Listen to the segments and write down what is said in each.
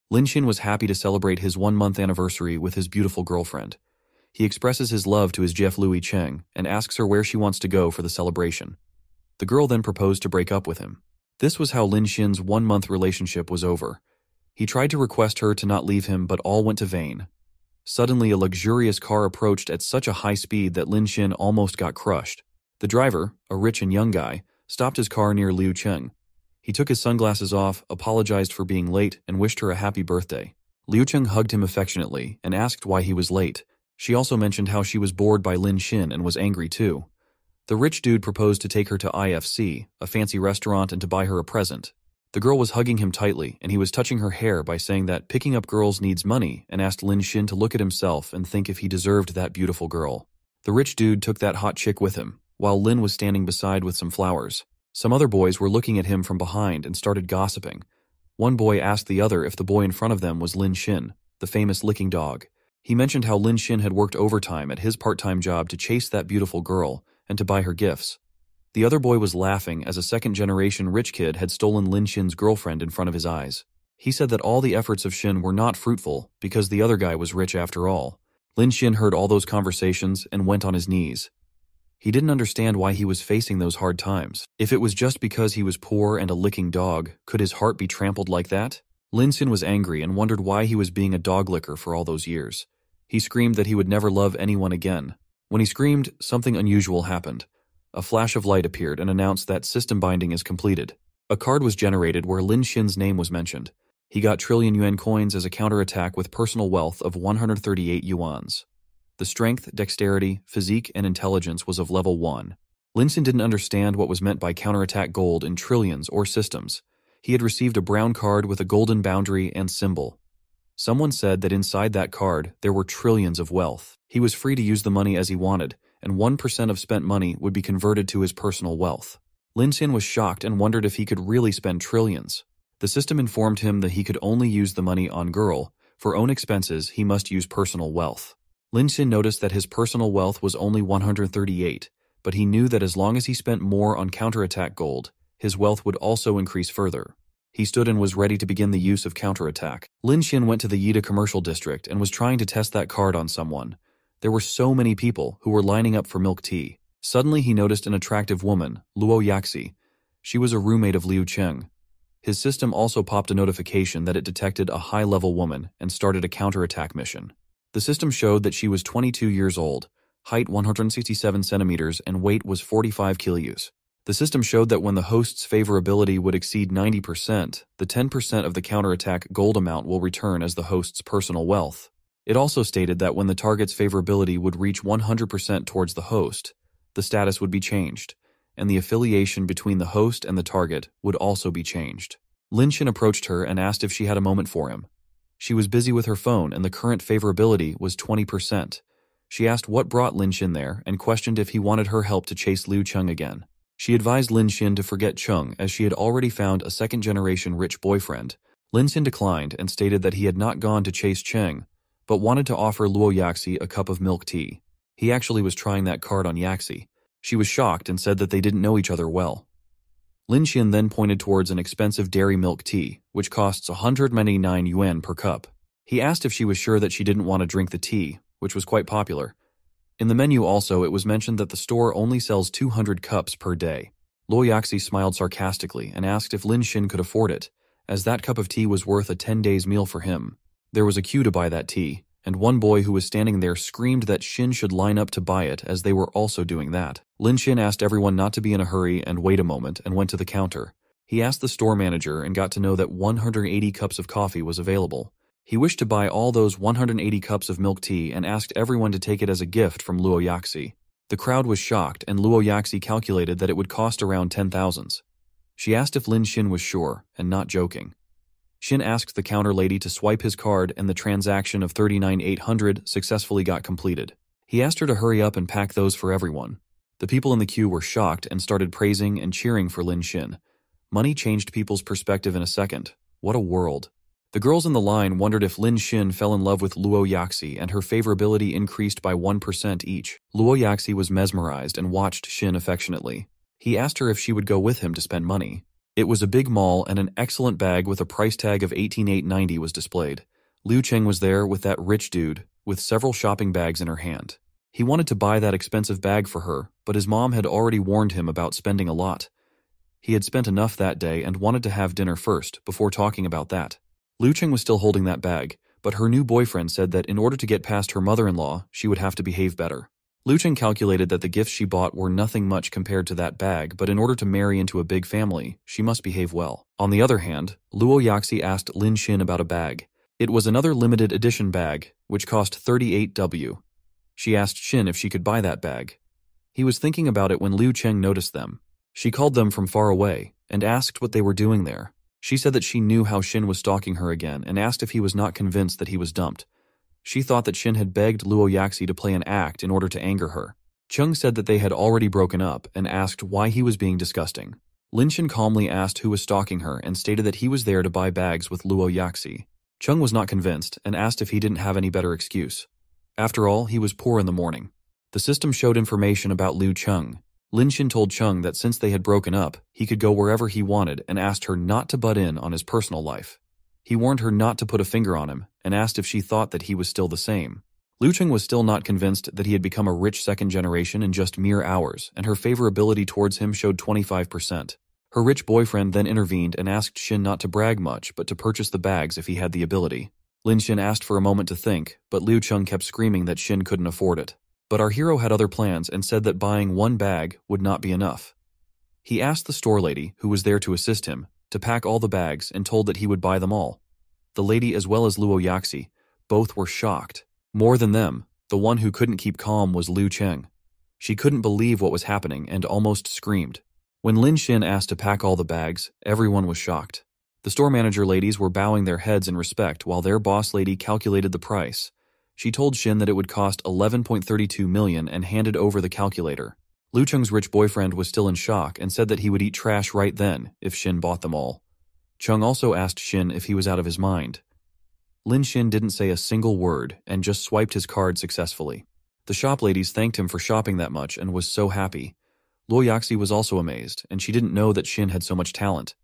Lin Xin was happy to celebrate his 1-month anniversary with his beautiful girlfriend. He expresses his love to his Jeff Louis Cheng and asks her where she wants to go for the celebration. The girl then proposed to break up with him. This was how Lin Xin's 1-month relationship was over. He tried to request her to not leave him, but all went to vain. Suddenly, a luxurious car approached at such a high speed that Lin Xin almost got crushed. The driver, a rich and young guy, stopped his car near Liu Cheng. He took his sunglasses off, apologized for being late, and wished her a happy birthday. Liu Cheng hugged him affectionately and asked why he was late. She also mentioned how she was bored by Lin Xin and was angry too. The rich dude proposed to take her to IFC, a fancy restaurant, and to buy her a present. The girl was hugging him tightly, and he was touching her hair by saying that picking up girls needs money, and asked Lin Xin to look at himself and think if he deserved that beautiful girl. The rich dude took that hot chick with him, while Lin was standing beside with some flowers. Some other boys were looking at him from behind and started gossiping. One boy asked the other if the boy in front of them was Lin Xin, the famous licking dog. He mentioned how Lin Xin had worked overtime at his part-time job to chase that beautiful girl and to buy her gifts. The other boy was laughing as a second-generation rich kid had stolen Lin Xin's girlfriend in front of his eyes. He said that all the efforts of Xin were not fruitful because the other guy was rich after all. Lin Xin heard all those conversations and went on his knees. He didn't understand why he was facing those hard times. If it was just because he was poor and a licking dog, could his heart be trampled like that? Lin Xin was angry and wondered why he was being a dog licker for all those years. He screamed that he would never love anyone again. When he screamed, something unusual happened. A flash of light appeared and announced that system binding is completed. A card was generated where Lin Xin's name was mentioned. He got trillion yuan coins as a counterattack with personal wealth of 138 yuans. The strength, dexterity, physique, and intelligence was of level 1. Lin Xin didn't understand what was meant by counterattack gold in trillions or systems. He had received a brown card with a golden boundary and symbol. Someone said that inside that card there were trillions of wealth. He was free to use the money as he wanted, and 1% of spent money would be converted to his personal wealth. Lin Xin was shocked and wondered if he could really spend trillions. The system informed him that he could only use the money on girl. For own expenses, he must use personal wealth. Lin Xin noticed that his personal wealth was only 138, but he knew that as long as he spent more on counterattack gold, his wealth would also increase further. He stood and was ready to begin the use of counterattack. Lin Xin went to the Yida commercial district and was trying to test that card on someone. There were so many people who were lining up for milk tea. Suddenly he noticed an attractive woman, Luo Yaxi. She was a roommate of Liu Cheng. His system also popped a notification that it detected a high-level woman and started a counterattack mission. The system showed that she was 22 years old, height 167 centimeters, and weight was 45 kilos. The system showed that when the host's favorability would exceed 90%, the 10% of the counterattack gold amount will return as the host's personal wealth. It also stated that when the target's favorability would reach 100% towards the host, the status would be changed, and the affiliation between the host and the target would also be changed. Lin Xin approached her and asked if she had a moment for him. She was busy with her phone and the current favorability was 20%. She asked what brought Lin Xin there and questioned if he wanted her help to chase Liu Cheng again. She advised Lin Xin to forget Cheng as she had already found a second-generation rich boyfriend. Lin Xin declined and stated that he had not gone to chase Cheng, but wanted to offer Luo Yaxi a cup of milk tea. He actually was trying that card on Yaxi. She was shocked and said that they didn't know each other well. Lin Xin then pointed towards an expensive dairy milk tea, which costs 199 yuan per cup. He asked if she was sure that she didn't want to drink the tea, which was quite popular. In the menu also, it was mentioned that the store only sells 200 cups per day. Luo Yaxi smiled sarcastically and asked if Lin Xin could afford it, as that cup of tea was worth a 10 days meal for him. There was a queue to buy that tea, and one boy who was standing there screamed that Xin should line up to buy it as they were also doing that. Lin Xin asked everyone not to be in a hurry and wait a moment and went to the counter. He asked the store manager and got to know that 180 cups of coffee was available. He wished to buy all those 180 cups of milk tea and asked everyone to take it as a gift from Luo Yaxi. The crowd was shocked and Luo Yaxi calculated that it would cost around 10,000. She asked if Lin Xin was sure and not joking. Xin asked the counter lady to swipe his card and the transaction of 39,800 successfully got completed. He asked her to hurry up and pack those for everyone. The people in the queue were shocked and started praising and cheering for Lin Xin. Money changed people's perspective in a second. What a world. The girls in the line wondered if Lin Xin fell in love with Luo Yaxi and her favorability increased by 1% each. Luo Yaxi was mesmerized and watched Xin affectionately. He asked her if she would go with him to spend money. It was a big mall, and an excellent bag with a price tag of $18,890 was displayed. Liu Cheng was there with that rich dude, with several shopping bags in her hand. He wanted to buy that expensive bag for her, but his mom had already warned him about spending a lot. He had spent enough that day and wanted to have dinner first, before talking about that. Liu Cheng was still holding that bag, but her new boyfriend said that in order to get past her mother-in-law, she would have to behave better. Liu Cheng calculated that the gifts she bought were nothing much compared to that bag, but in order to marry into a big family, she must behave well. On the other hand, Luo Yaxi asked Lin Xin about a bag. It was another limited edition bag, which cost 38W. She asked Xin if she could buy that bag. He was thinking about it when Liu Cheng noticed them. She called them from far away, and asked what they were doing there. She said that she knew how Xin was stalking her again, and asked if he was not convinced that he was dumped. She thought that Xin had begged Luo Yaxi to play an act in order to anger her. Chung said that they had already broken up, and asked why he was being disgusting. Lin Xin calmly asked who was stalking her, and stated that he was there to buy bags with Luo Yaxi. Chung was not convinced, and asked if he didn't have any better excuse. After all, he was poor in the morning. The system showed information about Liu Chung. Lin Xin told Chung that since they had broken up, he could go wherever he wanted, and asked her not to butt in on his personal life. He warned her not to put a finger on him, and asked if she thought that he was still the same. Liu Cheng was still not convinced that he had become a rich second generation in just mere hours, and her favorability towards him showed 25%. Her rich boyfriend then intervened and asked Xin not to brag much, but to purchase the bags if he had the ability. Lin Xin asked for a moment to think, but Liu Cheng kept screaming that Xin couldn't afford it. But our hero had other plans and said that buying one bag would not be enough. He asked the store lady, who was there to assist him, to pack all the bags and told that he would buy them all. The lady as well as Luo Yaxi, both were shocked. More than them, the one who couldn't keep calm was Liu Cheng. She couldn't believe what was happening and almost screamed. When Lin Xin asked to pack all the bags, everyone was shocked. The store manager ladies were bowing their heads in respect while their boss lady calculated the price. She told Xin that it would cost 11.32 million and handed over the calculator. Liu Cheng's rich boyfriend was still in shock and said that he would eat trash right then if Xin bought them all. Chung also asked Xin if he was out of his mind. Lin Xin didn't say a single word and just swiped his card successfully. The shop ladies thanked him for shopping that much and was so happy. Luo Yaxi was also amazed, and she didn't know that Xin had so much talent.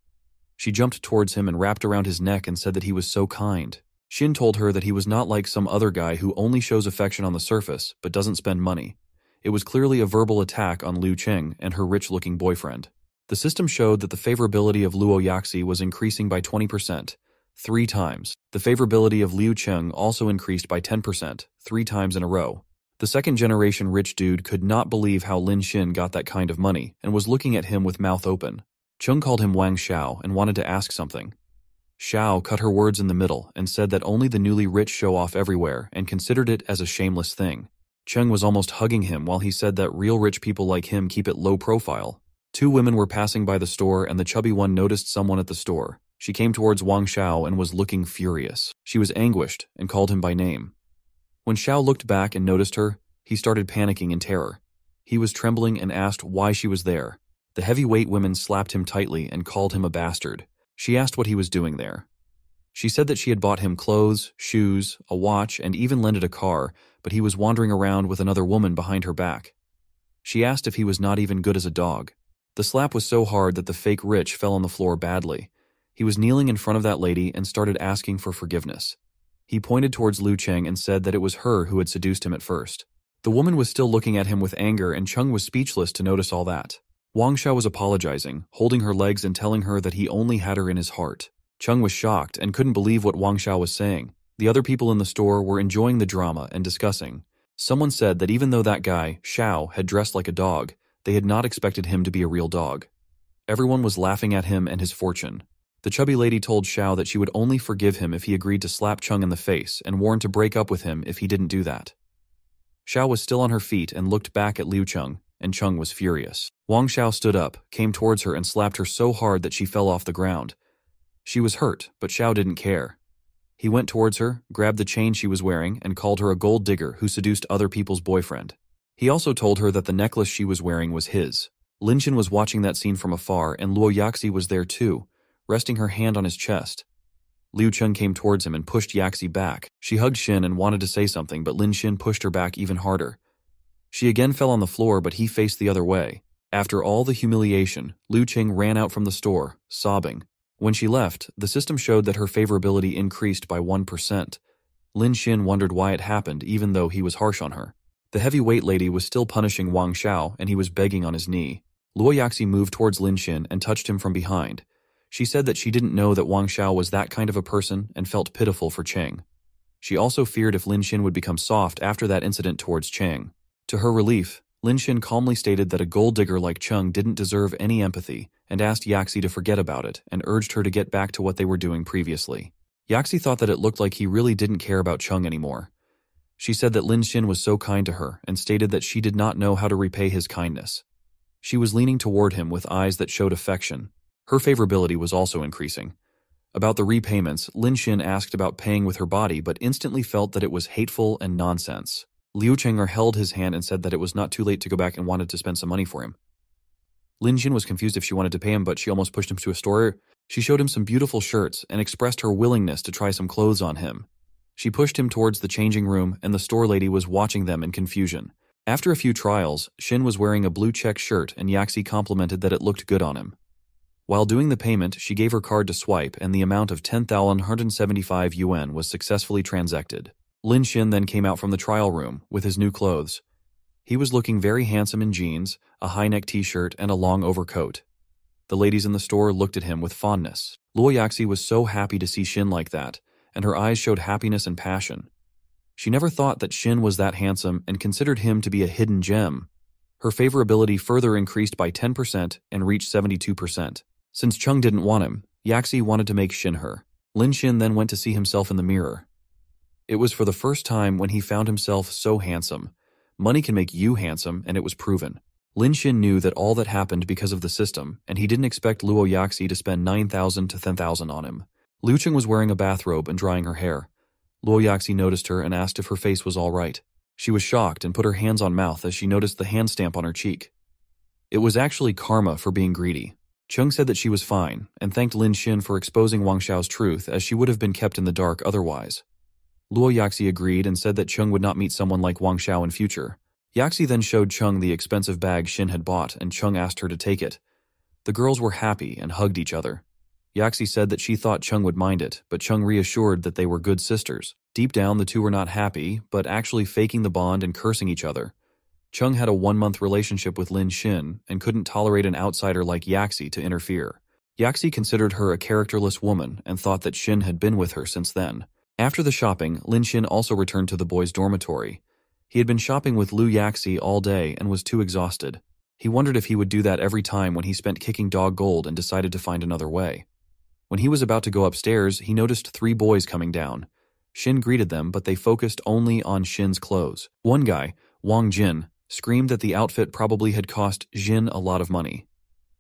She jumped towards him and wrapped around his neck and said that he was so kind. Xin told her that he was not like some other guy who only shows affection on the surface but doesn't spend money. It was clearly a verbal attack on Liu Cheng and her rich-looking boyfriend. The system showed that the favorability of Luo Yaxi was increasing by 20%, 3 times. The favorability of Liu Cheng also increased by 10%, 3 times in a row. The second-generation rich dude could not believe how Lin Xin got that kind of money and was looking at him with mouth open. Chung called him Wang Xiao and wanted to ask something. Xiao cut her words in the middle and said that only the newly rich show off everywhere and considered it as a shameless thing. Chung was almost hugging him while he said that real rich people like him keep it low profile. 2 women were passing by the store and the chubby one noticed someone at the store. She came towards Wang Xiao and was looking furious. She was anguished and called him by name. When Xiao looked back and noticed her, he started panicking in terror. He was trembling and asked why she was there. The heavyweight women slapped him tightly and called him a bastard. She asked what he was doing there. She said that she had bought him clothes, shoes, a watch, and even lended a car, but he was wandering around with another woman behind her back. She asked if he was not even good as a dog. The slap was so hard that the fake rich fell on the floor badly. He was kneeling in front of that lady and started asking for forgiveness. He pointed towards Liu Cheng and said that it was her who had seduced him at first. The woman was still looking at him with anger, and Chung was speechless to notice all that. Wang Xiao was apologizing, holding her legs and telling her that he only had her in his heart. Chung was shocked and couldn't believe what Wang Xiao was saying. The other people in the store were enjoying the drama and discussing. Someone said that even though that guy, Xiao, had dressed like a dog, they had not expected him to be a real dog. Everyone was laughing at him and his fortune. The chubby lady told Xiao that she would only forgive him if he agreed to slap Chung in the face and warned to break up with him if he didn't do that. Xiao was still on her feet and looked back at Liu Cheng, and Chung was furious. Wang Xiao stood up, came towards her and slapped her so hard that she fell off the ground. She was hurt, but Xiao didn't care. He went towards her, grabbed the chain she was wearing, and called her a gold digger who seduced other people's boyfriend. He also told her that the necklace she was wearing was his. Lin Xin was watching that scene from afar, and Luo Yaxi was there too, resting her hand on his chest. Liu Cheng came towards him and pushed Yaxi back. She hugged Xin and wanted to say something, but Lin Xin pushed her back even harder. She again fell on the floor, but he faced the other way. After all the humiliation, Liu Qing ran out from the store, sobbing. When she left, the system showed that her favorability increased by 1%. Lin Xin wondered why it happened even though he was harsh on her. The heavyweight lady was still punishing Wang Xiao and he was begging on his knee. Luo Yaxi moved towards Lin Xin and touched him from behind. She said that she didn't know that Wang Xiao was that kind of a person and felt pitiful for Cheng. She also feared if Lin Xin would become soft after that incident towards Cheng. To her relief, Lin Xin calmly stated that a gold digger like Cheng didn't deserve any empathy and asked Yaxi to forget about it and urged her to get back to what they were doing previously. Yaxi thought that it looked like he really didn't care about Cheng anymore. She said that Lin Xin was so kind to her and stated that she did not know how to repay his kindness. She was leaning toward him with eyes that showed affection. Her favorability was also increasing. About the repayments, Lin Xin asked about paying with her body but instantly felt that it was hateful and nonsense. Liu Cheng'er held his hand and said that it was not too late to go back and wanted to spend some money for him. Lin Xin was confused if she wanted to pay him, but she almost pushed him to a store. She showed him some beautiful shirts and expressed her willingness to try some clothes on him. She pushed him towards the changing room and the store lady was watching them in confusion. After a few trials, Xin was wearing a blue check shirt and Yaxi complimented that it looked good on him. While doing the payment, she gave her card to swipe and the amount of 10,175 yuan was successfully transacted. Lin Xin then came out from the trial room with his new clothes. He was looking very handsome in jeans, a high-neck t-shirt, and a long overcoat. The ladies in the store looked at him with fondness. Luo Yaxi was so happy to see Xin like that, and her eyes showed happiness and passion. She never thought that Xin was that handsome and considered him to be a hidden gem. Her favorability further increased by 10% and reached 72%. Since Cheng didn't want him, Yaxi wanted to make Xin her. Lin Xin then went to see himself in the mirror. It was for the first time when he found himself so handsome. Money can make you handsome, and it was proven. Lin Xin knew that all that happened because of the system, and he didn't expect Luo Yaxi to spend 9,000 to 10,000 on him. Liu Cheng was wearing a bathrobe and drying her hair. Luo Yaxi noticed her and asked if her face was all right. She was shocked and put her hands on mouth as she noticed the hand stamp on her cheek. It was actually karma for being greedy. Cheng said that she was fine, and thanked Lin Xin for exposing Wang Xiao's truth as she would have been kept in the dark otherwise. Luo Yaxi agreed and said that Cheng would not meet someone like Wang Xiao in future. Yaxi then showed Cheng the expensive bag Xin had bought and Cheng asked her to take it. The girls were happy and hugged each other. Yaxi said that she thought Cheng would mind it, but Cheng reassured that they were good sisters. Deep down, the two were not happy, but actually faking the bond and cursing each other. Cheng had a 1-month relationship with Lin Xin and couldn't tolerate an outsider like Yaxi to interfere. Yaxi considered her a characterless woman and thought that Xin had been with her since then. After the shopping, Lin Xin also returned to the boys' dormitory. He had been shopping with Liu Yaxi all day and was too exhausted. He wondered if he would do that every time when he spent kicking dog gold and decided to find another way. When he was about to go upstairs, he noticed 3 boys coming down. Xin greeted them, but they focused only on Xin's clothes. One guy, Wang Jin, screamed that the outfit probably had cost Xin a lot of money.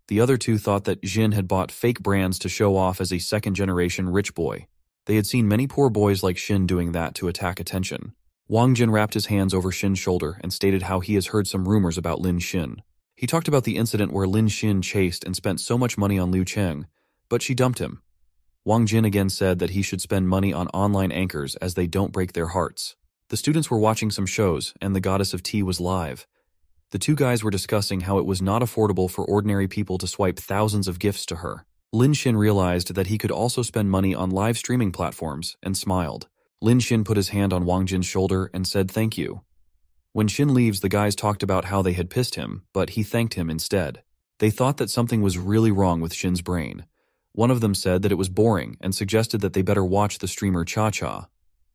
The other 2 thought that Xin had bought fake brands to show off as a second-generation rich boy. They had seen many poor boys like Xin doing that to attack attention. Wang Jin wrapped his hands over Xin's shoulder and stated how he has heard some rumors about Lin Xin. He talked about the incident where Lin Xin chased and spent so much money on Liu Cheng, but she dumped him. Wang Jin again said that he should spend money on online anchors as they don't break their hearts. The students were watching some shows, and the Goddess of Tea was live. The 2 guys were discussing how it was not affordable for ordinary people to swipe thousands of gifts to her. Lin Xin realized that he could also spend money on live streaming platforms and smiled. Lin Xin put his hand on Wang Jin's shoulder and said thank you. When Xin leaves, the guys talked about how they had pissed him, but he thanked him instead. They thought that something was really wrong with Xin's brain. One of them said that it was boring and suggested that they better watch the streamer Cha-Cha.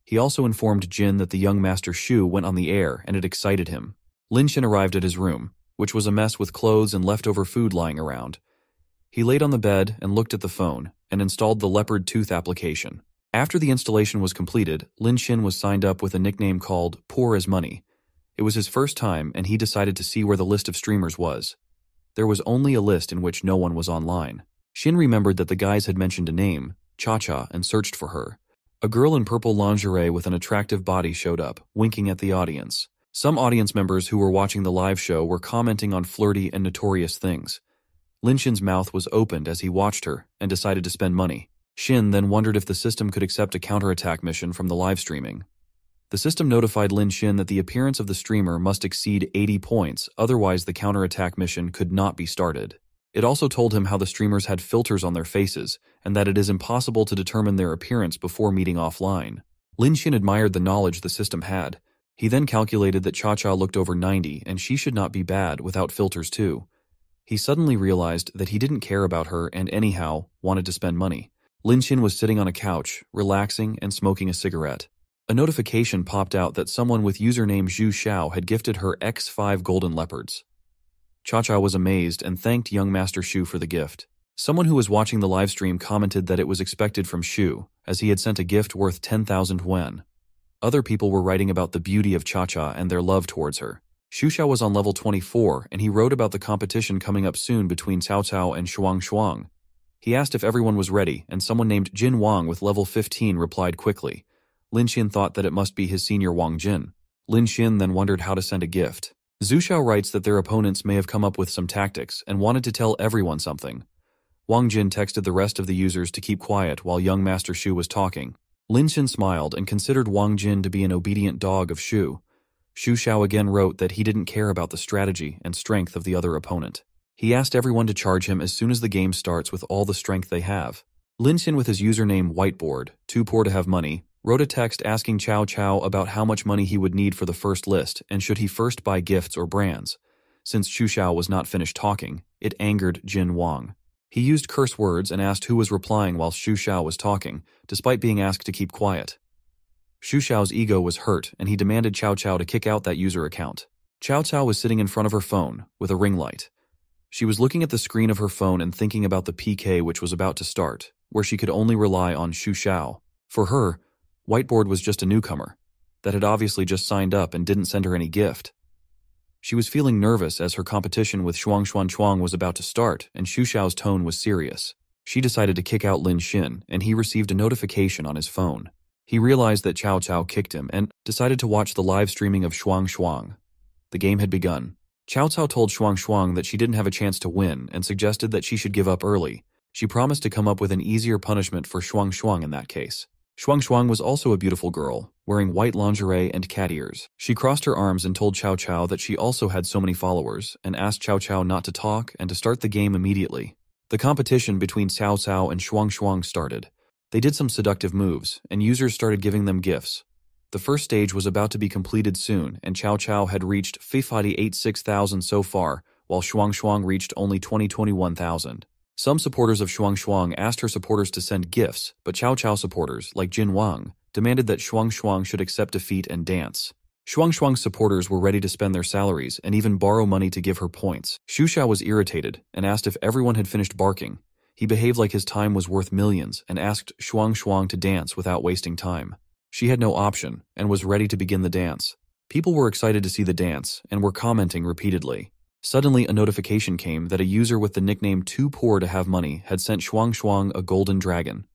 He also informed Jin that the young Master Shu went on the air and it excited him. Lin Xin arrived at his room, which was a mess with clothes and leftover food lying around. He laid on the bed and looked at the phone and installed the leopard tooth application. After the installation was completed, Lin Xin was signed up with a nickname called Poor as Money. It was his first time and he decided to see where the list of streamers was. There was only a list in which no one was online. Xin remembered that the guys had mentioned a name, Cha-Cha, and searched for her. A girl in purple lingerie with an attractive body showed up, winking at the audience. Some audience members who were watching the live show were commenting on flirty and notorious things. Lin Xin's mouth was opened as he watched her and decided to spend money. Xin then wondered if the system could accept a counterattack mission from the live streaming. The system notified Lin Xin that the appearance of the streamer must exceed 80 points, otherwise the counterattack mission could not be started. It also told him how the streamers had filters on their faces, and that it is impossible to determine their appearance before meeting offline. Lin Xin admired the knowledge the system had. He then calculated that Cha-Cha looked over 90 and she should not be bad without filters too. He suddenly realized that he didn't care about her and anyhow wanted to spend money. Lin Xin was sitting on a couch, relaxing and smoking a cigarette. A notification popped out that someone with username Zhu Xiao had gifted her X5 golden leopards. Cha-Cha was amazed and thanked young Master Shu for the gift. Someone who was watching the livestream commented that it was expected from Shu, as he had sent a gift worth 10,000 yuan. Other people were writing about the beauty of Cha-Cha and their love towards her. Xu Xiao was on level 24, and he wrote about the competition coming up soon between Cao Cao and Shuang Shuang. He asked if everyone was ready, and someone named Jin Wang with level 15 replied quickly. Lin Xin thought that it must be his senior Wang Jin. Lin Xin then wondered how to send a gift. Zhu Xiao writes that their opponents may have come up with some tactics and wanted to tell everyone something. Wang Jin texted the rest of the users to keep quiet while young Master Shu was talking. Lin Xin smiled and considered Wang Jin to be an obedient dog of Shu. Xu Xiao again wrote that he didn't care about the strategy and strength of the other opponent. He asked everyone to charge him as soon as the game starts with all the strength they have. Lin Xin with his username Whiteboard, too poor to have money, wrote a text asking Cao Cao about how much money he would need for the first list and should he first buy gifts or brands. Since Xu Xiao was not finished talking, it angered Jin Wang. He used curse words and asked who was replying while Xu Xiao was talking, despite being asked to keep quiet. Xu Xiao's ego was hurt and he demanded Cao Cao to kick out that user account. Cao Cao was sitting in front of her phone, with a ring light. She was looking at the screen of her phone and thinking about the PK which was about to start, where she could only rely on Xu Xiao. For her, Whiteboard was just a newcomer, that had obviously just signed up and didn't send her any gift. She was feeling nervous as her competition with Shuang was about to start, and Xu Xiao's tone was serious. She decided to kick out Lin Xin, and he received a notification on his phone. He realized that Cao Cao kicked him and decided to watch the live streaming of Shuang. The game had begun. Cao Cao told Shuang that she didn't have a chance to win and suggested that she should give up early. She promised to come up with an easier punishment for Shuang in that case. Shuang was also a beautiful girl, wearing white lingerie and cat ears. She crossed her arms and told Cao Cao that she also had so many followers, and asked Cao Cao not to talk and to start the game immediately. The competition between Cao Cao and Shuang started. They did some seductive moves, and users started giving them gifts. The first stage was about to be completed soon, and Cao Cao had reached 586,000 so far, while Shuang reached only 21,000. Some supporters of Shuang asked her supporters to send gifts, but Cao Cao supporters, like Jin Wang, demanded that Shuang should accept defeat and dance. Shuang's supporters were ready to spend their salaries and even borrow money to give her points. Xu Xiao was irritated and asked if everyone had finished barking. He behaved like his time was worth millions and asked Shuang to dance without wasting time. She had no option and was ready to begin the dance. People were excited to see the dance and were commenting repeatedly. Suddenly, a notification came that a user with the nickname Too Poor to Have Money had sent Shuang a golden dragon.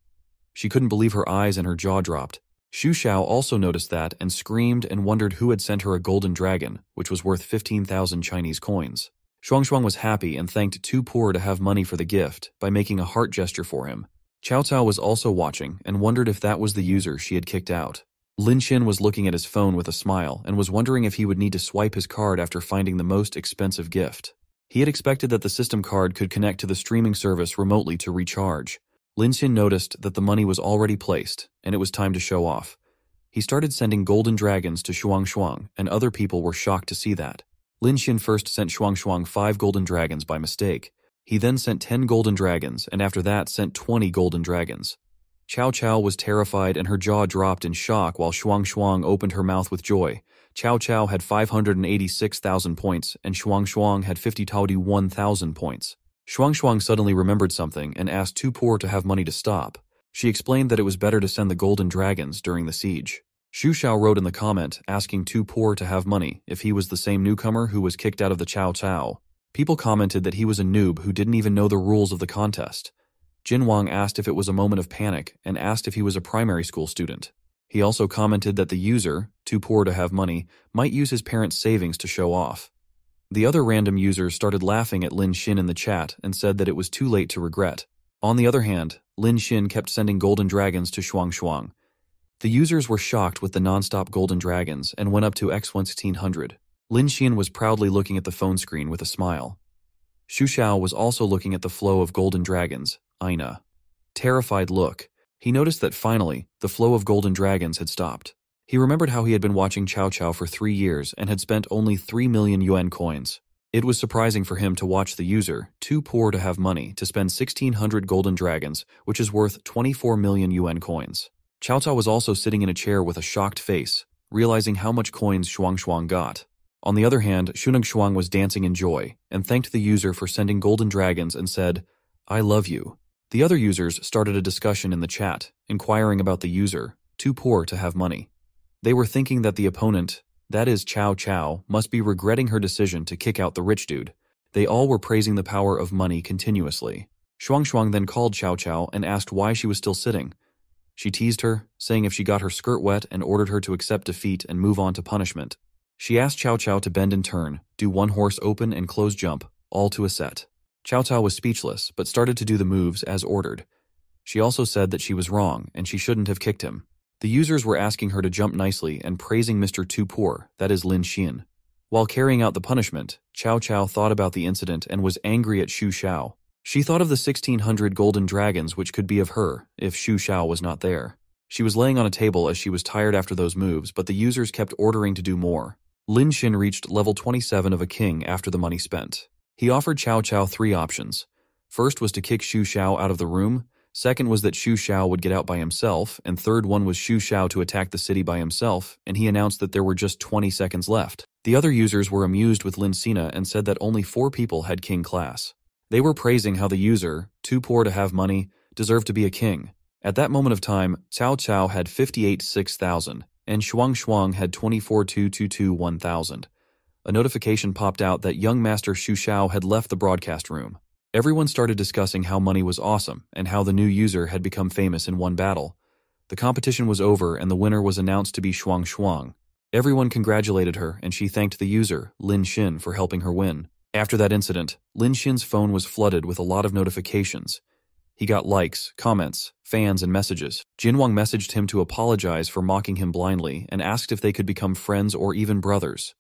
She couldn't believe her eyes and her jaw dropped. Xu Xiao also noticed that and screamed and wondered who had sent her a golden dragon, which was worth 15,000 Chinese coins. Shuang was happy and thanked Too Poor to Have Money for the gift by making a heart gesture for him. Cao Cao was also watching and wondered if that was the user she had kicked out. Lin Xin was looking at his phone with a smile and was wondering if he would need to swipe his card after finding the most expensive gift. He had expected that the system card could connect to the streaming service remotely to recharge. Lin Xin noticed that the money was already placed, and it was time to show off. He started sending golden dragons to Shuang, and other people were shocked to see that. Lin Xin first sent Shuang 5 golden dragons by mistake. He then sent 10 golden dragons, and after that sent 20 golden dragons. Cao Cao was terrified and her jaw dropped in shock while Shuang opened her mouth with joy. Cao Cao had 586,000 points, and Shuang had 51,000 points. Shuang suddenly remembered something and asked Too Poor to Have Money to stop. She explained that it was better to send the golden dragons during the siege. Xu Xiao wrote in the comment asking Too Poor to Have Money if he was the same newcomer who was kicked out of the Cao Cao. People commented that he was a noob who didn't even know the rules of the contest. Jin Wang asked if it was a moment of panic and asked if he was a primary school student. He also commented that the user, Too Poor to Have Money, might use his parents' savings to show off. The other random users started laughing at Lin Xin in the chat and said that it was too late to regret. On the other hand, Lin Xin kept sending golden dragons to Shuang. The users were shocked with the non-stop golden dragons and went up to X1600. Lin Xian was proudly looking at the phone screen with a smile. Xu Xiao was also looking at the flow of golden dragons, Aina. Terrified look. He noticed that finally, the flow of golden dragons had stopped. He remembered how he had been watching Cao Cao for 3 years and had spent only 3 million yuan coins. It was surprising for him to watch the user, too poor to have money, to spend 1,600 golden dragons, which is worth 24 million yuan coins. Cao Cao was also sitting in a chair with a shocked face, realizing how much coins Shuang Shuang got. On the other hand, Shuneng Shuang was dancing in joy, and thanked the user for sending golden dragons and said, "I love you." The other users started a discussion in the chat, inquiring about the user, too poor to have money. They were thinking that the opponent, that is Cao Cao, must be regretting her decision to kick out the rich dude. They all were praising the power of money continuously. Shuang Shuang then called Cao Cao and asked why she was still sitting. She teased her, saying if she got her skirt wet, and ordered her to accept defeat and move on to punishment. She asked Cao Cao to bend and turn, do one horse open and close jump, all to a set. Cao Cao was speechless, but started to do the moves as ordered. She also said that she was wrong, and she shouldn't have kicked him. The users were asking her to jump nicely and praising Mr. Too Poor, that is Lin Xian. While carrying out the punishment, Cao Cao thought about the incident and was angry at Xu Xiao. She thought of the 1,600 golden dragons which could be of her if Xu Xiao was not there. She was laying on a table as she was tired after those moves, but the users kept ordering to do more. Lin Xian reached level 27 of a king after the money spent. He offered Cao Cao 3 options. First was to kick Xu Xiao out of the room, second was that Xu Xiao would get out by himself, and third one was Xu Xiao to attack the city by himself, and he announced that there were just 20 seconds left. The other users were amused with Lin Sina and said that only 4 people had king class. They were praising how the user, too poor to have money, deserved to be a king. At that moment of time, Cao Cao had 58,600, and Shuang Shuang had 24,222,1000. A notification popped out that young Master Xu Xiao had left the broadcast room. Everyone started discussing how money was awesome and how the new user had become famous in one battle. The competition was over and the winner was announced to be Shuang Shuang. Everyone congratulated her and she thanked the user, Lin Xin, for helping her win. After that incident, Lin Xin's phone was flooded with a lot of notifications. He got likes, comments, fans, and messages. Jin Wang messaged him to apologize for mocking him blindly and asked if they could become friends or even brothers.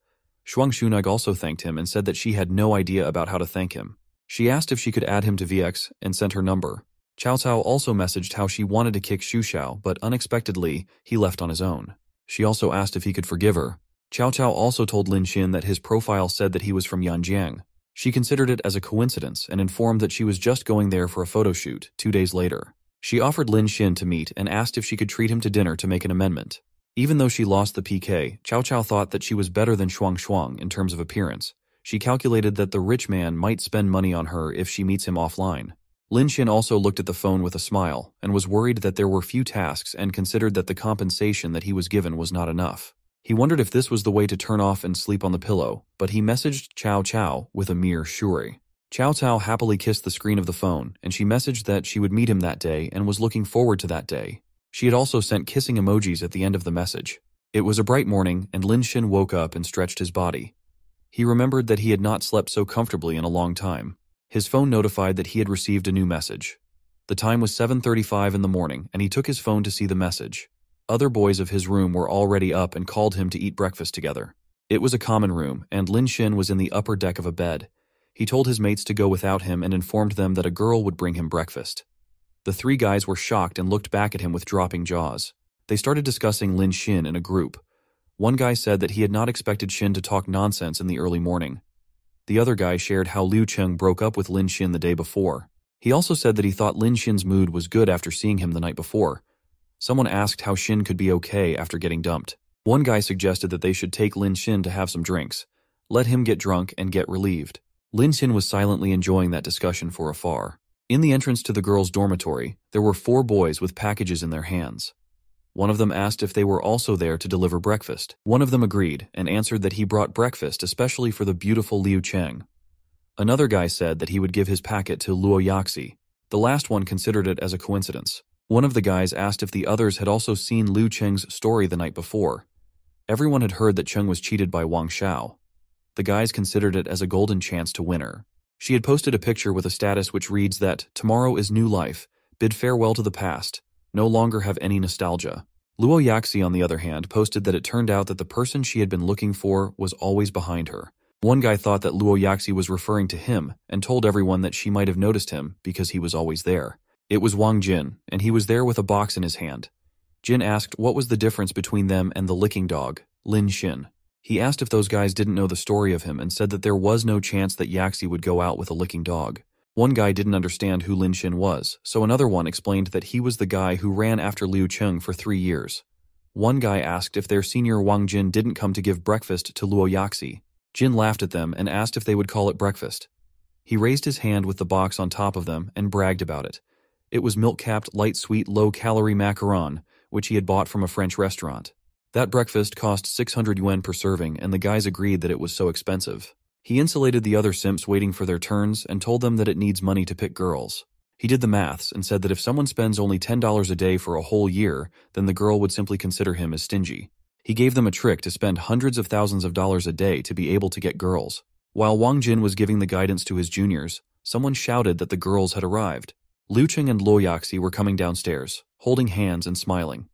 Shuang Shunag also thanked him and said that she had no idea about how to thank him. She asked if she could add him to VX and sent her number. Cao Cao also messaged how she wanted to kick Xu Xiao, but unexpectedly, he left on his own. She also asked if he could forgive her. Cao Cao also told Lin Xin that his profile said that he was from Yanjiang. She considered it as a coincidence and informed that she was just going there for a photo shoot 2 days later. She offered Lin Xin to meet and asked if she could treat him to dinner to make an amendment. Even though she lost the PK, Cao Cao thought that she was better than Shuang Shuang in terms of appearance. She calculated that the rich man might spend money on her if she meets him offline. Lin Xin also looked at the phone with a smile and was worried that there were few tasks and considered that the compensation that he was given was not enough. He wondered if this was the way to turn off and sleep on the pillow, but he messaged Cao Cao with a mere shuri. Cao Cao happily kissed the screen of the phone, and she messaged that she would meet him that day and was looking forward to that day. She had also sent kissing emojis at the end of the message. It was a bright morning, and Lin Xin woke up and stretched his body. He remembered that he had not slept so comfortably in a long time. His phone notified that he had received a new message. The time was 7:35 in the morning, and he took his phone to see the message. Other boys of his room were already up and called him to eat breakfast together. It was a common room, and Lin Xin was in the upper deck of a bed. He told his mates to go without him and informed them that a girl would bring him breakfast. The 3 guys were shocked and looked back at him with dropping jaws. They started discussing Lin Xin in a group. One guy said that he had not expected Xin to talk nonsense in the early morning. The other guy shared how Liu Cheng broke up with Lin Xin the day before. He also said that he thought Lin Xin's mood was good after seeing him the night before. Someone asked how Xin could be okay after getting dumped. One guy suggested that they should take Lin Xin to have some drinks. Let him get drunk and get relieved. Lin Xin was silently enjoying that discussion for afar. In the entrance to the girls' dormitory, there were 4 boys with packages in their hands. One of them asked if they were also there to deliver breakfast. One of them agreed and answered that he brought breakfast especially for the beautiful Liu Cheng. Another guy said that he would give his packet to Luo Yaxi. The last one considered it as a coincidence. One of the guys asked if the others had also seen Liu Cheng's story the night before. Everyone had heard that Cheng was cheated by Wang Xiao. The guys considered it as a golden chance to win her. She had posted a picture with a status which reads that, "Tomorrow is new life. Bid farewell to the past. No longer have any nostalgia." Luo Yaxi, on the other hand, posted that it turned out that the person she had been looking for was always behind her. One guy thought that Luo Yaxi was referring to him and told everyone that she might have noticed him because he was always there. It was Wang Jin, and he was there with a box in his hand. Jin asked what was the difference between them and the licking dog, Lin Xin. He asked if those guys didn't know the story of him and said that there was no chance that Yaxi would go out with a licking dog. One guy didn't understand who Lin Xin was, so another one explained that he was the guy who ran after Liu Cheng for 3 years. One guy asked if their senior Wang Jin didn't come to give breakfast to Luo Yaxi. Jin laughed at them and asked if they would call it breakfast. He raised his hand with the box on top of them and bragged about it. It was milk-capped, light-sweet, low-calorie macaron, which he had bought from a French restaurant. That breakfast cost 600 yuan per serving, and the guys agreed that it was so expensive. He insulated the other simps waiting for their turns and told them that it needs money to pick girls. He did the maths and said that if someone spends only $10 a day for a whole year, then the girl would simply consider him as stingy. He gave them a trick to spend hundreds of thousands of dollars a day to be able to get girls. While Wang Jin was giving the guidance to his juniors, someone shouted that the girls had arrived. Liu Cheng and Luo Yaxi were coming downstairs, holding hands and smiling.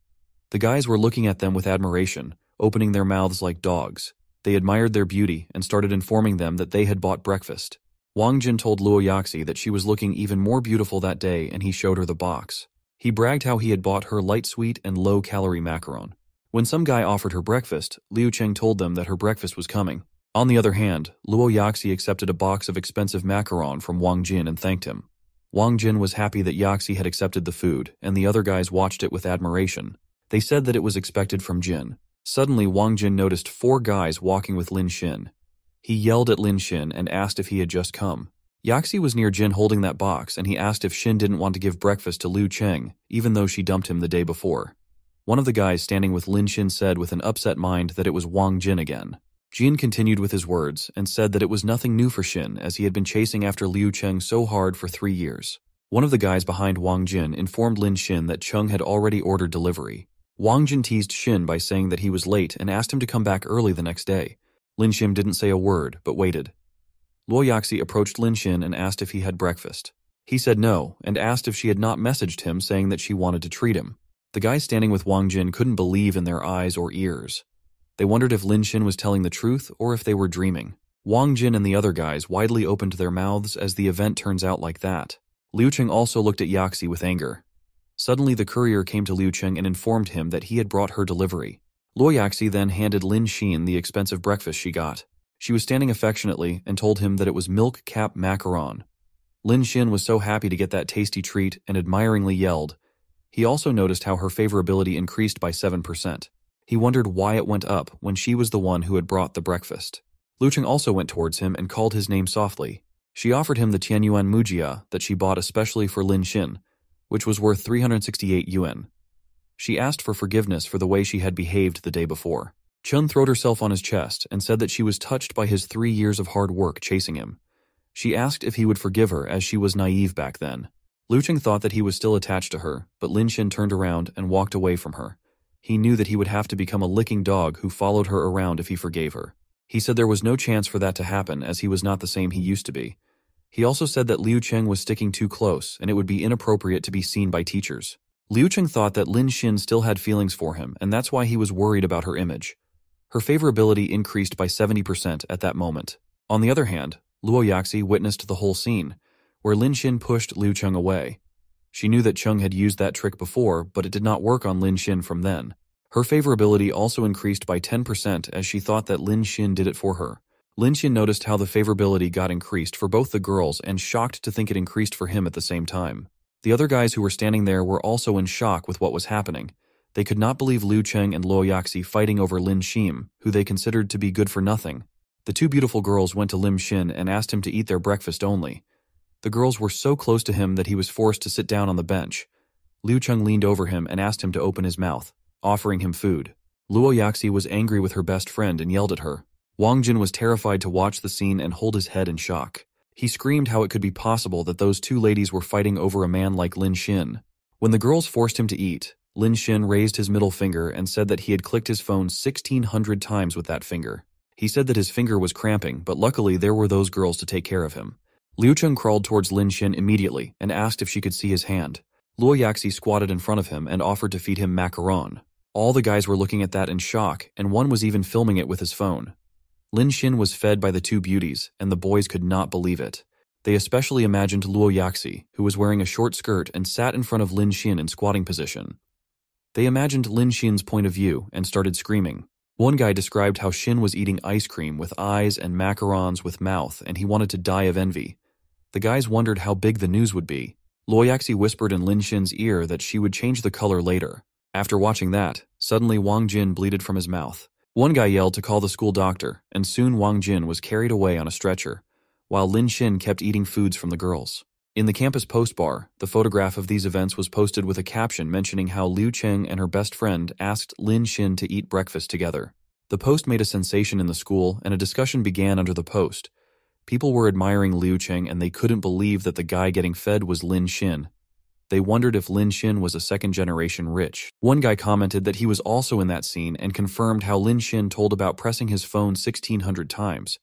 The guys were looking at them with admiration, opening their mouths like dogs. They admired their beauty and started informing them that they had bought breakfast. Wang Jin told Luo Yaxi that she was looking even more beautiful that day, and he showed her the box. He bragged how he had bought her light-sweet and low-calorie macaron. When some guy offered her breakfast, Liu Cheng told them that her breakfast was coming. On the other hand, Luo Yaxi accepted a box of expensive macaron from Wang Jin and thanked him. Wang Jin was happy that Yaxi had accepted the food, and the other guys watched it with admiration. They said that it was expected from Jin. Suddenly, Wang Jin noticed 4 guys walking with Lin Xin. He yelled at Lin Xin and asked if he had just come. Yaxi was near Jin holding that box, and he asked if Xin didn't want to give breakfast to Liu Cheng, even though she dumped him the day before. One of the guys standing with Lin Xin said with an upset mind that it was Wang Jin again. Jin continued with his words and said that it was nothing new for Xin, as he had been chasing after Liu Cheng so hard for 3 years. One of the guys behind Wang Jin informed Lin Xin that Cheng had already ordered delivery. Wang Jin teased Xin by saying that he was late and asked him to come back early the next day. Lin Xin didn't say a word, but waited. Luo Yaxi approached Lin Xin and asked if he had breakfast. He said no, and asked if she had not messaged him saying that she wanted to treat him. The guys standing with Wang Jin couldn't believe in their eyes or ears. They wondered if Lin Xin was telling the truth or if they were dreaming. Wang Jin and the other guys widely opened their mouths as the event turns out like that. Liu Cheng also looked at Yaxi with anger. Suddenly the courier came to Liu Cheng and informed him that he had brought her delivery. Luo Yaxi then handed Lin Xin the expensive breakfast she got. She was standing affectionately and told him that it was milk-capped macaron. Lin Xin was so happy to get that tasty treat and admiringly yelled. He also noticed how her favorability increased by 7%. He wondered why it went up when she was the one who had brought the breakfast. Liu Cheng also went towards him and called his name softly. She offered him the Tianyuan Mujia that she bought especially for Lin Xin, which was worth 368 yuan. She asked for forgiveness for the way she had behaved the day before. Chun throwed herself on his chest and said that she was touched by his 3 years of hard work chasing him. She asked if he would forgive her as she was naive back then. Liu Cheng thought that he was still attached to her, but Lin Xin turned around and walked away from her. He knew that he would have to become a licking dog who followed her around if he forgave her. He said there was no chance for that to happen as he was not the same he used to be. He also said that Liu Cheng was sticking too close and it would be inappropriate to be seen by teachers. Liu Cheng thought that Lin Xin still had feelings for him, and that's why he was worried about her image. Her favorability increased by 70% at that moment. On the other hand, Luo Yaxi witnessed the whole scene, where Lin Xin pushed Liu Cheng away. She knew that Cheng had used that trick before, but it did not work on Lin Xin from then. Her favorability also increased by 10% as she thought that Lin Xin did it for her. Lin Xin noticed how the favorability got increased for both the girls and shocked to think it increased for him at the same time. The other guys who were standing there were also in shock with what was happening. They could not believe Liu Cheng and Luo Yaxi fighting over Lin Xin, who they considered to be good for nothing. The 2 beautiful girls went to Lin Xin and asked him to eat their breakfast only. The girls were so close to him that he was forced to sit down on the bench. Liu Cheng leaned over him and asked him to open his mouth, offering him food. Luo Yaxi was angry with her best friend and yelled at her. Wang Jin was terrified to watch the scene and hold his head in shock. He screamed how it could be possible that those 2 ladies were fighting over a man like Lin Xin. When the girls forced him to eat, Lin Xin raised his middle finger and said that he had clicked his phone 1,600 times with that finger. He said that his finger was cramping, but luckily there were those girls to take care of him. Liu Cheng crawled towards Lin Xin immediately and asked if she could see his hand. Luo Yaxi squatted in front of him and offered to feed him macaron. All the guys were looking at that in shock, and one was even filming it with his phone. Lin Xin was fed by the two beauties, and the boys could not believe it. They especially imagined Luo Yaxi, who was wearing a short skirt and sat in front of Lin Xin in squatting position. They imagined Lin Xin's point of view and started screaming. One guy described how Xin was eating ice cream with eyes and macarons with mouth, and he wanted to die of envy. The guys wondered how big the news would be. Luo Yaxi whispered in Lin Xin's ear that she would change the color later. After watching that, suddenly Wang Jin bleeded from his mouth. One guy yelled to call the school doctor, and soon Wang Jin was carried away on a stretcher, while Lin Xin kept eating foods from the girls. In the campus post bar, the photograph of these events was posted with a caption mentioning how Liu Cheng and her best friend asked Lin Xin to eat breakfast together. The post made a sensation in the school, and a discussion began under the post. People were admiring Liu Cheng, and they couldn't believe that the guy getting fed was Lin Xin. They wondered if Lin Xin was a second-generation rich. One guy commented that he was also in that scene and confirmed how Lin Xin told about pressing his phone 1,600 times.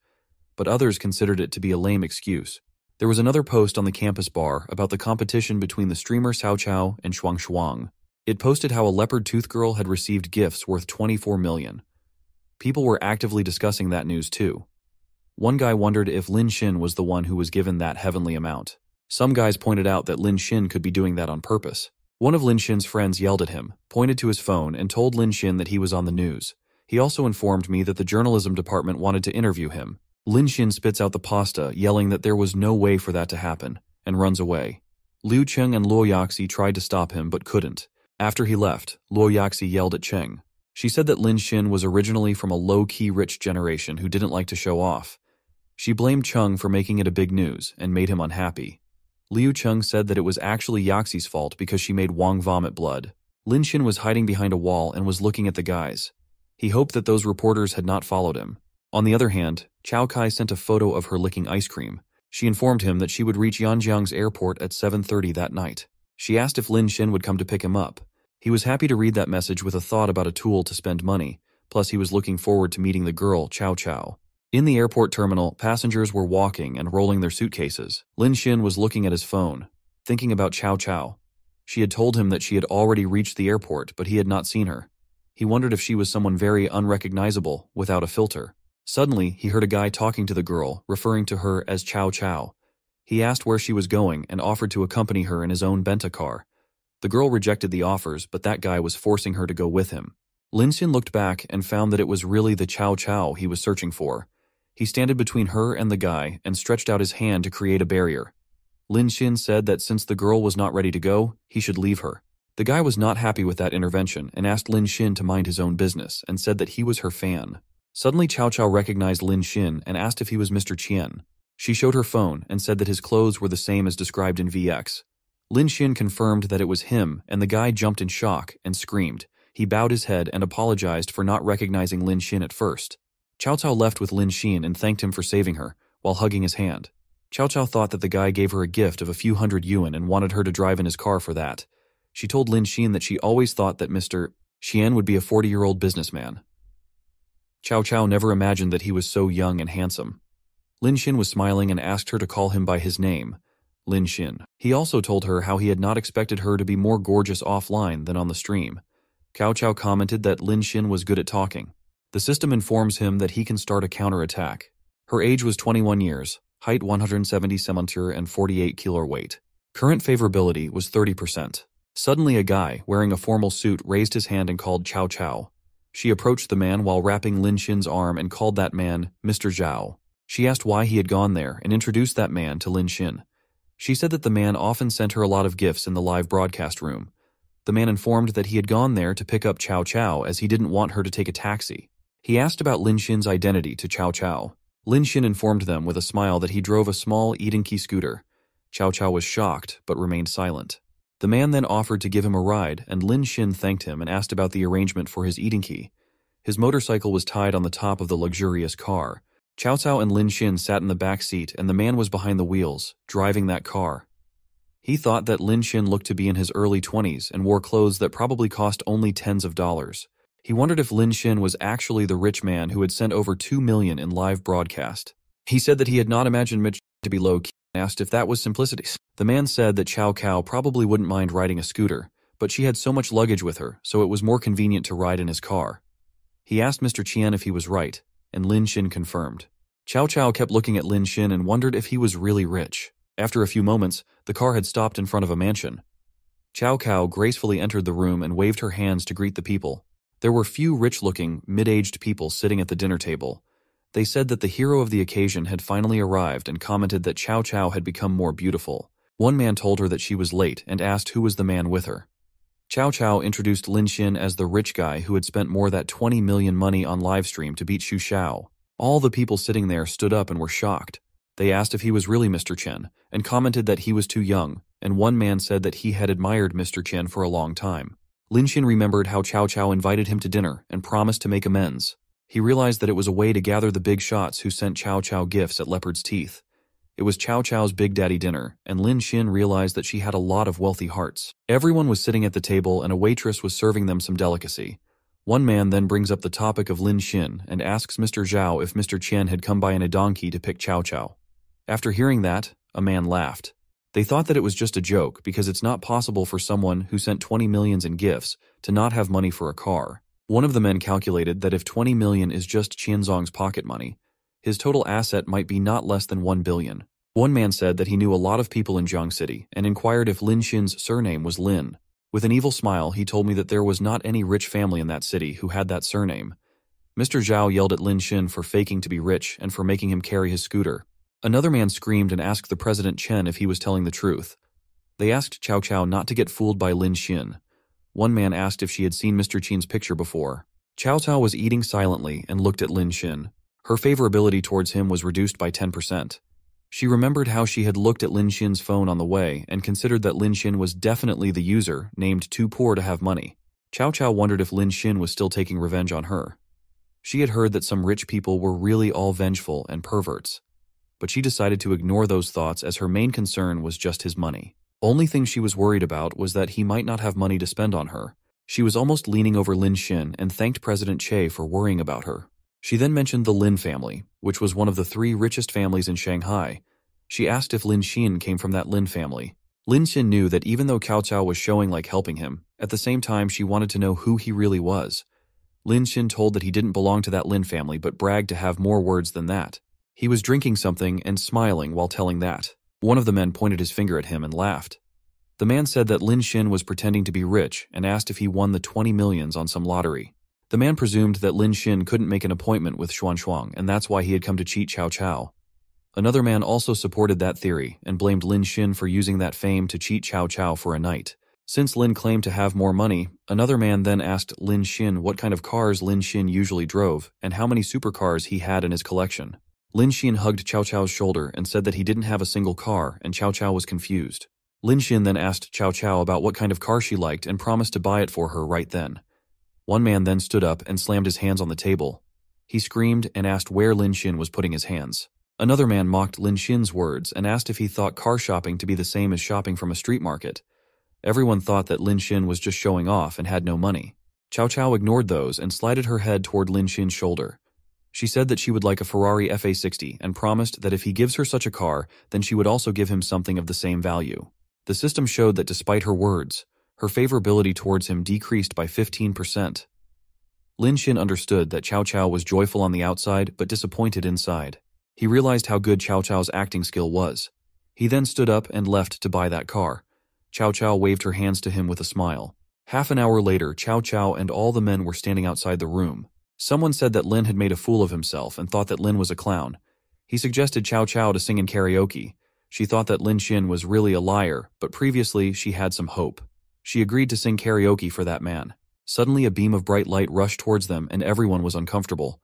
But others considered it to be a lame excuse. There was another post on the campus bar about the competition between the streamer Cao Cao and Shuang Shuang. It posted how a leopard tooth girl had received gifts worth 24 million. People were actively discussing that news too. One guy wondered if Lin Xin was the one who was given that heavenly amount. Some guys pointed out that Lin Xin could be doing that on purpose. One of Lin Xin's friends yelled at him, pointed to his phone, and told Lin Xin that he was on the news. He also informed me that the journalism department wanted to interview him. Lin Xin spits out the pasta, yelling that there was no way for that to happen, and runs away. Liu Cheng and Luo Yaxi tried to stop him but couldn't. After he left, Luo Yaxi yelled at Cheng. She said that Lin Xin was originally from a low-key rich generation who didn't like to show off. She blamed Cheng for making it a big news and made him unhappy. Liu Cheng said that it was actually Yaxi's fault because she made Wang vomit blood. Lin Xin was hiding behind a wall and was looking at the guys. He hoped that those reporters had not followed him. On the other hand, Cao Kai sent a photo of her licking ice cream. She informed him that she would reach Yanjiang's airport at 7:30 that night. She asked if Lin Xin would come to pick him up. He was happy to read that message with a thought about a tool to spend money, plus he was looking forward to meeting the girl, Cao Cao. In the airport terminal, passengers were walking and rolling their suitcases. Lin Xin was looking at his phone, thinking about Cao Cao. She had told him that she had already reached the airport, but he had not seen her. He wondered if she was someone very unrecognizable, without a filter. Suddenly, he heard a guy talking to the girl, referring to her as Cao Cao. He asked where she was going and offered to accompany her in his own Benta car. The girl rejected the offers, but that guy was forcing her to go with him. Lin Xin looked back and found that it was really the Cao Cao he was searching for. He stood between her and the guy and stretched out his hand to create a barrier. Lin Xin said that since the girl was not ready to go, he should leave her. The guy was not happy with that intervention and asked Lin Xin to mind his own business and said that he was her fan. Suddenly Cao Cao recognized Lin Xin and asked if he was Mr. Qian. She showed her phone and said that his clothes were the same as described in VX. Lin Xin confirmed that it was him, and the guy jumped in shock and screamed. He bowed his head and apologized for not recognizing Lin Xin at first. Cao Cao left with Lin Xin and thanked him for saving her, while hugging his hand. Cao Cao thought that the guy gave her a gift of a few hundred yuan and wanted her to drive in his car for that. She told Lin Xin that she always thought that Mr. Qian would be a 40-year-old businessman. Cao Cao never imagined that he was so young and handsome. Lin Xin was smiling and asked her to call him by his name, Lin Xin. He also told her how he had not expected her to be more gorgeous offline than on the stream. Cao Cao commented that Lin Xin was good at talking. The system informs him that he can start a counterattack. Her age was 21 years, height 170 cm and 48 kg weight. Current favorability was 30%. Suddenly a guy, wearing a formal suit, raised his hand and called Cao Cao. She approached the man while wrapping Lin Xin's arm and called that man Mr. Zhao. She asked why he had gone there and introduced that man to Lin Xin. She said that the man often sent her a lot of gifts in the live broadcast room. The man informed that he had gone there to pick up Cao Cao as he didn't want her to take a taxi. He asked about Lin Xin's identity to Cao Cao. Lin Xin informed them with a smile that he drove a small Edenki scooter. Cao Cao was shocked, but remained silent. The man then offered to give him a ride, and Lin Xin thanked him and asked about the arrangement for his Edenki. His motorcycle was tied on the top of the luxurious car. Cao Cao and Lin Xin sat in the back seat, and the man was behind the wheels, driving that car. He thought that Lin Xin looked to be in his early 20s and wore clothes that probably cost only tens of dollars. He wondered if Lin Xin was actually the rich man who had sent over 2 million in live broadcast. He said that he had not imagined Mitch to be low-key and asked if that was simplicity. The man said that Cao Cao probably wouldn't mind riding a scooter, but she had so much luggage with her, so it was more convenient to ride in his car. He asked Mr. Qian if he was right, and Lin Xin confirmed. Chow Chow kept looking at Lin Xin and wondered if he was really rich. After a few moments, the car had stopped in front of a mansion. Chow Chow gracefully entered the room and waved her hands to greet the people. There were few rich-looking, mid-aged people sitting at the dinner table. They said that the hero of the occasion had finally arrived and commented that Chow Chow had become more beautiful. One man told her that she was late and asked who was the man with her. Chow Chow introduced Lin Xin as the rich guy who had spent more than 20 million money on livestream to beat Xu Xiao. All the people sitting there stood up and were shocked. They asked if he was really Mr. Chen, and commented that he was too young, and one man said that he had admired Mr. Chen for a long time. Lin Xin remembered how Chow Chow invited him to dinner and promised to make amends. He realized that it was a way to gather the big shots who sent Chow Chow gifts at Leopard's Teeth. It was Chow Chow's Big Daddy dinner, and Lin Xin realized that she had a lot of wealthy hearts. Everyone was sitting at the table and a waitress was serving them some delicacy. One man then brings up the topic of Lin Xin and asks Mr. Zhao if Mr. Qian had come by in a donkey to pick Chow Chow. After hearing that, a man laughed. They thought that it was just a joke because it's not possible for someone who sent 20 million in gifts to not have money for a car. One of the men calculated that if 20 million is just Qianzong's pocket money, his total asset might be not less than 1 billion. One man said that he knew a lot of people in Jiang City and inquired if Lin Xin's surname was Lin. With an evil smile, he told me that there was not any rich family in that city who had that surname. Mr. Zhao yelled at Lin Xin for faking to be rich and for making him carry his scooter. Another man screamed and asked the President Chen if he was telling the truth. They asked Chow Chow not to get fooled by Lin Xin. One man asked if she had seen Mr. Qian's picture before. Chow Chow was eating silently and looked at Lin Xin. Her favorability towards him was reduced by 10%. She remembered how she had looked at Lin Xin's phone on the way and considered that Lin Xin was definitely the user named too poor to have money. Chow Chow wondered if Lin Xin was still taking revenge on her. She had heard that some rich people were really all vengeful and perverts. But she decided to ignore those thoughts as her main concern was just his money. Only thing she was worried about was that he might not have money to spend on her. She was almost leaning over Lin Xin and thanked President Che for worrying about her. She then mentioned the Lin family, which was one of the 3 richest families in Shanghai. She asked if Lin Xin came from that Lin family. Lin Xin knew that even though Cao Cao was showing like helping him, at the same time she wanted to know who he really was. Lin Xin told that he didn't belong to that Lin family but bragged to have more words than that. He was drinking something and smiling while telling that. One of the men pointed his finger at him and laughed. The man said that Lin Xin was pretending to be rich and asked if he won the 20 millions on some lottery. The man presumed that Lin Xin couldn't make an appointment with Xuan Shuang and that's why he had come to cheat Cao Cao. Another man also supported that theory and blamed Lin Xin for using that fame to cheat Cao Cao for a night. Since Lin claimed to have more money, another man then asked Lin Xin what kind of cars Lin Xin usually drove and how many supercars he had in his collection. Lin Xin hugged Cao Cao's shoulder and said that he didn't have a single car and Cao Cao was confused. Lin Xin then asked Cao Cao about what kind of car she liked and promised to buy it for her right then. One man then stood up and slammed his hands on the table. He screamed and asked where Lin Xin was putting his hands. Another man mocked Lin Xin's words and asked if he thought car shopping to be the same as shopping from a street market. Everyone thought that Lin Xin was just showing off and had no money. Cao Cao ignored those and slided her head toward Lin Xin's shoulder. She said that she would like a Ferrari FA60 and promised that if he gives her such a car, then she would also give him something of the same value. The system showed that despite her words, her favorability towards him decreased by 15%. Lin Xin understood that Cao Cao was joyful on the outside but disappointed inside. He realized how good Cao Cao's acting skill was. He then stood up and left to buy that car. Cao Cao waved her hands to him with a smile. Half an hour later, Cao Cao and all the men were standing outside the room. Someone said that Lin had made a fool of himself and thought that Lin was a clown. He suggested Cao Cao to sing in karaoke. She thought that Lin Xin was really a liar, but previously she had some hope. She agreed to sing karaoke for that man. Suddenly a beam of bright light rushed towards them and everyone was uncomfortable.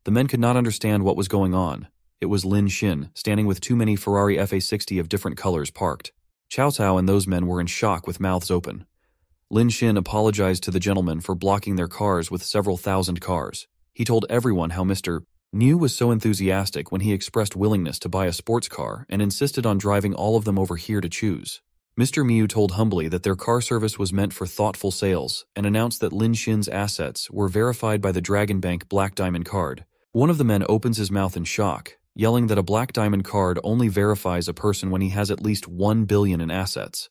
The men could not understand what was going on. It was Lin Xin, standing with too many Ferrari FA60 of different colors parked. Cao Cao and those men were in shock with mouths open. Lin Xin apologized to the gentlemen for blocking their cars with several thousand cars. He told everyone how Mr. Niu was so enthusiastic when he expressed willingness to buy a sports car and insisted on driving all of them over here to choose. Mr. Miu told humbly that their car service was meant for thoughtful sales and announced that Lin Xin's assets were verified by the Dragon Bank Black Diamond card. One of the men opens his mouth in shock, yelling that a Black Diamond card only verifies a person when he has at least 1 billion in assets.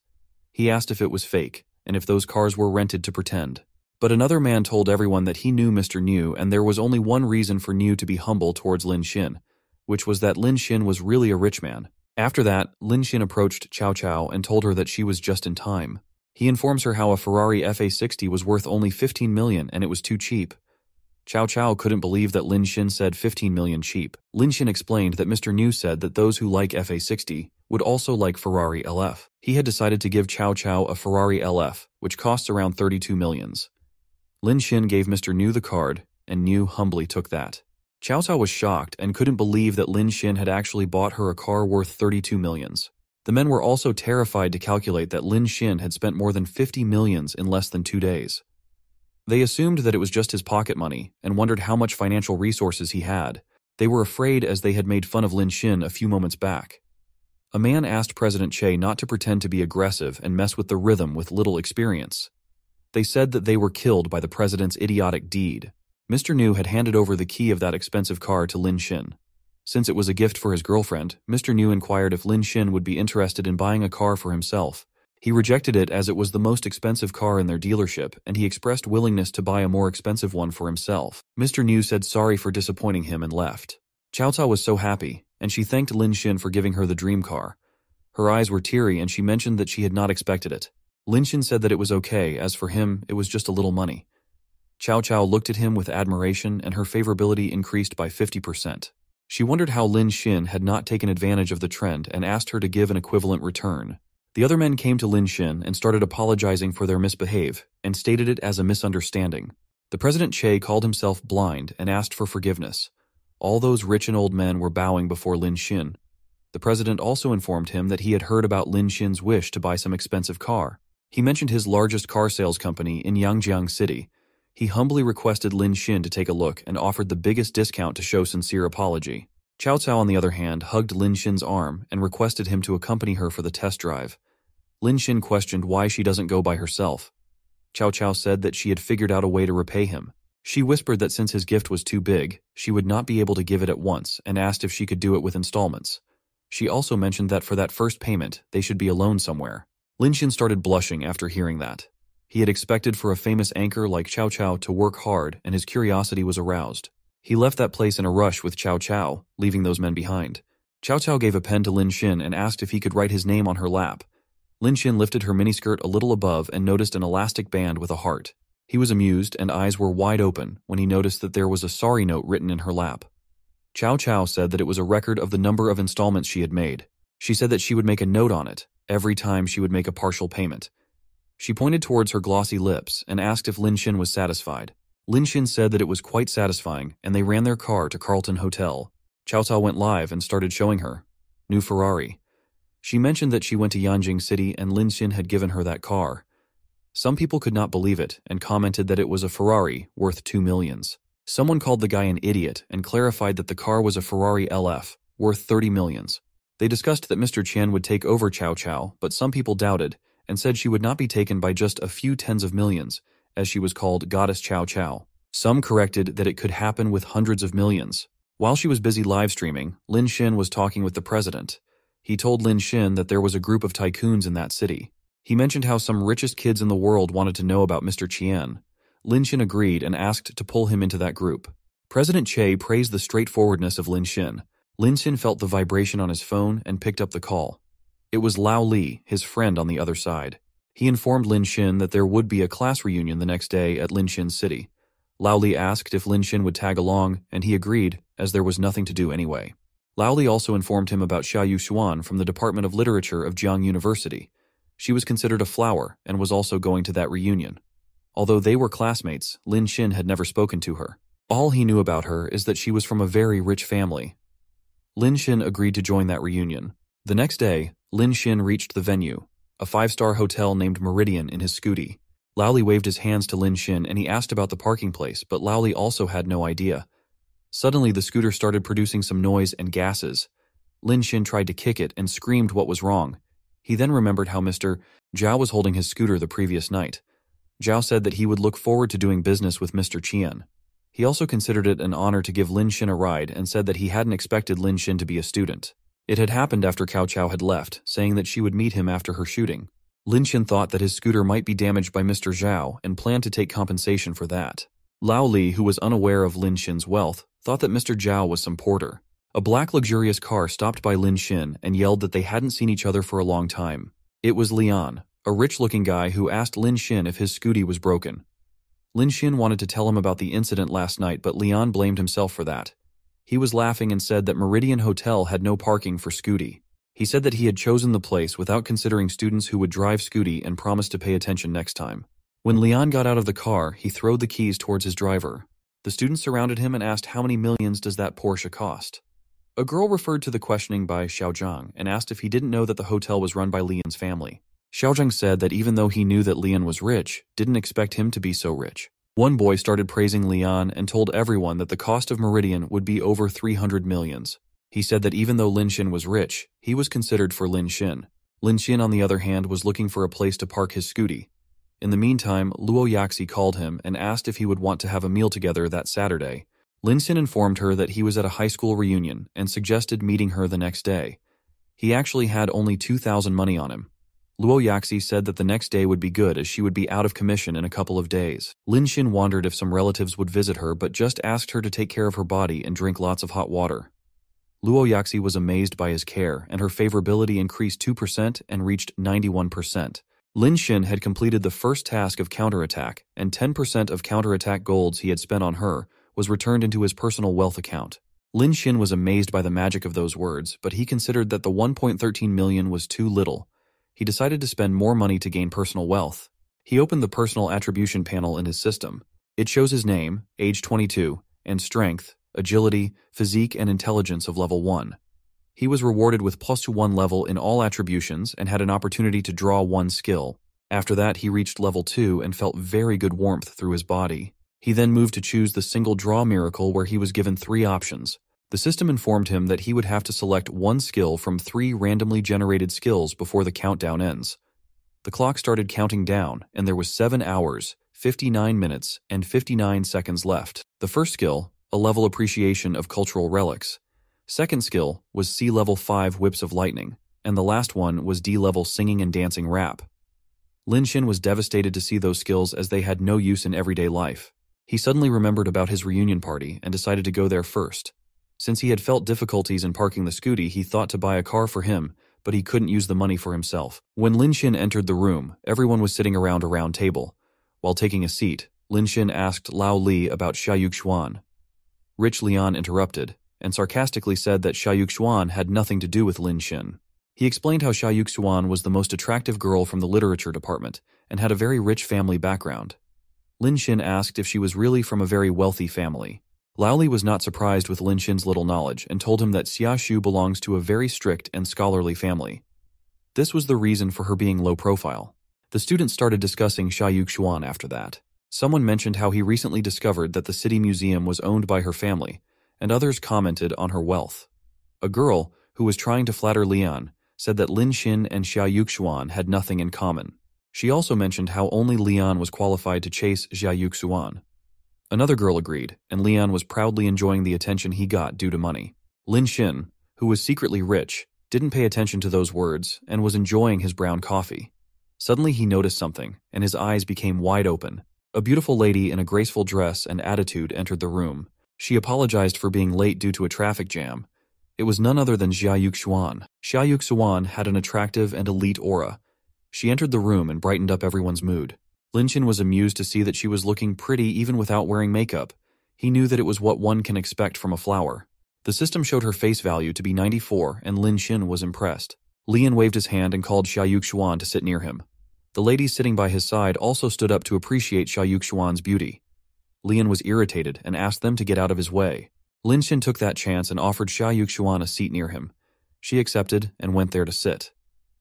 He asked if it was fake, and if those cars were rented to pretend. But another man told everyone that he knew Mr. Niu, and there was only one reason for Niu to be humble towards Lin Xin, which was that Lin Xin was really a rich man. After that, Lin Xin approached Cao Cao and told her that she was just in time. He informs her how a Ferrari FA60 was worth only 15 million and it was too cheap. Cao Cao couldn't believe that Lin Xin said 15 million cheap. Lin Xin explained that Mr. Niu said that those who like FA60 would also like Ferrari LF. He had decided to give Cao Cao a Ferrari LF, which costs around 32 millions. Lin Xin gave Mr. Niu the card, and Niu humbly took that. Cao Cao was shocked and couldn't believe that Lin Xin had actually bought her a car worth 32 millions. The men were also terrified to calculate that Lin Xin had spent more than 50 millions in less than 2 days. They assumed that it was just his pocket money and wondered how much financial resources he had. They were afraid as they had made fun of Lin Xin a few moments back. A man asked President Che not to pretend to be aggressive and mess with the rhythm with little experience. They said that they were killed by the president's idiotic deed. Mr. Niu had handed over the key of that expensive car to Lin Xin. Since it was a gift for his girlfriend, Mr. Niu inquired if Lin Xin would be interested in buying a car for himself. He rejected it as it was the most expensive car in their dealership, and he expressed willingness to buy a more expensive one for himself. Mr. Niu said sorry for disappointing him and left. Cao Cao was so happy, and she thanked Lin Xin for giving her the dream car. Her eyes were teary and she mentioned that she had not expected it. Lin Xin said that it was okay, as for him, it was just a little money. Cao Cao looked at him with admiration and her favorability increased by 50%. She wondered how Lin Xin had not taken advantage of the trend and asked her to give an equivalent return. The other men came to Lin Xin and started apologizing for their misbehave and stated it as a misunderstanding. The President Che called himself blind and asked for forgiveness. All those rich and old men were bowing before Lin Xin. The president also informed him that he had heard about Lin Xin's wish to buy some expensive car. He mentioned his largest car sales company in Yangjiang City. He humbly requested Lin Xin to take a look and offered the biggest discount to show sincere apology. Cao Cao, on the other hand, hugged Lin Xin's arm and requested him to accompany her for the test drive. Lin Xin questioned why she doesn't go by herself. Cao Cao said that she had figured out a way to repay him. She whispered that since his gift was too big, she would not be able to give it at once and asked if she could do it with installments. She also mentioned that for that first payment, they should be alone somewhere. Lin Xin started blushing after hearing that. He had expected for a famous anchor like Cao Cao to work hard and his curiosity was aroused. He left that place in a rush with Cao Cao, leaving those men behind. Cao Cao gave a pen to Lin Xin and asked if he could write his name on her lap. Lin Xin lifted her miniskirt a little above and noticed an elastic band with a heart. He was amused and eyes were wide open when he noticed that there was a sorry note written in her lap. Cao Cao said that it was a record of the number of installments she had made. She said that she would make a note on it every time she would make a partial payment. She pointed towards her glossy lips and asked if Lin Xin was satisfied. Lin Xin said that it was quite satisfying and they ran their car to Carlton Hotel. Cao Cao went live and started showing her. New Ferrari. She mentioned that she went to Yanjing City and Lin Xin had given her that car. Some people could not believe it and commented that it was a Ferrari worth 2 millions. Someone called the guy an idiot and clarified that the car was a Ferrari LF worth 30 millions. They discussed that Mr. Qian would take over Cao Cao, but some people doubted and said she would not be taken by just a few tens of millions, as she was called Goddess Cao Cao. Some corrected that it could happen with hundreds of millions. While she was busy live streaming, Lin Xin was talking with the president. He told Lin Xin that there was a group of tycoons in that city. He mentioned how some richest kids in the world wanted to know about Mr. Qian. Lin Xin agreed and asked to pull him into that group. President Che praised the straightforwardness of Lin Xin. Lin Xin felt the vibration on his phone and picked up the call. It was Lao Li, his friend on the other side. He informed Lin Xin that there would be a class reunion the next day at Lin Xin's city. Lao Li asked if Lin Xin would tag along, and he agreed, as there was nothing to do anyway. Lao Li also informed him about Xia Yuxuan from the Department of Literature of Jiang University. She was considered a flower and was also going to that reunion. Although they were classmates, Lin Xin had never spoken to her. All he knew about her is that she was from a very rich family. Lin Xin agreed to join that reunion. The next day, Lin Xin reached the venue, a 5-star hotel named Meridian, in his scooty. Lao Li waved his hands to Lin Xin and he asked about the parking place, but Lao Li also had no idea. Suddenly, the scooter started producing some noise and gases. Lin Xin tried to kick it and screamed what was wrong. He then remembered how Mr. Zhao was holding his scooter the previous night. Zhao said that he would look forward to doing business with Mr. Qian. He also considered it an honor to give Lin Xin a ride and said that he hadn't expected Lin Xin to be a student. It had happened after Cao Cao had left, saying that she would meet him after her shooting. Lin Xin thought that his scooter might be damaged by Mr. Zhao and planned to take compensation for that. Lao Li, who was unaware of Lin Xin's wealth, thought that Mr. Zhao was some porter. A black luxurious car stopped by Lin Xin and yelled that they hadn't seen each other for a long time. It was Lian, a rich-looking guy who asked Lin Xin if his scooty was broken. Lin Xin wanted to tell him about the incident last night, but Lian blamed himself for that. He was laughing and said that Meridian Hotel had no parking for scooty. He said that he had chosen the place without considering students who would drive scooty and promised to pay attention next time. When Lian got out of the car, he throwed the keys towards his driver. The students surrounded him and asked how many millions does that Porsche cost. A girl referred to the questioning by Xiaozhang and asked if he didn't know that the hotel was run by Lian's family. Xiaozhang said that even though he knew that Lian was rich, didn't expect him to be so rich. One boy started praising Lian and told everyone that the cost of Meridian would be over 300 millions. He said that even though Lin Xin was rich, he was considered for Lin Xin. Lin Xin, on the other hand, was looking for a place to park his scooty. In the meantime, Luo Yaxi called him and asked if he would want to have a meal together that Saturday. Lin Xin informed her that he was at a high school reunion and suggested meeting her the next day. He actually had only 2,000 money on him. Luo Yaxi said that the next day would be good as she would be out of commission in a couple of days. Lin Xin wondered if some relatives would visit her but just asked her to take care of her body and drink lots of hot water. Luo Yaxi was amazed by his care and her favorability increased 2% and reached 91%. Lin Xin had completed the first task of counterattack and 10% of counterattack golds he had spent on her was returned into his personal wealth account. Lin Xin was amazed by the magic of those words, but he considered that the 1.13 million was too little. He decided to spend more money to gain personal wealth. He opened the personal attribution panel in his system. It shows his name, age 22, and strength, agility, physique, and intelligence of level 1. He was rewarded with +1 level in all attributions and had an opportunity to draw 1 skill. After that, he reached level 2 and felt very good warmth through his body. He then moved to choose the single draw miracle where he was given 3 options. The system informed him that he would have to select 1 skill from 3 randomly generated skills before the countdown ends. The clock started counting down, and there was 7 hours, 59 minutes, and 59 seconds left. The first skill, a level appreciation of cultural relics. Second skill was C level 5 whips of lightning, and the last one was D level singing and dancing rap. Lin Xin was devastated to see those skills as they had no use in everyday life. He suddenly remembered about his reunion party and decided to go there first. Since he had felt difficulties in parking the scooty, he thought to buy a car for him, but he couldn't use the money for himself. When Lin Xin entered the room, everyone was sitting around a round table. While taking a seat, Lin Xin asked Lao Li about Xiaoyu Xuan. Rich Lian interrupted, and sarcastically said that Xiaoyu Xuan had nothing to do with Lin Xin. He explained how Xiaoyu Xuan was the most attractive girl from the literature department and had a very rich family background. Lin Xin asked if she was really from a very wealthy family. Lao Li was not surprised with Lin Xin's little knowledge and told him that Xia Shu belongs to a very strict and scholarly family. This was the reason for her being low profile. The students started discussing Xiaoyu Xuan after that. Someone mentioned how he recently discovered that the city museum was owned by her family, and others commented on her wealth. A girl, who was trying to flatter Lian, said that Lin Xin and Xiaoyu Xuan had nothing in common. She also mentioned how only Lian was qualified to chase Xiaoyu Xuan. Another girl agreed, and Lian was proudly enjoying the attention he got due to money. Lin Xin, who was secretly rich, didn't pay attention to those words and was enjoying his brown coffee. Suddenly he noticed something, and his eyes became wide open. A beautiful lady in a graceful dress and attitude entered the room. She apologized for being late due to a traffic jam. It was none other than Xiaoyu Xuan. Xiaoyu Xuan had an attractive and elite aura. She entered the room and brightened up everyone's mood. Lin Xin was amused to see that she was looking pretty even without wearing makeup. He knew that it was what one can expect from a flower. The system showed her face value to be 94, and Lin Xin was impressed. Lian waved his hand and called Xiaoyu Xuan to sit near him. The ladies sitting by his side also stood up to appreciate Xiaoyu Xuan's beauty. Lian was irritated and asked them to get out of his way. Lin Xin took that chance and offered Xiaoyu Xuan a seat near him. She accepted and went there to sit.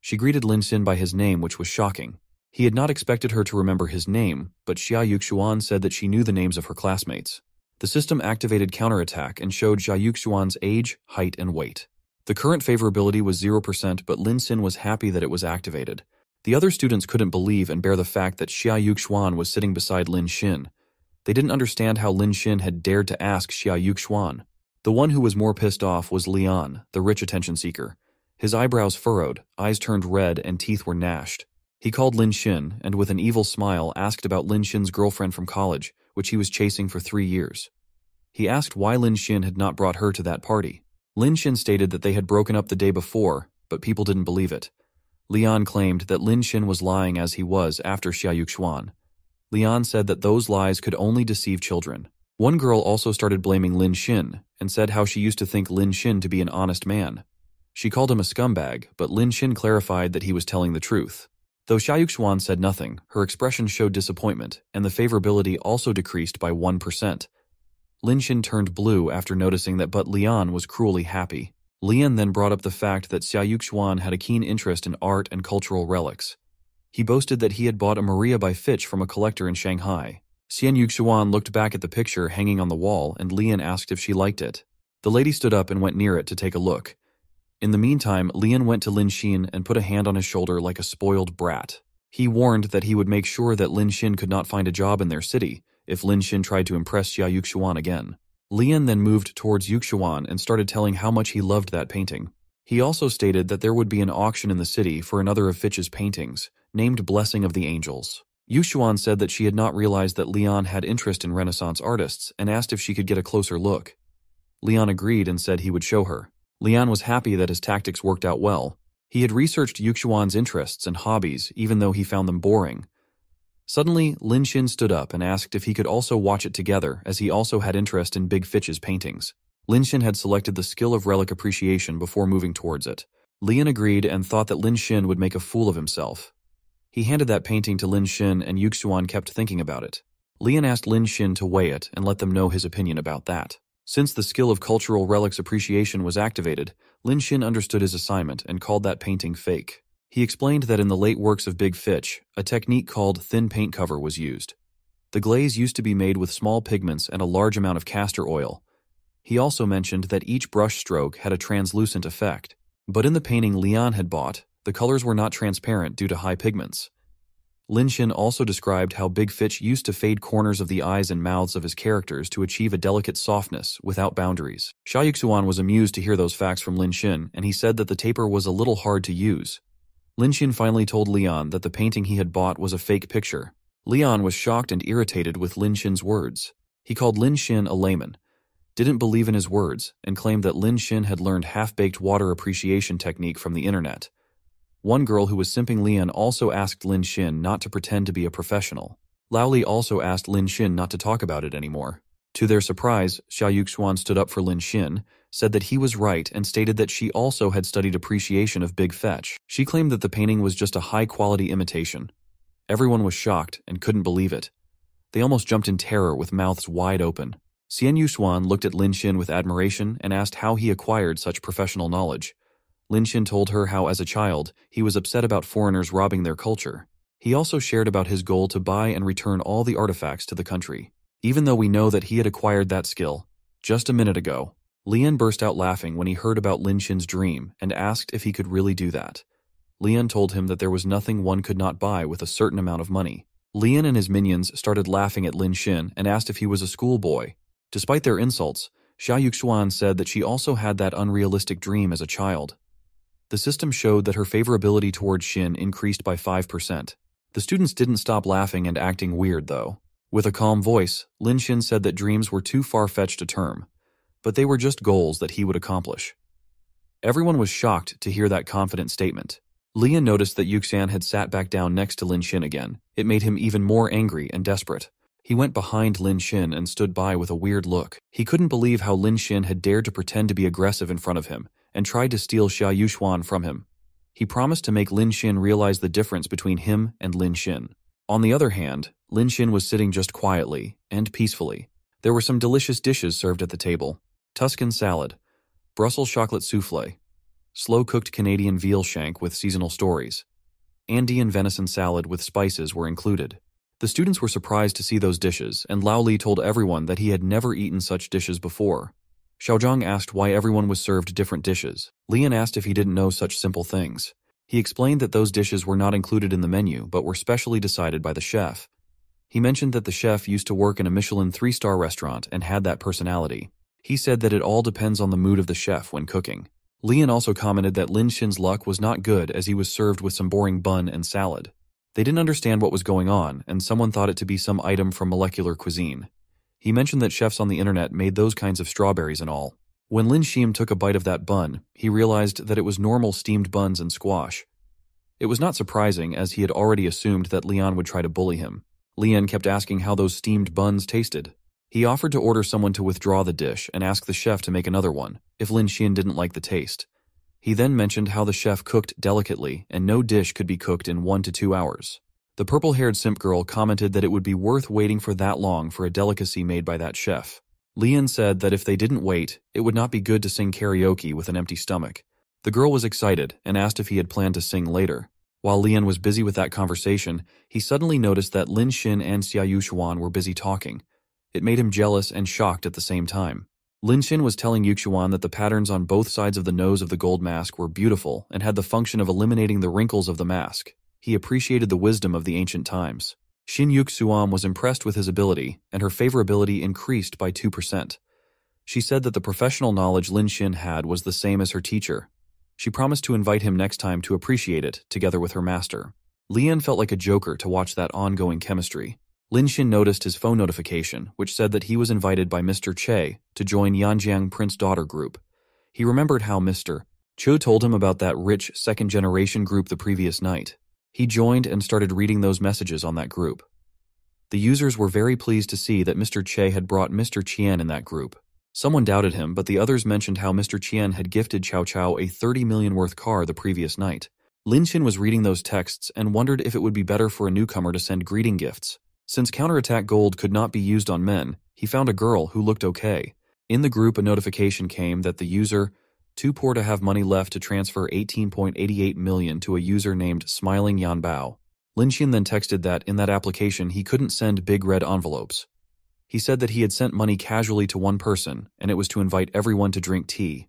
She greeted Lin Xin by his name, which was shocking. He had not expected her to remember his name, but Xiaoyu Xuan said that she knew the names of her classmates. The system activated counterattack and showed Xiaoyu Xuan's age, height, and weight. The current favorability was 0%, but Lin Xin was happy that it was activated. The other students couldn't believe and bear the fact that Xiaoyu Xuan was sitting beside Lin Xin. They didn't understand how Lin Xin had dared to ask Xiaoyu Xuan. The one who was more pissed off was Lian, the rich attention seeker. His eyebrows furrowed, eyes turned red, and teeth were gnashed. He called Lin Xin and with an evil smile asked about Lin Xin's girlfriend from college, which he was chasing for 3 years. He asked why Lin Xin had not brought her to that party. Lin Xin stated that they had broken up the day before, but people didn't believe it. Lian claimed that Lin Xin was lying as he was after Xia Yuxuan. Lian said that those lies could only deceive children. One girl also started blaming Lin Xin and said how she used to think Lin Xin to be an honest man. She called him a scumbag, but Lin Xin clarified that he was telling the truth. Though Xia Yuxuan said nothing, her expression showed disappointment, and the favorability also decreased by 1%. Lin Xin turned blue after noticing that but Lian was cruelly happy. Lian then brought up the fact that Xia Yuxuan had a keen interest in art and cultural relics. He boasted that he had bought a Maria by Fitch from a collector in Shanghai. Xia Yuxuan looked back at the picture hanging on the wall and Lian asked if she liked it. The lady stood up and went near it to take a look. In the meantime, Lian went to Lin Xin and put a hand on his shoulder like a spoiled brat. He warned that he would make sure that Lin Xin could not find a job in their city if Lin Xin tried to impress Xia Yuxuan again. Lian then moved towards Yuxuan and started telling how much he loved that painting. He also stated that there would be an auction in the city for another of Fitch's paintings, named Blessing of the Angels. Yuxuan said that she had not realized that Lian had interest in Renaissance artists and asked if she could get a closer look. Lian agreed and said he would show her. Lian was happy that his tactics worked out well. He had researched Yuxuan's interests and hobbies even though he found them boring. Suddenly, Lin Xin stood up and asked if he could also watch it together as he also had interest in Big Fitch's paintings. Lin Xin had selected the skill of relic appreciation before moving towards it. Lian agreed and thought that Lin Xin would make a fool of himself. He handed that painting to Lin Xin and Yuxuan kept thinking about it. Lian asked Lin Xin to weigh it and let them know his opinion about that. Since the skill of cultural relics appreciation was activated, Lin Xin understood his assignment and called that painting fake. He explained that in the late works of Big Fitch, a technique called thin paint cover was used. The glaze used to be made with small pigments and a large amount of castor oil. He also mentioned that each brush stroke had a translucent effect. But in the painting Lian had bought, the colors were not transparent due to high pigments. Lin Xin also described how Big Fitch used to fade corners of the eyes and mouths of his characters to achieve a delicate softness without boundaries. Xia Yuxuan was amused to hear those facts from Lin Xin, and he said that the taper was a little hard to use. Lin Xin finally told Lian that the painting he had bought was a fake picture. Lian was shocked and irritated with Lin Xin's words. He called Lin Xin a layman, didn't believe in his words, and claimed that Lin Xin had learned half-baked water appreciation technique from the internet. One girl who was simping Lian also asked Lin Xin not to pretend to be a professional. Lao Li also asked Lin Xin not to talk about it anymore. To their surprise, Xia Yuxuan stood up for Lin Xin, said that he was right and stated that she also had studied appreciation of Big Fetch. She claimed that the painting was just a high-quality imitation. Everyone was shocked and couldn't believe it. They almost jumped in terror with mouths wide open. Xian Yuxuan looked at Lin Xin with admiration and asked how he acquired such professional knowledge. Lin Xin told her how as a child, he was upset about foreigners robbing their culture. He also shared about his goal to buy and return all the artifacts to the country. Even though we know that he had acquired that skill, just a minute ago, Lian burst out laughing when he heard about Lin Xin's dream and asked if he could really do that. Lian told him that there was nothing one could not buy with a certain amount of money. Lian and his minions started laughing at Lin Xin and asked if he was a schoolboy. Despite their insults, Xia Yuxuan said that she also had that unrealistic dream as a child. The system showed that her favorability towards Xin increased by 5%. The students didn't stop laughing and acting weird, though. With a calm voice, Lin Xin said that dreams were too far-fetched a term, but they were just goals that he would accomplish. Everyone was shocked to hear that confident statement. Lian noticed that Yuxian had sat back down next to Lin Xin again. It made him even more angry and desperate. He went behind Lin Xin and stood by with a weird look. He couldn't believe how Lin Xin had dared to pretend to be aggressive in front of him and tried to steal Xia Yuxuan from him. He promised to make Lin Xin realize the difference between him and Lin Xin. On the other hand, Lin Xin was sitting just quietly and peacefully. There were some delicious dishes served at the table. Tuscan salad, Brussels chocolate souffle, slow-cooked Canadian veal shank with seasonal stories, Andean venison salad with spices were included. The students were surprised to see those dishes, and Lao Li told everyone that he had never eaten such dishes before. Xiaozhang asked why everyone was served different dishes. Lian asked if he didn't know such simple things. He explained that those dishes were not included in the menu but were specially decided by the chef. He mentioned that the chef used to work in a Michelin 3-star restaurant and had that personality. He said that it all depends on the mood of the chef when cooking. Lian also commented that Lin Xin's luck was not good as he was served with some boring bun and salad. They didn't understand what was going on, and someone thought it to be some item from molecular cuisine. He mentioned that chefs on the internet made those kinds of strawberries and all. When Lin Shim took a bite of that bun, he realized that it was normal steamed buns and squash. It was not surprising, as he had already assumed that Lian would try to bully him. Lian kept asking how those steamed buns tasted. He offered to order someone to withdraw the dish and ask the chef to make another one, if Lin Xin didn't like the taste. He then mentioned how the chef cooked delicately and no dish could be cooked in 1 to 2 hours. The purple-haired simp girl commented that it would be worth waiting for that long for a delicacy made by that chef. Lian said that if they didn't wait, it would not be good to sing karaoke with an empty stomach. The girl was excited and asked if he had planned to sing later. While Lian was busy with that conversation, he suddenly noticed that Lin Xin and Xia Yuxuan were busy talking. It made him jealous and shocked at the same time. Lin Xin was telling Yuxuan that the patterns on both sides of the nose of the gold mask were beautiful and had the function of eliminating the wrinkles of the mask. He appreciated the wisdom of the ancient times. Xin Yuxuan was impressed with his ability, and her favorability increased by 2%. She said that the professional knowledge Lin Xin had was the same as her teacher. She promised to invite him next time to appreciate it, together with her master. Lian felt like a joker to watch that ongoing chemistry. Lin Xin noticed his phone notification, which said that he was invited by Mr. Che to join Yanjiang Prince-Daughter group. He remembered how Mr. Cho told him about that rich second-generation group the previous night. He joined and started reading those messages on that group. The users were very pleased to see that Mr. Che had brought Mr. Qian in that group. Someone doubted him, but the others mentioned how Mr. Qian had gifted Cao Cao a 30 million worth car the previous night. Lin Xin was reading those texts and wondered if it would be better for a newcomer to send greeting gifts. Since counterattack gold could not be used on men, he found a girl who looked okay. In the group, a notification came that the user, too poor to have money left to transfer 18.88 million to a user named Smiling Yanbao. Lin Xin then texted that in that application he couldn't send big red envelopes. He said that he had sent money casually to one person, and it was to invite everyone to drink tea.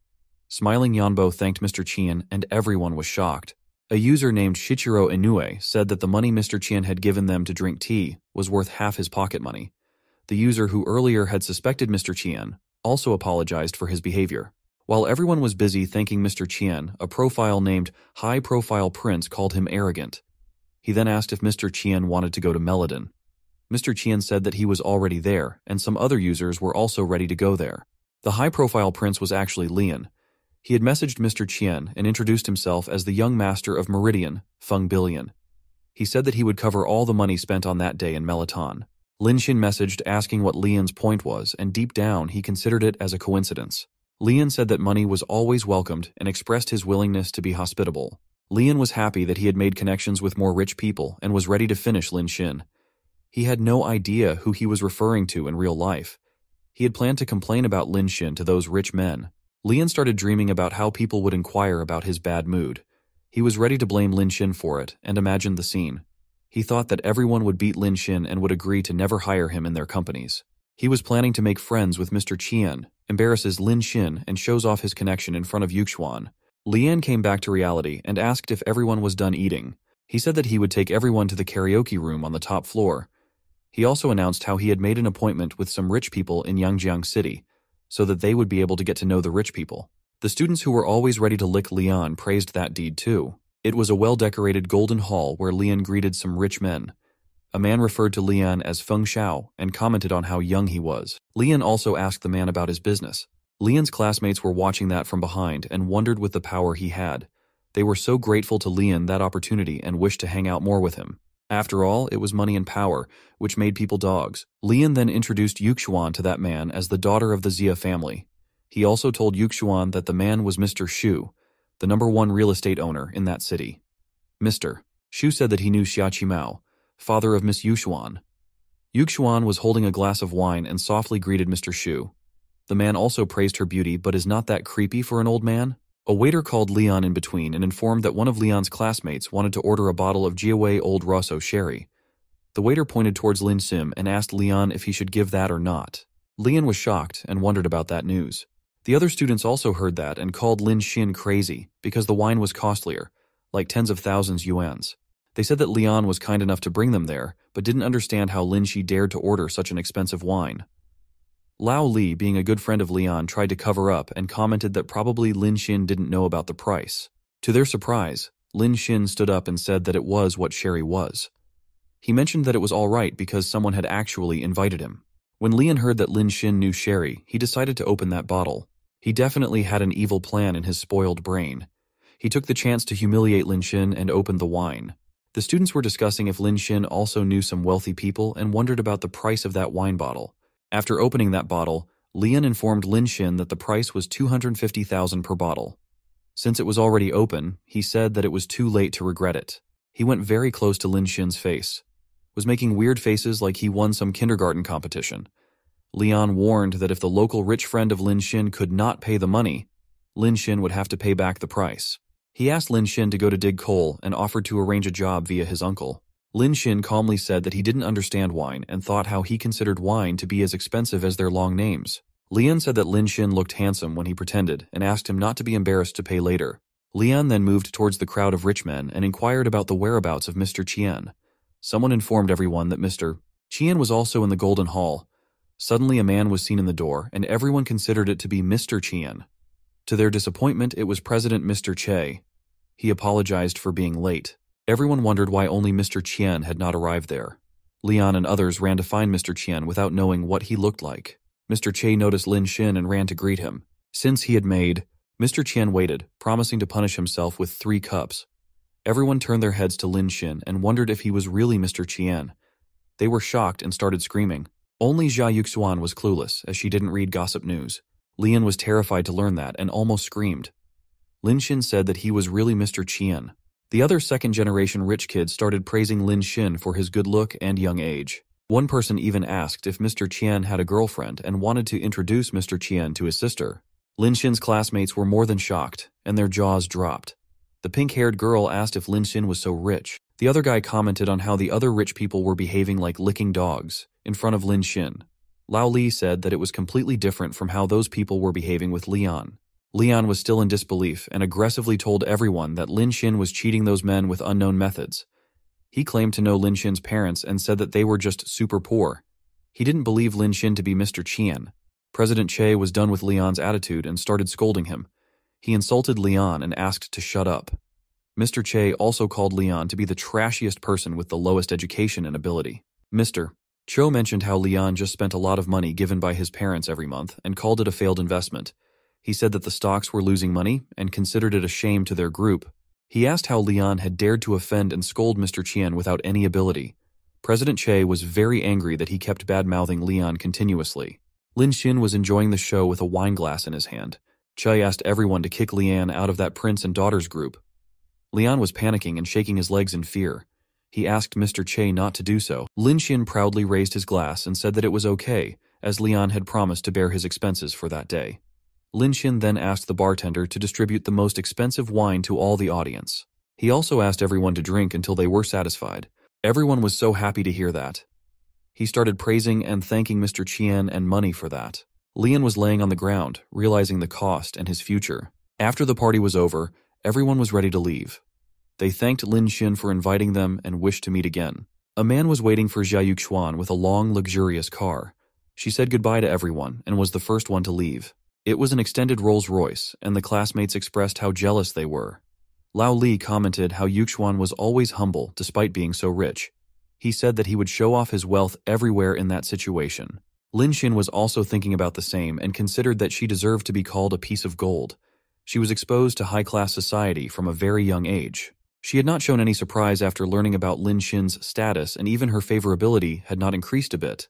Smiling Yanbo thanked Mr. Qian, and everyone was shocked. A user named Shichiro Inoue said that the money Mr. Qian had given them to drink tea was worth half his pocket money. The user who earlier had suspected Mr. Qian also apologized for his behavior. While everyone was busy thanking Mr. Qian, a profile named High Profile Prince called him arrogant. He then asked if Mr. Qian wanted to go to Meladon. Mr. Qian said that he was already there, and some other users were also ready to go there. The high-profile prince was actually Lian. He had messaged Mr. Qian and introduced himself as the young master of Meridian, Feng Billion. He said that he would cover all the money spent on that day in Melaton. Lin Xin messaged asking what Lian's point was, and deep down he considered it as a coincidence. Lian said that money was always welcomed and expressed his willingness to be hospitable. Lian was happy that he had made connections with more rich people and was ready to finish Lin Xin. He had no idea who he was referring to in real life. He had planned to complain about Lin Xin to those rich men. Lian started dreaming about how people would inquire about his bad mood. He was ready to blame Lin Xin for it and imagined the scene. He thought that everyone would beat Lin Xin and would agree to never hire him in their companies. He was planning to make friends with Mr. Qian, embarrasses Lin Xin, and shows off his connection in front of Yuxuan. Lian came back to reality and asked if everyone was done eating. He said that he would take everyone to the karaoke room on the top floor. He also announced how he had made an appointment with some rich people in Yangjiang City, so that they would be able to get to know the rich people. The students who were always ready to lick Lian praised that deed too. It was a well-decorated golden hall where Lian greeted some rich men. A man referred to Lian as Feng Xiao and commented on how young he was. Lian also asked the man about his business. Lian's classmates were watching that from behind and wondered with the power he had. They were so grateful to Lian that opportunity and wished to hang out more with him. After all, it was money and power, which made people dogs. Lian then introduced Yuxuan to that man as the daughter of the Xia family. He also told Yuxuan that the man was Mr. Shu, the #1 real estate owner in that city. Mr. Shu said that he knew Xia Qimao, father of Miss Yuxuan. Yuxuan was holding a glass of wine and softly greeted Mr. Shu. The man also praised her beauty, but is not that creepy for an old man? A waiter called Lian in between and informed that one of Lian's classmates wanted to order a bottle of Jiawei Old Rosso sherry. The waiter pointed towards Lin Sim and asked Lian if he should give that or not. Lian was shocked and wondered about that news. The other students also heard that and called Lin Xin crazy because the wine was costlier, like tens of thousands yuans. They said that Lian was kind enough to bring them there, but didn't understand how Lin Xi dared to order such an expensive wine. Lao Li, being a good friend of Lian, tried to cover up and commented that probably Lin Xin didn't know about the price. To their surprise, Lin Xin stood up and said that it was what sherry was. He mentioned that it was all right because someone had actually invited him. When Lian heard that Lin Xin knew sherry, he decided to open that bottle. He definitely had an evil plan in his spoiled brain. He took the chance to humiliate Lin Xin and opened the wine. The students were discussing if Lin Xin also knew some wealthy people and wondered about the price of that wine bottle. After opening that bottle, Lian informed Lin Xin that the price was 250,000 per bottle. Since it was already open, he said that it was too late to regret it. He went very close to Lin Xin's face, was making weird faces like he won some kindergarten competition. Lian warned that if the local rich friend of Lin Xin could not pay the money, Lin Xin would have to pay back the price. He asked Lin Xin to go to dig coal and offered to arrange a job via his uncle. Lin Xin calmly said that he didn't understand wine and thought how he considered wine to be as expensive as their long names. Lian said that Lin Xin looked handsome when he pretended and asked him not to be embarrassed to pay later. Lian then moved towards the crowd of rich men and inquired about the whereabouts of Mr. Qian. Someone informed everyone that Mr. Qian was also in the Golden Hall. Suddenly a man was seen in the door, and everyone considered it to be Mr. Qian. To their disappointment, it was President Mr. Che. He apologized for being late. Everyone wondered why only Mr. Qian had not arrived there. Lian and others ran to find Mr. Qian without knowing what he looked like. Mr. Che noticed Lin Xin and ran to greet him. Since he had made, Mr. Qian waited, promising to punish himself with 3 cups. Everyone turned their heads to Lin Xin and wondered if he was really Mr. Qian. They were shocked and started screaming. Only Jia Yuxuan was clueless, as she didn't read gossip news. Lian was terrified to learn that and almost screamed. Lin Xin said that he was really Mr. Qian. The other second-generation rich kids started praising Lin Xin for his good look and young age. One person even asked if Mr. Qian had a girlfriend and wanted to introduce Mr. Qian to his sister. Lin Xin's classmates were more than shocked, and their jaws dropped. The pink-haired girl asked if Lin Xin was so rich. The other guy commented on how the other rich people were behaving like licking dogs in front of Lin Xin. Lao Li said that it was completely different from how those people were behaving with Lian. Lian was still in disbelief and aggressively told everyone that Lin Xin was cheating those men with unknown methods. He claimed to know Lin Xin's parents and said that they were just super poor. He didn't believe Lin Xin to be Mr. Qian. President Che was done with Lian's attitude and started scolding him. He insulted Lian and asked to shut up. Mr. Che also called Lian to be the trashiest person with the lowest education and ability. Mr. Cho mentioned how Lian just spent a lot of money given by his parents every month and called it a failed investment. He said that the stocks were losing money and considered it a shame to their group. He asked how Lian had dared to offend and scold Mr. Qian without any ability. President Che was very angry that he kept bad-mouthing Lian continuously. Lin Xin was enjoying the show with a wine glass in his hand. Che asked everyone to kick Lian out of that prince and daughters group. Lian was panicking and shaking his legs in fear. He asked Mr. Che not to do so. Lin Xin proudly raised his glass and said that it was okay, as Lian had promised to bear his expenses for that day. Lin Xin then asked the bartender to distribute the most expensive wine to all the audience. He also asked everyone to drink until they were satisfied. Everyone was so happy to hear that. He started praising and thanking Mr. Qian and money for that. Lian was laying on the ground, realizing the cost and his future. After the party was over, everyone was ready to leave. They thanked Lin Xin for inviting them and wished to meet again. A man was waiting for Jia Yuxuan with a long, luxurious car. She said goodbye to everyone and was the first one to leave. It was an extended Rolls-Royce, and the classmates expressed how jealous they were. Lao Li commented how Yuxuan was always humble despite being so rich. He said that he would show off his wealth everywhere in that situation. Lin Xin was also thinking about the same and considered that she deserved to be called a piece of gold. She was exposed to high-class society from a very young age. She had not shown any surprise after learning about Lin Xin's status, and even her favorability had not increased a bit.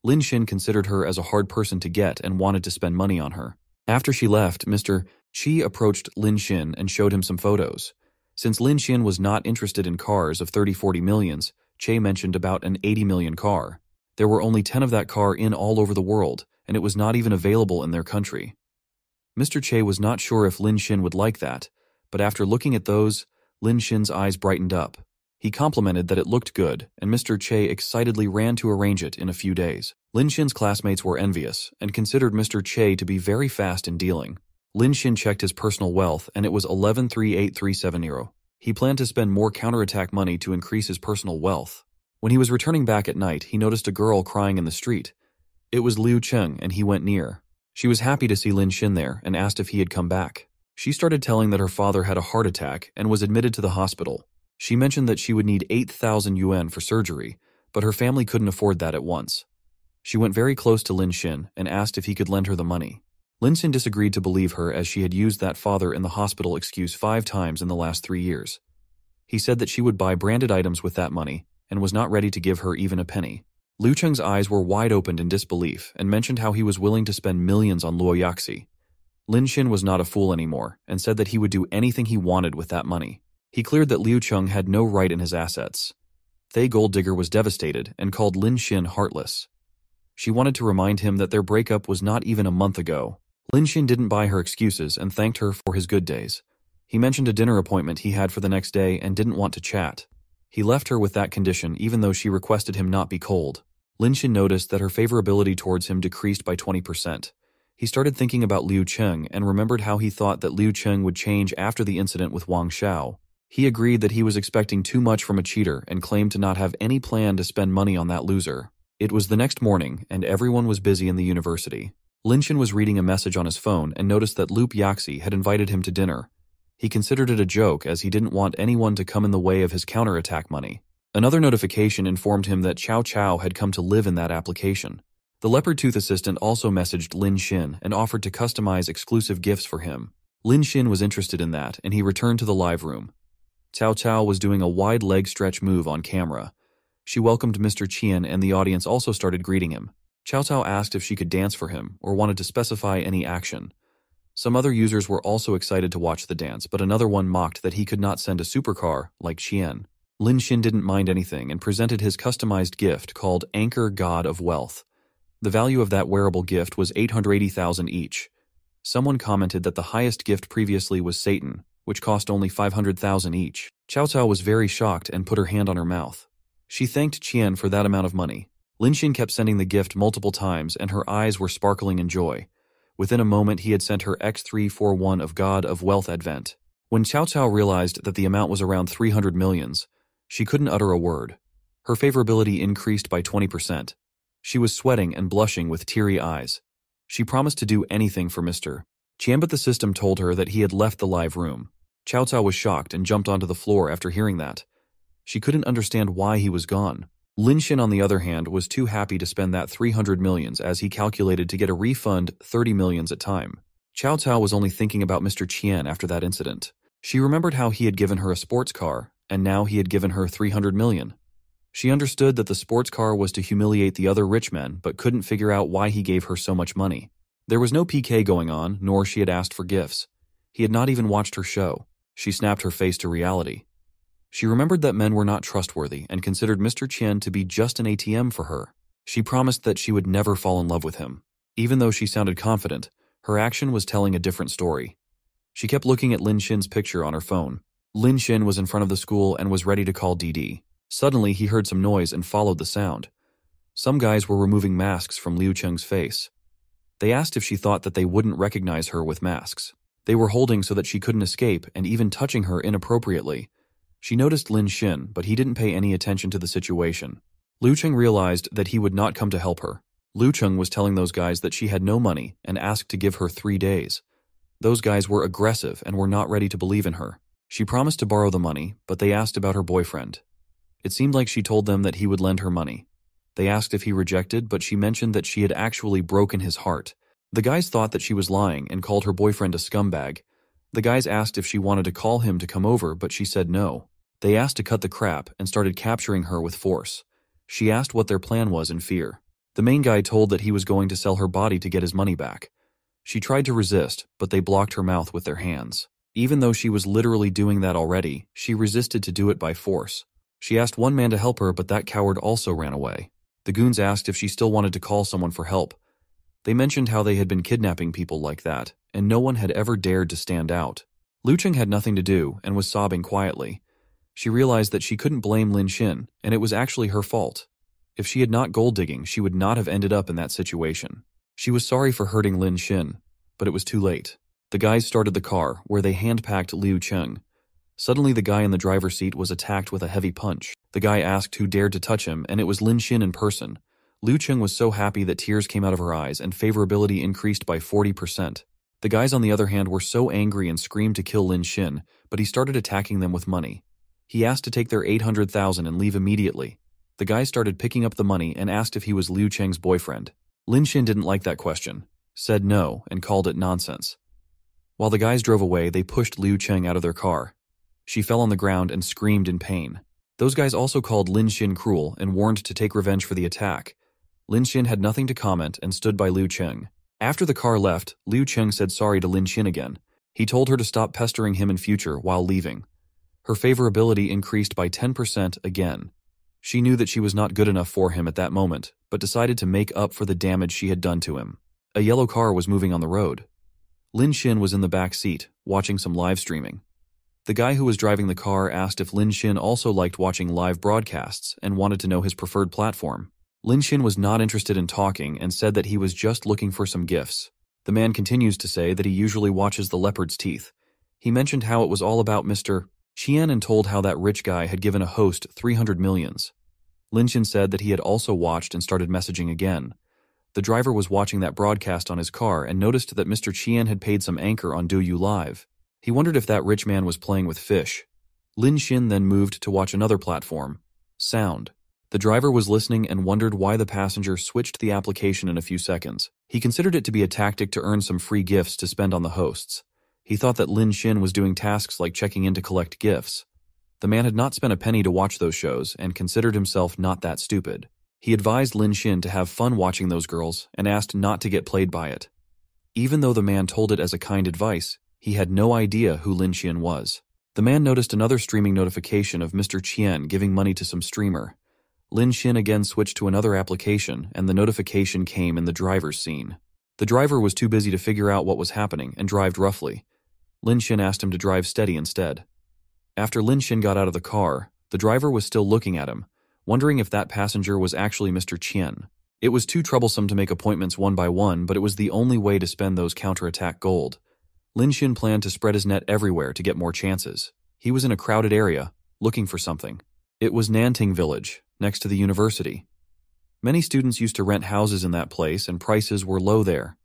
Lin Xin considered her as a hard person to get and wanted to spend money on her. After she left, Mr. Qi approached Lin Xin and showed him some photos. Since Lin Xin was not interested in cars of 30-40 millions, Che mentioned about an 80 million car. There were only 10 of that car in all over the world, and it was not even available in their country. Mr. Che was not sure if Lin Xin would like that, but after looking at those, Lin Xin's eyes brightened up. He complimented that it looked good, and Mr. Che excitedly ran to arrange it in a few days. Lin Xin's classmates were envious and considered Mr. Che to be very fast in dealing. Lin Xin checked his personal wealth, and it was 11,38370. He planned to spend more counterattack money to increase his personal wealth. When he was returning back at night, he noticed a girl crying in the street. It was Liu Cheng, and he went near. She was happy to see Lin Xin there and asked if he had come back. She started telling that her father had a heart attack and was admitted to the hospital. She mentioned that she would need 8,000 yuan for surgery, but her family couldn't afford that at once. She went very close to Lin Xin and asked if he could lend her the money. Lin Xin disagreed to believe her as she had used that father in the hospital excuse 5 times in the last 3 years. He said that she would buy branded items with that money and was not ready to give her even a penny. Liu Cheng's eyes were wide opened in disbelief and mentioned how he was willing to spend millions on Luo Yaxi. Lin Xin was not a fool anymore and said that he would do anything he wanted with that money. He cleared that Liu Cheng had no right in his assets. Thay Gold Digger was devastated and called Lin Xin heartless. She wanted to remind him that their breakup was not even a month ago. Lin Xin didn't buy her excuses and thanked her for his good days. He mentioned a dinner appointment he had for the next day and didn't want to chat. He left her with that condition even though she requested him not be cold. Lin Xin noticed that her favorability towards him decreased by 20%. He started thinking about Liu Cheng and remembered how he thought that Liu Cheng would change after the incident with Wang Xiao. He agreed that he was expecting too much from a cheater and claimed to not have any plan to spend money on that loser. It was the next morning and everyone was busy in the university. Lin Xin was reading a message on his phone and noticed that Luo Yaxi had invited him to dinner. He considered it a joke as he didn't want anyone to come in the way of his counterattack money. Another notification informed him that Cao Cao had come to live in that application. The leopard tooth assistant also messaged Lin Xin and offered to customize exclusive gifts for him. Lin Xin was interested in that and he returned to the live room. Cao Cao was doing a wide leg stretch move on camera. She welcomed Mr. Qian and the audience also started greeting him. Cao Cao asked if she could dance for him or wanted to specify any action. Some other users were also excited to watch the dance, but another one mocked that he could not send a supercar like Qian. Lin Xin didn't mind anything and presented his customized gift called Anchor God of Wealth. The value of that wearable gift was 880,000 each. Someone commented that the highest gift previously was Satan, which cost only 500,000 each. Cao Cao was very shocked and put her hand on her mouth. She thanked Qian for that amount of money. Lin Xin kept sending the gift multiple times and her eyes were sparkling in joy. Within a moment he had sent her X341 of God of Wealth Advent. When Cao Cao realized that the amount was around 300 millions, she couldn't utter a word. Her favorability increased by 20%. She was sweating and blushing with teary eyes. She promised to do anything for Mr. Qian, but the system told her that he had left the live room. Cao Cao was shocked and jumped onto the floor after hearing that. She couldn't understand why he was gone. Lin Xin, on the other hand, was too happy to spend that 300 millions as he calculated to get a refund 30 millions at time. Cao Cao was only thinking about Mr. Qian after that incident. She remembered how he had given her a sports car, and now he had given her 300 million. She understood that the sports car was to humiliate the other rich men, but couldn't figure out why he gave her so much money. There was no PK going on, nor she had asked for gifts. He had not even watched her show. She snapped her face to reality. She remembered that men were not trustworthy and considered Mr. Qian to be just an ATM for her. She promised that she would never fall in love with him. Even though she sounded confident, her action was telling a different story. She kept looking at Lin Xin's picture on her phone. Lin Xin was in front of the school and was ready to call DD. Suddenly, he heard some noise and followed the sound. Some guys were removing masks from Liu Cheng's face. They asked if she thought that they wouldn't recognize her with masks. They were holding so that she couldn't escape and even touching her inappropriately. She noticed Lin Xin, but he didn't pay any attention to the situation. Liu Cheng realized that he would not come to help her. Liu Cheng was telling those guys that she had no money and asked to give her 3 days. Those guys were aggressive and were not ready to believe in her. She promised to borrow the money, but they asked about her boyfriend. It seemed like she told them that he would lend her money. They asked if he rejected, but she mentioned that she had actually broken his heart. The guys thought that she was lying and called her boyfriend a scumbag. The guys asked if she wanted to call him to come over, but she said no. They asked to cut the crap and started capturing her with force. She asked what their plan was in fear. The main guy told that he was going to sell her body to get his money back. She tried to resist, but they blocked her mouth with their hands. Even though she was literally doing that already, she resisted to do it by force. She asked one man to help her, but that coward also ran away. The goons asked if she still wanted to call someone for help. They mentioned how they had been kidnapping people like that, and no one had ever dared to stand out. Liu Cheng had nothing to do and was sobbing quietly. She realized that she couldn't blame Lin Xin, and it was actually her fault. If she had not gold digging, she would not have ended up in that situation. She was sorry for hurting Lin Xin, but it was too late. The guys started the car, where they hand-packed Liu Cheng. Suddenly the guy in the driver's seat was attacked with a heavy punch. The guy asked who dared to touch him, and it was Lin Xin in person. Liu Cheng was so happy that tears came out of her eyes and favorability increased by 40%. The guys on the other hand were so angry and screamed to kill Lin Xin, but he started attacking them with money. He asked to take their 800,000 and leave immediately. The guys started picking up the money and asked if he was Liu Cheng's boyfriend. Lin Xin didn't like that question, said no, and called it nonsense. While the guys drove away, they pushed Liu Cheng out of their car. She fell on the ground and screamed in pain. Those guys also called Lin Xin cruel and warned to take revenge for the attack. Lin Xin had nothing to comment and stood by Liu Cheng. After the car left, Liu Cheng said sorry to Lin Xin again. He told her to stop pestering him in future while leaving. Her favorability increased by 10% again. She knew that she was not good enough for him at that moment, but decided to make up for the damage she had done to him. A yellow car was moving on the road. Lin Xin was in the back seat, watching some live streaming. The guy who was driving the car asked if Lin Xin also liked watching live broadcasts and wanted to know his preferred platform. Lin Xin was not interested in talking and said that he was just looking for some gifts. The man continues to say that he usually watches The Leopard's Teeth. He mentioned how it was all about Mr. Qian and told how that rich guy had given a host 300 millions. Lin Xin said that he had also watched and started messaging again. The driver was watching that broadcast on his car and noticed that Mr. Qian had paid some anchor on Douyu Live. He wondered if that rich man was playing with fish. Lin Xin then moved to watch another platform, Sound. The driver was listening and wondered why the passenger switched the application in a few seconds. He considered it to be a tactic to earn some free gifts to spend on the hosts. He thought that Lin Xin was doing tasks like checking in to collect gifts. The man had not spent a penny to watch those shows and considered himself not that stupid. He advised Lin Xin to have fun watching those girls and asked not to get played by it. Even though the man told it as a kind advice, he had no idea who Lin Xin was. The man noticed another streaming notification of Mr. Qian giving money to some streamer. Lin Xin again switched to another application and the notification came in the driver's scene. The driver was too busy to figure out what was happening and drove roughly. Lin Xin asked him to drive steady instead. After Lin Xin got out of the car, the driver was still looking at him, wondering if that passenger was actually Mr. Qian. It was too troublesome to make appointments one by one, but it was the only way to spend those counterattack gold. Lin Xin planned to spread his net everywhere to get more chances. He was in a crowded area, looking for something. It was Nanting Village, next to the university. Many students used to rent houses in that place and prices were low there.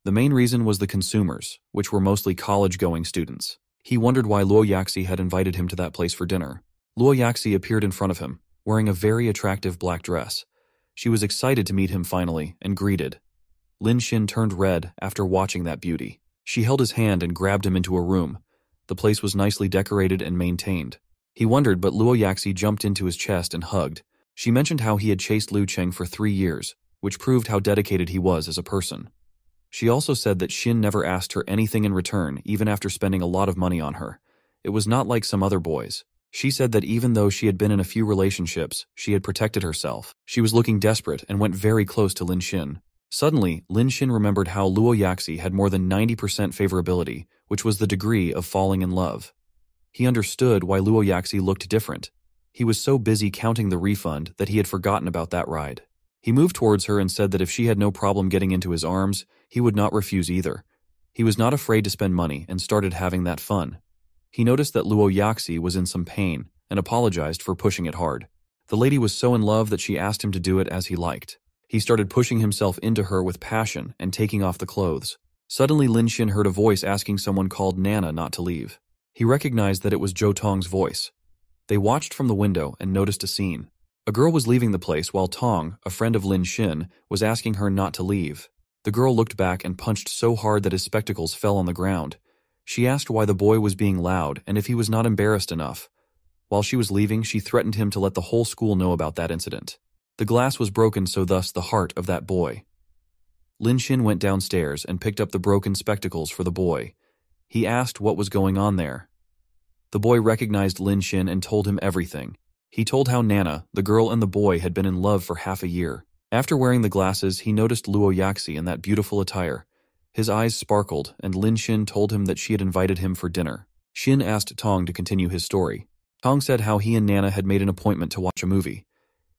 The main reason was the consumers, which were mostly college-going students. He wondered why Luo Yaxi had invited him to that place for dinner. Luo Yaxi appeared in front of him, wearing a very attractive black dress. She was excited to meet him finally and greeted. Lin Xin turned red after watching that beauty. She held his hand and grabbed him into a room. The place was nicely decorated and maintained. He wondered, but Luo Yaxi jumped into his chest and hugged. She mentioned how he had chased Liu Cheng for 3 years, which proved how dedicated he was as a person. She also said that Xin never asked her anything in return, even after spending a lot of money on her. It was not like some other boys. She said that even though she had been in a few relationships, she had protected herself. She was looking desperate and went very close to Lin Xin. Suddenly, Lin Xin remembered how Luo Yaxi had more than 90% favorability, which was the degree of falling in love. He understood why Luo Yaxi looked different. He was so busy counting the refund that he had forgotten about that ride. He moved towards her and said that if she had no problem getting into his arms, he would not refuse either. He was not afraid to spend money and started having that fun. He noticed that Luo Yaxi was in some pain and apologized for pushing it hard. The lady was so in love that she asked him to do it as he liked. He started pushing himself into her with passion and taking off the clothes. Suddenly Lin Xin heard a voice asking someone called Nana not to leave. He recognized that it was Zhou Tong's voice. They watched from the window and noticed a scene. A girl was leaving the place while Tong, a friend of Lin Xin, was asking her not to leave. The girl looked back and punched so hard that his spectacles fell on the ground. She asked why the boy was being loud and if he was not embarrassed enough. While she was leaving, she threatened him to let the whole school know about that incident. The glass was broken, so thus the heart of that boy. Lin Xin went downstairs and picked up the broken spectacles for the boy. He asked what was going on there. The boy recognized Lin Xin and told him everything. He told how Nana, the girl and the boy had been in love for half a year. After wearing the glasses, he noticed Luo Yaxi in that beautiful attire. His eyes sparkled, and Lin Xin told him that she had invited him for dinner. Xin asked Tong to continue his story. Tong said how he and Nana had made an appointment to watch a movie.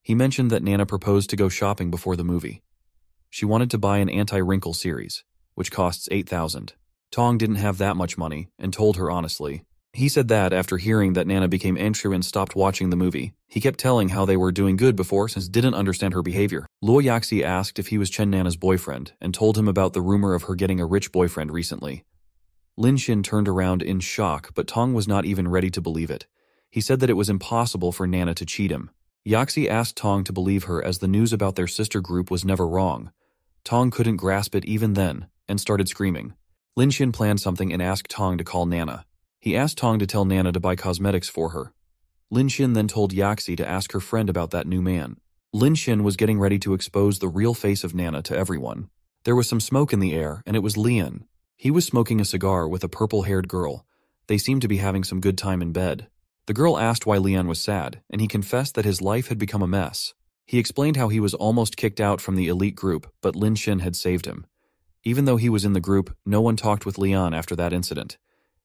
He mentioned that Nana proposed to go shopping before the movie. She wanted to buy an anti-wrinkle series, which costs 8,000. Tong didn't have that much money and told her honestly. He said that after hearing that Nana became angry and stopped watching the movie. He kept telling how they were doing good before since didn't understand her behavior. Luo Yaxi asked if he was Chen Nana's boyfriend and told him about the rumor of her getting a rich boyfriend recently. Lin Xin turned around in shock, but Tong was not even ready to believe it. He said that it was impossible for Nana to cheat him. Yaxi asked Tong to believe her as the news about their sister group was never wrong. Tong couldn't grasp it even then and started screaming. Lin Xin planned something and asked Tong to call Nana. He asked Tong to tell Nana to buy cosmetics for her. Lin Xin then told Yaxi to ask her friend about that new man. Lin Xin was getting ready to expose the real face of Nana to everyone. There was some smoke in the air, and it was Lian. He was smoking a cigar with a purple-haired girl. They seemed to be having some good time in bed. The girl asked why Lian was sad, and he confessed that his life had become a mess. He explained how he was almost kicked out from the elite group, but Lin Xin had saved him. Even though he was in the group, no one talked with Lian after that incident.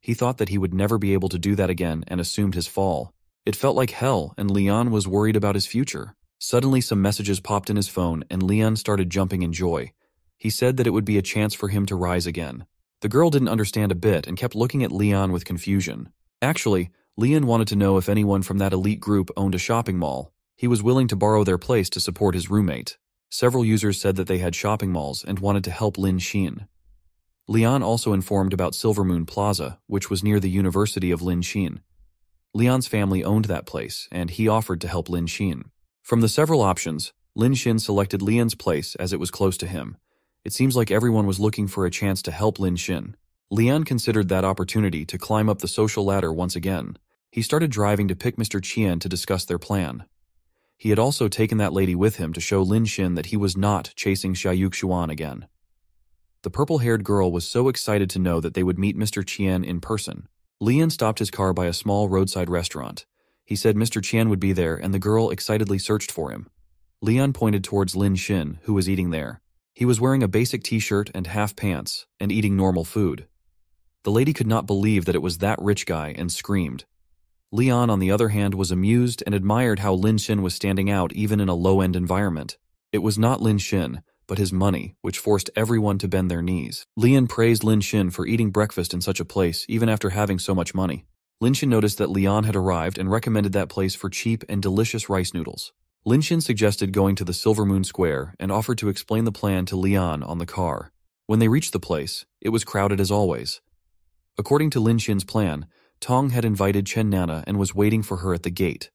He thought that he would never be able to do that again and assumed his fall. It felt like hell, and Lian was worried about his future. Suddenly some messages popped in his phone, and Lian started jumping in joy. He said that it would be a chance for him to rise again. The girl didn't understand a bit and kept looking at Lian with confusion. Actually, Lian wanted to know if anyone from that elite group owned a shopping mall. He was willing to borrow their place to support his roommate. Several users said that they had shopping malls and wanted to help Lin Xin. Lian also informed about Silver Moon Plaza, which was near the University of Lin Xin. Lian's family owned that place, and he offered to help Lin Xin. From the several options, Lin Xin selected Lian's place as it was close to him. It seems like everyone was looking for a chance to help Lin Xin. Lian considered that opportunity to climb up the social ladder once again. He started driving to pick Mr. Qian to discuss their plan. He had also taken that lady with him to show Lin Xin that he was not chasing Xiaoyu Xuan again. The purple-haired girl was so excited to know that they would meet Mr. Qian in person. Lian stopped his car by a small roadside restaurant. He said Mr. Qian would be there, and the girl excitedly searched for him. Lian pointed towards Lin Xin, who was eating there. He was wearing a basic t-shirt and half pants, and eating normal food. The lady could not believe that it was that rich guy and screamed. Lian, on the other hand, was amused and admired how Lin Xin was standing out even in a low-end environment. It was not Lin Xin, but his money, which forced everyone to bend their knees. Lian praised Lin Xin for eating breakfast in such a place, even after having so much money. Lin Xin noticed that Lian had arrived and recommended that place for cheap and delicious rice noodles. Lin Xin suggested going to the Silver Moon Square and offered to explain the plan to Lian on the car. When they reached the place, it was crowded as always. According to Lin Xin's plan, Tong had invited Chen Nana and was waiting for her at the gate.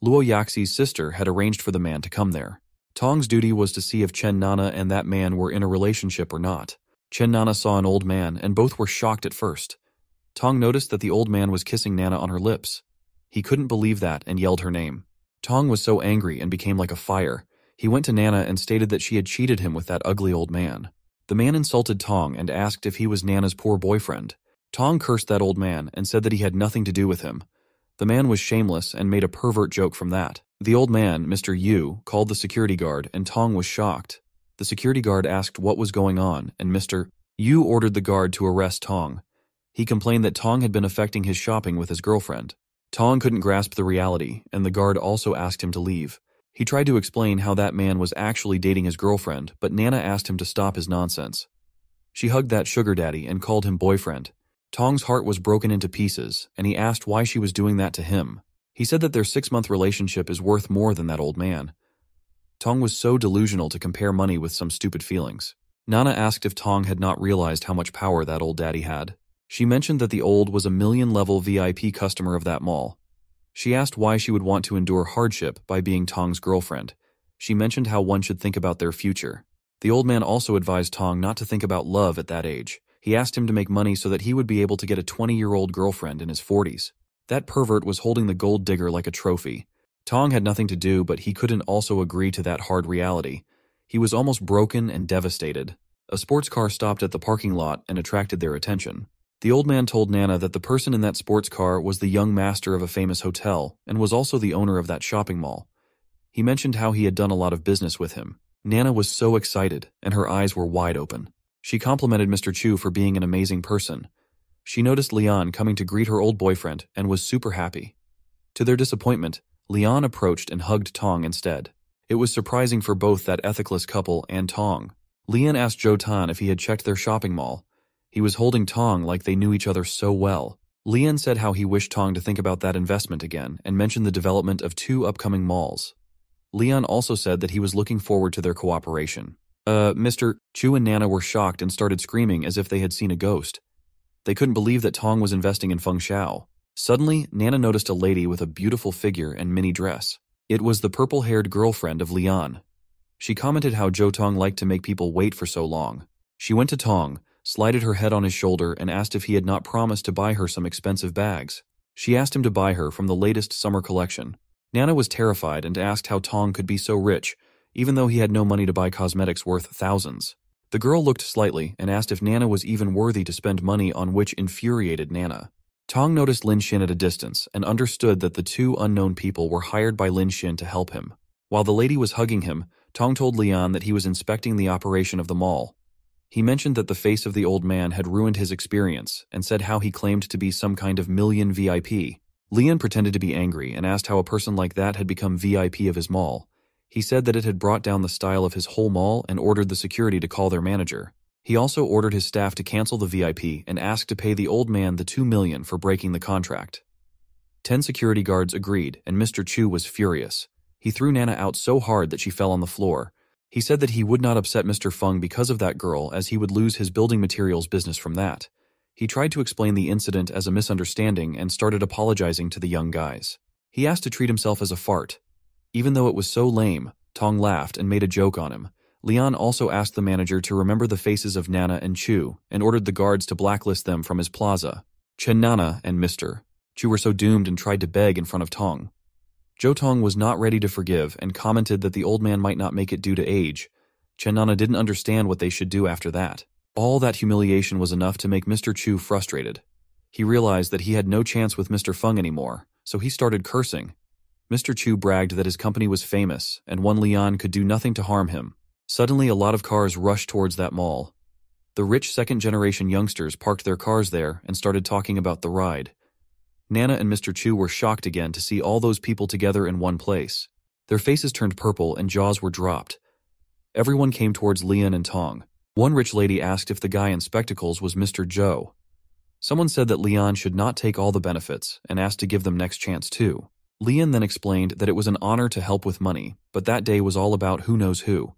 Luo Yaxi's sister had arranged for the man to come there. Tong's duty was to see if Chen Nana and that man were in a relationship or not. Chen Nana saw an old man, and both were shocked at first. Tong noticed that the old man was kissing Nana on her lips. He couldn't believe that and yelled her name. Tong was so angry and became like a fire. He went to Nana and stated that she had cheated him with that ugly old man. The man insulted Tong and asked if he was Nana's poor boyfriend. Tong cursed that old man and said that he had nothing to do with him. The man was shameless and made a pervert joke from that. The old man, Mr. Yu, called the security guard, and Tong was shocked. The security guard asked what was going on, and Mr. Yu ordered the guard to arrest Tong. He complained that Tong had been affecting his shopping with his girlfriend. Tong couldn't grasp the reality, and the guard also asked him to leave. He tried to explain how that man was actually dating his girlfriend, but Nana asked him to stop his nonsense. She hugged that sugar daddy and called him boyfriend. Tong's heart was broken into pieces, and he asked why she was doing that to him. He said that their 6-month relationship is worth more than that old man. Tong was so delusional to compare money with some stupid feelings. Nana asked if Tong had not realized how much power that old daddy had. She mentioned that the old was a million-level VIP customer of that mall. She asked why she would want to endure hardship by being Tong's girlfriend. She mentioned how one should think about their future. The old man also advised Tong not to think about love at that age. He asked him to make money so that he would be able to get a 20-year-old girlfriend in his 40s. That pervert was holding the gold digger like a trophy. Tong had nothing to do, but he couldn't also agree to that hard reality. He was almost broken and devastated. A sports car stopped at the parking lot and attracted their attention. The old man told Nana that the person in that sports car was the young master of a famous hotel and was also the owner of that shopping mall. He mentioned how he had done a lot of business with him. Nana was so excited, and her eyes were wide open. She complimented Mr. Chu for being an amazing person. She noticed Lian coming to greet her old boyfriend and was super happy. To their disappointment, Lian approached and hugged Tong instead. It was surprising for both that ethicless couple and Tong. Lian asked Zhou Tan if he had checked their shopping mall. He was holding Tong like they knew each other so well. Lian said how he wished Tong to think about that investment again and mentioned the development of 2 upcoming malls. Leon also said that he was looking forward to their cooperation. Mr. Chu and Nana were shocked and started screaming as if they had seen a ghost. They couldn't believe that Tong was investing in Feng Shao. Suddenly, Nana noticed a lady with a beautiful figure and mini dress. It was the purple-haired girlfriend of Lian. She commented how Zhou Tong liked to make people wait for so long. She went to Tong, slided her head on his shoulder, and asked if he had not promised to buy her some expensive bags. She asked him to buy her from the latest summer collection. Nana was terrified and asked how Tong could be so rich, even though he had no money to buy cosmetics worth thousands. The girl looked slightly and asked if Nana was even worthy to spend money on, which infuriated Nana. Tong noticed Lin Xin at a distance and understood that the 2 unknown people were hired by Lin Xin to help him. While the lady was hugging him, Tong told Lian that he was inspecting the operation of the mall. He mentioned that the face of the old man had ruined his experience and said how he claimed to be some kind of million VIP. Lian pretended to be angry and asked how a person like that had become VIP of his mall. He said that it had brought down the style of his whole mall and ordered the security to call their manager. He also ordered his staff to cancel the VIP and asked to pay the old man the 2 million for breaking the contract. 10 security guards agreed, and Mr. Chu was furious. He threw Nana out so hard that she fell on the floor. He said that he would not upset Mr. Feng because of that girl, as he would lose his building materials business from that. He tried to explain the incident as a misunderstanding and started apologizing to the young guys. He asked to treat himself as a fart. Even though it was so lame, Tong laughed and made a joke on him. Lian also asked the manager to remember the faces of Nana and Chu and ordered the guards to blacklist them from his plaza. Chen Nana and Mr. Chu were so doomed and tried to beg in front of Tong. Zhou Tong was not ready to forgive and commented that the old man might not make it due to age. Chen Nana didn't understand what they should do after that. All that humiliation was enough to make Mr. Chu frustrated. He realized that he had no chance with Mr. Feng anymore, so he started cursing. Mr. Chu bragged that his company was famous and one Lian could do nothing to harm him. Suddenly, a lot of cars rushed towards that mall. The rich second-generation youngsters parked their cars there and started talking about the ride. Nana and Mr. Chu were shocked again to see all those people together in one place. Their faces turned purple and jaws were dropped. Everyone came towards Lian and Tong. One rich lady asked if the guy in spectacles was Mr. Zhou. Someone said that Lian should not take all the benefits and asked to give them next chance too. Lian then explained that it was an honor to help with money, but that day was all about who knows who.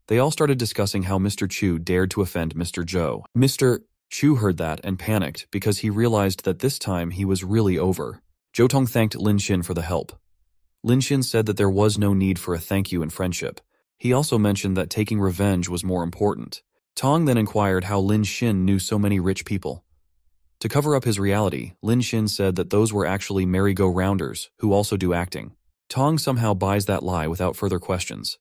They all started discussing how Mr. Chu dared to offend Mr. Zhou. Mr. Chu heard that and panicked because he realized that this time he was really over. Zhou Tong thanked Lin Xin for the help. Lin Xin said that there was no need for a thank you in friendship. He also mentioned that taking revenge was more important. Tong then inquired how Lin Xin knew so many rich people. To cover up his reality, Lin Xin said that those were actually merry-go-rounders who also do acting. Tong somehow buys that lie without further questions.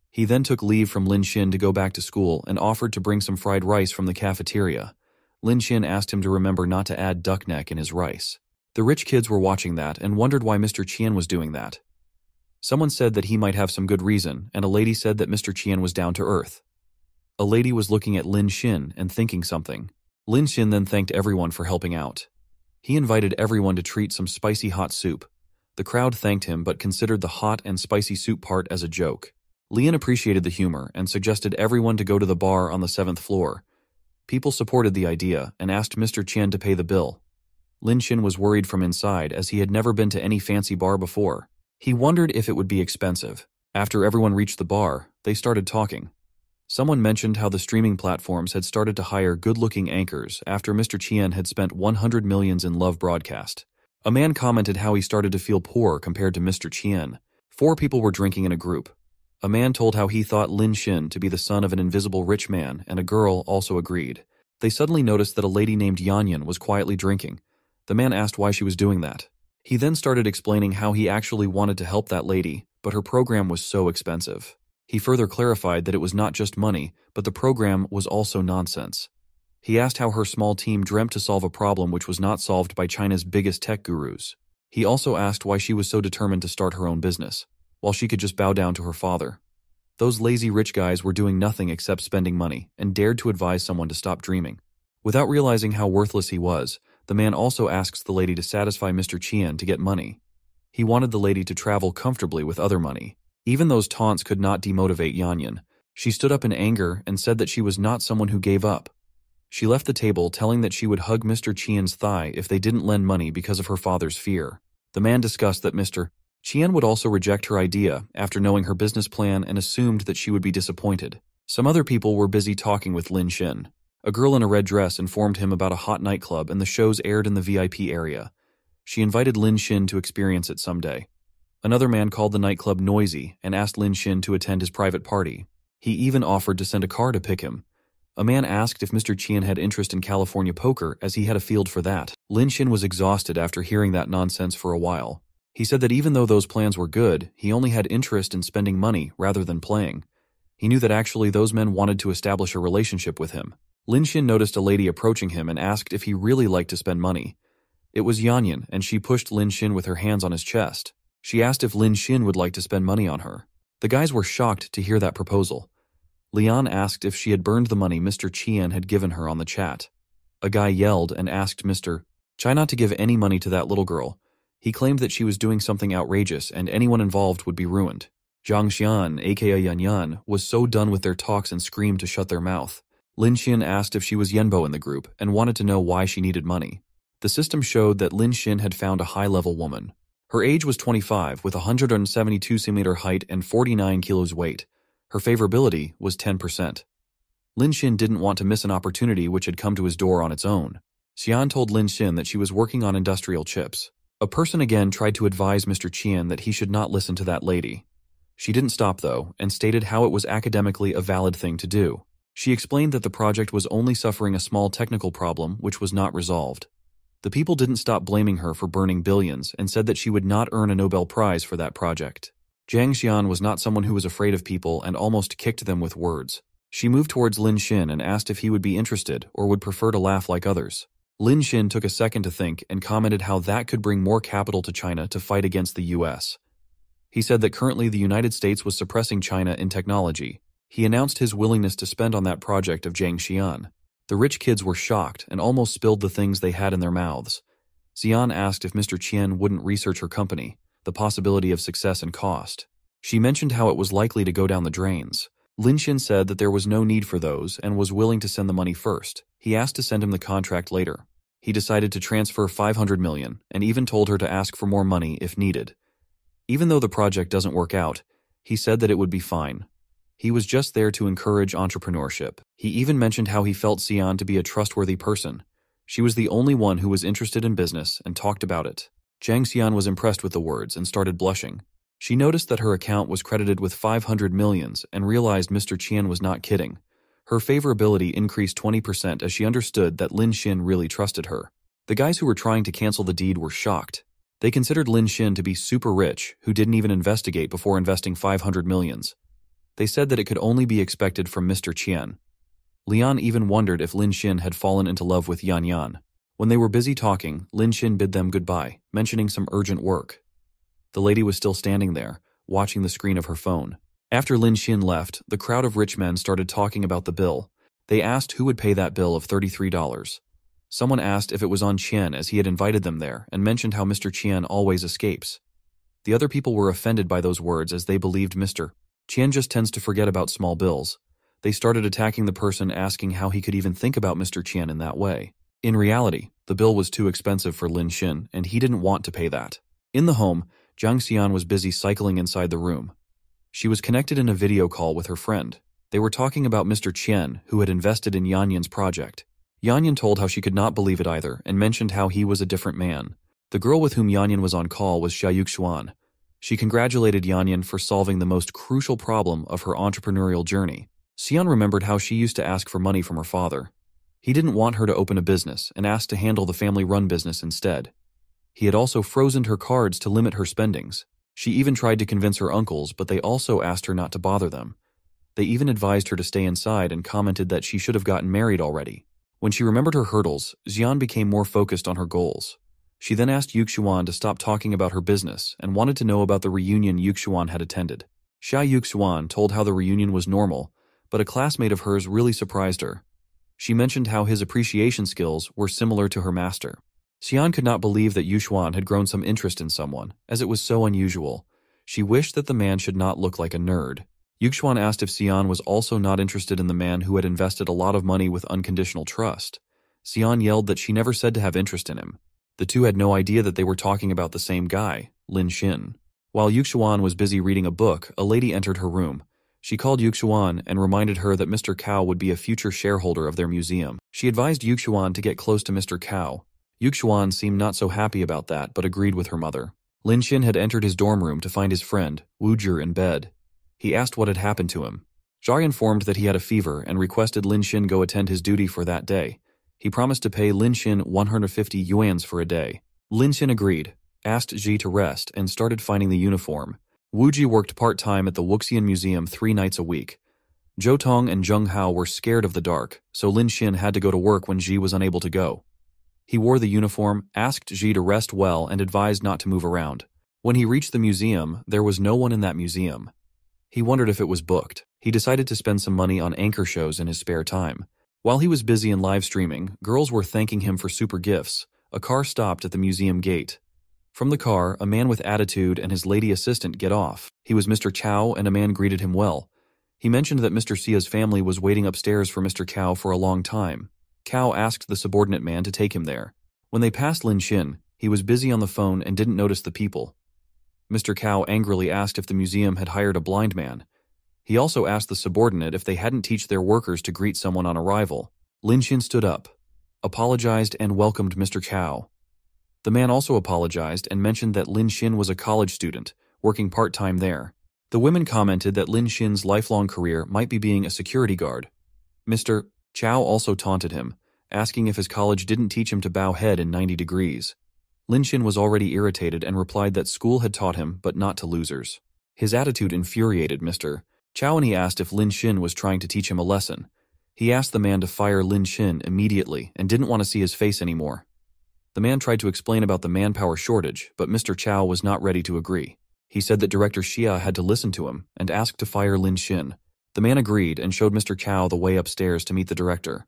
He then took leave from Lin Xin to go back to school and offered to bring some fried rice from the cafeteria. Lin Xin asked him to remember not to add duck neck in his rice. The rich kids were watching that and wondered why Mr. Qian was doing that. Someone said that he might have some good reason, and a lady said that Mr. Qian was down to earth. A lady was looking at Lin Xin and thinking something. Lin Xin then thanked everyone for helping out. He invited everyone to treat some spicy hot soup. The crowd thanked him but considered the hot and spicy soup part as a joke. Lian appreciated the humor and suggested everyone to go to the bar on the 7th floor. People supported the idea and asked Mr. Qian to pay the bill. Lin Xin was worried from inside as he had never been to any fancy bar before. He wondered if it would be expensive. After everyone reached the bar, they started talking. Someone mentioned how the streaming platforms had started to hire good-looking anchors after Mr. Qian had spent 100 millions in love broadcast. A man commented how he started to feel poor compared to Mr. Qian. 4 people were drinking in a group. A man told how he thought Lin Xin to be the son of an invisible rich man, and a girl also agreed. They suddenly noticed that a lady named Yanyan was quietly drinking. The man asked why she was doing that. He then started explaining how he actually wanted to help that lady, but her program was so expensive. He further clarified that it was not just money, but the program was also nonsense. He asked how her small team dreamt to solve a problem which was not solved by China's biggest tech gurus. He also asked why she was so determined to start her own business, while she could just bow down to her father. Those lazy rich guys were doing nothing except spending money, and dared to advise someone to stop dreaming. Without realizing how worthless he was, the man also asks the lady to satisfy Mr. Qian to get money. He wanted the lady to travel comfortably with other money. Even those taunts could not demotivate Yanyan. She stood up in anger and said that she was not someone who gave up. She left the table telling that she would hug Mr. Qian's thigh if they didn't lend money because of her father's fear. The man discussed that Mr. Qian would also reject her idea after knowing her business plan and assumed that she would be disappointed. Some other people were busy talking with Lin Xin. A girl in a red dress informed him about a hot nightclub and the shows aired in the VIP area. She invited Lin Xin to experience it someday. Another man called the nightclub noisy and asked Lin Xin to attend his private party. He even offered to send a car to pick him. A man asked if Mr. Qian had interest in California poker, as he had a field for that. Lin Xin was exhausted after hearing that nonsense for a while. He said that even though those plans were good, he only had interest in spending money rather than playing. He knew that actually those men wanted to establish a relationship with him. Lin Xin noticed a lady approaching him and asked if he really liked to spend money. It was Yanyan, and she pushed Lin Xin with her hands on his chest. She asked if Lin Xin would like to spend money on her. The guys were shocked to hear that proposal. Lian asked if she had burned the money Mr. Qian had given her on the chat. A guy yelled and asked Mr. Chai not to give any money to that little girl. He claimed that she was doing something outrageous and anyone involved would be ruined. Zhang Xian, aka Yanyan, was so done with their talks and screamed to shut their mouth. Lin Xin asked if she was Yenbo in the group and wanted to know why she needed money. The system showed that Lin Xin had found a high-level woman. Her age was 25 with 172 cm height and 49 kilos weight. Her favorability was 10%. Lin Xin didn't want to miss an opportunity which had come to his door on its own. Xian told Lin Xin that she was working on industrial chips. A person again tried to advise Mr. Qian that he should not listen to that lady. She didn't stop though, and stated how it was academically a valid thing to do. She explained that the project was only suffering a small technical problem which was not resolved. The people didn't stop blaming her for burning billions and said that she would not earn a Nobel Prize for that project. Zhang Xian was not someone who was afraid of people and almost kicked them with words. She moved towards Lin Xin and asked if he would be interested or would prefer to laugh like others. Lin Xin took a second to think and commented how that could bring more capital to China to fight against the US. He said that currently the United States was suppressing China in technology. He announced his willingness to spend on that project of Zhang Xian. The rich kids were shocked and almost spilled the things they had in their mouths. Xian asked if Mr. Qian wouldn't research her company, the possibility of success and cost. She mentioned how it was likely to go down the drains. Lin Xin said that there was no need for those and was willing to send the money first. He asked to send him the contract later. He decided to transfer 500 million and even told her to ask for more money if needed. Even though the project doesn't work out, he said that it would be fine. He was just there to encourage entrepreneurship. He even mentioned how he felt Xian to be a trustworthy person. She was the only one who was interested in business and talked about it. Zhang Xian was impressed with the words and started blushing. She noticed that her account was credited with 500 millions and realized Mr. Qian was not kidding. Her favorability increased 20% as she understood that Lin Xin really trusted her. The guys who were trying to cancel the deed were shocked. They considered Lin Xin to be super rich, who didn't even investigate before investing 500 millions. They said that it could only be expected from Mr. Qian. Lian even wondered if Lin Xin had fallen into love with Yan Yan. When they were busy talking, Lin Xin bid them goodbye, mentioning some urgent work. The lady was still standing there, watching the screen of her phone. After Lin Xin left, the crowd of rich men started talking about the bill. They asked who would pay that bill of $33. Someone asked if it was on Qian as he had invited them there and mentioned how Mr. Qian always escapes. The other people were offended by those words as they believed Mr. Qian just tends to forget about small bills. They started attacking the person asking how he could even think about Mr. Qian in that way. In reality, the bill was too expensive for Lin Xin and he didn't want to pay that. In the home, Zhang Xian was busy cycling inside the room. She was connected in a video call with her friend. They were talking about Mr. Qian, who had invested in Yanyan's project. Yanyan told how she could not believe it either and mentioned how he was a different man. The girl with whom Yanyan was on call was Xia Yuxuan. She congratulated Yanyan for solving the most crucial problem of her entrepreneurial journey. Xian remembered how she used to ask for money from her father. He didn't want her to open a business and asked to handle the family-run business instead. He had also frozen her cards to limit her spendings. She even tried to convince her uncles, but they also asked her not to bother them. They even advised her to stay inside and commented that she should have gotten married already. When she remembered her hurdles, Xian became more focused on her goals. She then asked Yuxuan to stop talking about her business and wanted to know about the reunion Yuxuan had attended. Xia Yuxuan told how the reunion was normal, but a classmate of hers really surprised her. She mentioned how his appreciation skills were similar to her master. Xian could not believe that Yuxuan had grown some interest in someone, as it was so unusual. She wished that the man should not look like a nerd. Yuxuan asked if Xian was also not interested in the man who had invested a lot of money with unconditional trust. Xian yelled that she never said to have interest in him. The two had no idea that they were talking about the same guy, Lin Xin. While Yuxuan was busy reading a book, a lady entered her room. She called Yuxuan and reminded her that Mr. Cao would be a future shareholder of their museum. She advised Yuxuan to get close to Mr. Cao. Yuxuan seemed not so happy about that, but agreed with her mother. Lin Xin had entered his dorm room to find his friend, Wu Zhi, in bed. He asked what had happened to him. Zhai informed that he had a fever and requested Lin Xin go attend his duty for that day. He promised to pay Lin Xin 150 yuans for a day. Lin Xin agreed, asked Zhi to rest, and started finding the uniform. Wu Ji worked part-time at the Wuxian Museum 3 nights a week. Zhou Tong and Zheng Hao were scared of the dark, so Lin Xin had to go to work when Zhi was unable to go. He wore the uniform, asked Zhi to rest well, and advised not to move around. When he reached the museum, there was no one in that museum. He wondered if it was booked. He decided to spend some money on anchor shows in his spare time. While he was busy in live streaming, girls were thanking him for super gifts. A car stopped at the museum gate. From the car, a man with attitude and his lady assistant get off. He was Mr. Cao, and a man greeted him well. He mentioned that Mr. Xia's family was waiting upstairs for Mr. Cao for a long time. Cao asked the subordinate man to take him there. When they passed Lin Xin, he was busy on the phone and didn't notice the people. Mr. Cao angrily asked if the museum had hired a blind man. He also asked the subordinate if they hadn't teach their workers to greet someone on arrival. Lin Xin stood up, apologized, and welcomed Mr. Cao. The man also apologized and mentioned that Lin Xin was a college student, working part-time there. The women commented that Lin Xin's lifelong career might be being a security guard. Mr. Cao also taunted him, asking if his college didn't teach him to bow head in 90 degrees. Lin Xin was already irritated and replied that school had taught him, but not to losers. His attitude infuriated Mr. Cao, and he asked if Lin Xin was trying to teach him a lesson. He asked the man to fire Lin Xin immediately and didn't want to see his face anymore. The man tried to explain about the manpower shortage, but Mr. Cao was not ready to agree. He said that Director Xia had to listen to him and asked to fire Lin Xin. The man agreed and showed Mr. Cao the way upstairs to meet the director.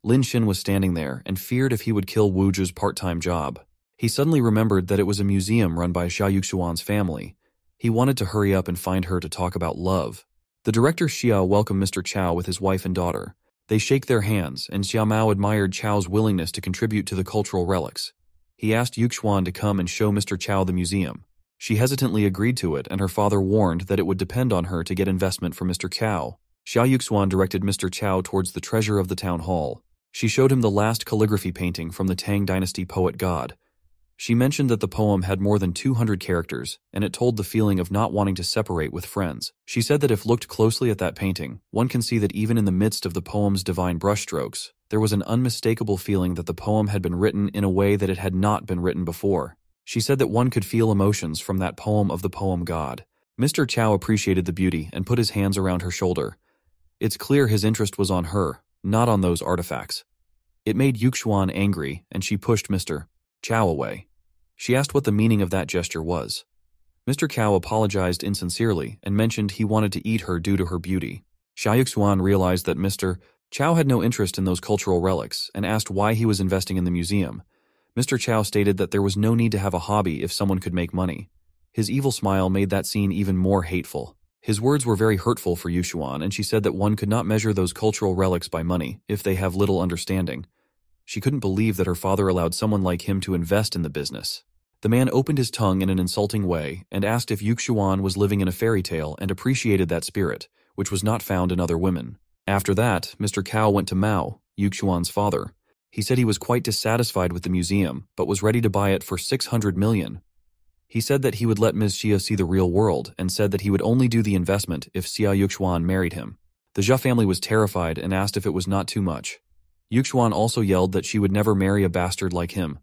Lin Xin was standing there and feared if he would kill Wu Zhi's part-time job. He suddenly remembered that it was a museum run by Xia Yuxuan's family. He wanted to hurry up and find her to talk about love. The director Xia welcomed Mr. Cao with his wife and daughter. They shake their hands, and Xia Mao admired Chao's willingness to contribute to the cultural relics. He asked Yuxuan to come and show Mr. Cao the museum. She hesitantly agreed to it, and her father warned that it would depend on her to get investment from Mr. Cao. Xia Yuxuan directed Mr. Cao towards the treasure of the town hall. She showed him the last calligraphy painting from the Tang Dynasty poet God. She mentioned that the poem had more than 200 characters, and it told the feeling of not wanting to separate with friends. She said that if looked closely at that painting, one can see that even in the midst of the poem's divine brushstrokes, there was an unmistakable feeling that the poem had been written in a way that it had not been written before. She said that one could feel emotions from that poem of the poem God. Mr. Cao appreciated the beauty and put his hands around her shoulder. It's clear his interest was on her, not on those artifacts. It made Yuxuan angry, and she pushed Mr. Cao away. She asked what the meaning of that gesture was. Mr. Cao apologized insincerely and mentioned he wanted to eat her due to her beauty. Xia Yuxuan realized that Mr. Cao had no interest in those cultural relics and asked why he was investing in the museum. Mr. Cao stated that there was no need to have a hobby if someone could make money. His evil smile made that scene even more hateful. His words were very hurtful for Yuxuan, and she said that one could not measure those cultural relics by money if they have little understanding. She couldn't believe that her father allowed someone like him to invest in the business. The man opened his tongue in an insulting way and asked if Yuxuan was living in a fairy tale and appreciated that spirit, which was not found in other women. After that, Mr. Cao went to Mao, Yuxuan's father. He said he was quite dissatisfied with the museum, but was ready to buy it for 600 million. He said that he would let Ms. Xia see the real world and said that he would only do the investment if Xia Yuxuan married him. The Zha family was terrified and asked if it was not too much. Yuxuan also yelled that she would never marry a bastard like him,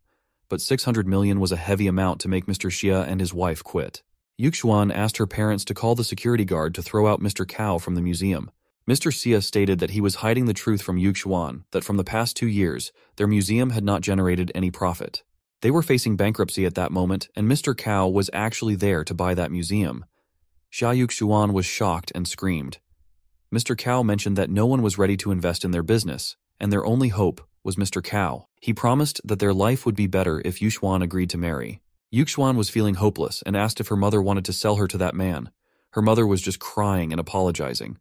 but 600 million was a heavy amount to make Mr. Xia and his wife quit. Yuxuan asked her parents to call the security guard to throw out Mr. Cao from the museum. Mr. Xia stated that he was hiding the truth from Yuxuan, that from the past 2 years, their museum had not generated any profit. They were facing bankruptcy at that moment, and Mr. Cao was actually there to buy that museum. Xia Yuxuan was shocked and screamed. Mr. Cao mentioned that no one was ready to invest in their business, and their only hope was Mr. Cao. He promised that their life would be better if Yuxuan agreed to marry. Yuxuan was feeling hopeless and asked if her mother wanted to sell her to that man. Her mother was just crying and apologizing.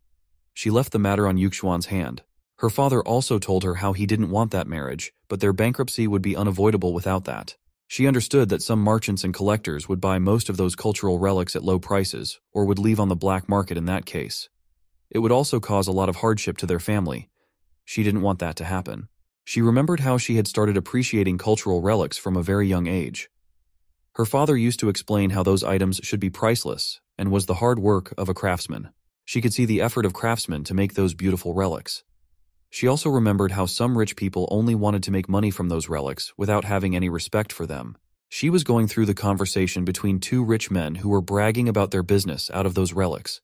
She left the matter on Yuxuan's hand. Her father also told her how he didn't want that marriage, but their bankruptcy would be unavoidable without that. She understood that some merchants and collectors would buy most of those cultural relics at low prices, or would leave on the black market in that case. It would also cause a lot of hardship to their family. She didn't want that to happen. She remembered how she had started appreciating cultural relics from a very young age. Her father used to explain how those items should be priceless, and was the hard work of a craftsman. She could see the effort of craftsmen to make those beautiful relics. She also remembered how some rich people only wanted to make money from those relics without having any respect for them. She was going through the conversation between two rich men who were bragging about their business out of those relics.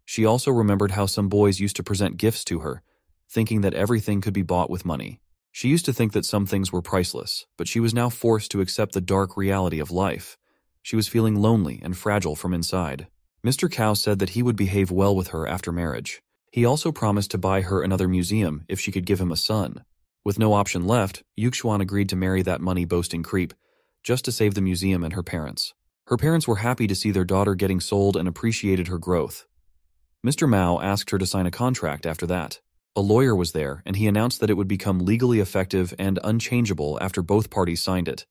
She also remembered how some boys used to present gifts to her, thinking that everything could be bought with money. She used to think that some things were priceless, but she was now forced to accept the dark reality of life. She was feeling lonely and fragile from inside. Mr. Cao said that he would behave well with her after marriage. He also promised to buy her another museum if she could give him a son. With no option left, Yuxuan agreed to marry that money-boasting creep, just to save the museum and her parents. Her parents were happy to see their daughter getting sold and appreciated her growth. Mr. Mao asked her to sign a contract after that. A lawyer was there, and he announced that it would become legally effective and unchangeable after both parties signed it.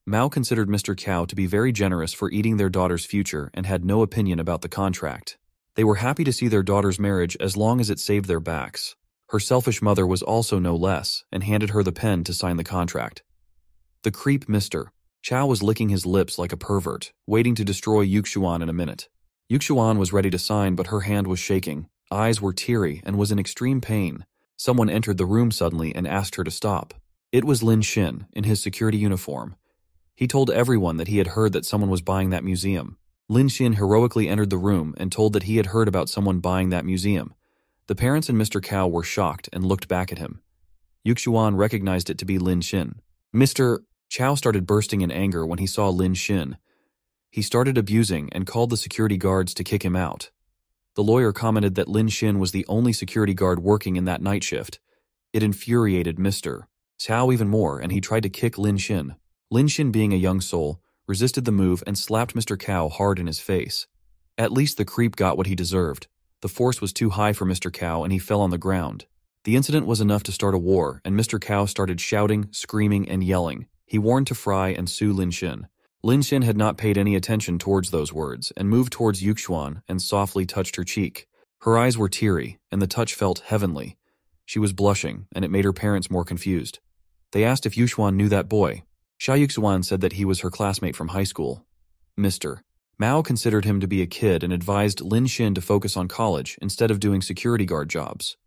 Mao considered Mr. Cao to be very generous for eating their daughter's future and had no opinion about the contract. They were happy to see their daughter's marriage as long as it saved their backs. Her selfish mother was also no less, and handed her the pen to sign the contract. The creep Mr. Cao was licking his lips like a pervert, waiting to destroy Yuxuan in a minute. Yuxuan was ready to sign, but her hand was shaking, eyes were teary, and was in extreme pain. Someone entered the room suddenly and asked her to stop. It was Lin Xin, in his security uniform. He told everyone that he had heard that someone was buying that museum. Lin Xin heroically entered the room and told that he had heard about someone buying that museum. The parents and Mr. Cao were shocked and looked back at him. Yuxuan recognized it to be Lin Xin. Mr. Cao started bursting in anger when he saw Lin Xin. He started abusing and called the security guards to kick him out. The lawyer commented that Lin Xin was the only security guard working in that night shift. It infuriated Mr. Cao even more, and he tried to kick Lin Xin. Lin Xin, being a young soul, resisted the move and slapped Mr. Cao hard in his face. At least the creep got what he deserved. The force was too high for Mr. Cao and he fell on the ground. The incident was enough to start a war, and Mr. Cao started shouting, screaming, and yelling. He warned to fry and sue Lin Xin. Lin Xin had not paid any attention towards those words and moved towards Yuxuan and softly touched her cheek. Her eyes were teary, and the touch felt heavenly. She was blushing, and it made her parents more confused. They asked if Yuxuan knew that boy. Xia Yuxuan said that he was her classmate from high school. Mr. Mao considered him to be a kid and advised Lin Xin to focus on college instead of doing security guard jobs.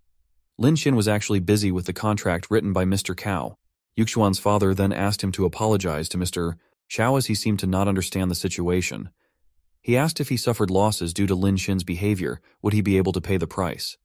Lin Xin was actually busy with the contract written by Mr. Cao. Yuxuan's father then asked him to apologize to Mr. Cao as he seemed to not understand the situation. He asked if he suffered losses due to Lin Xin's behavior, would he be able to pay the price.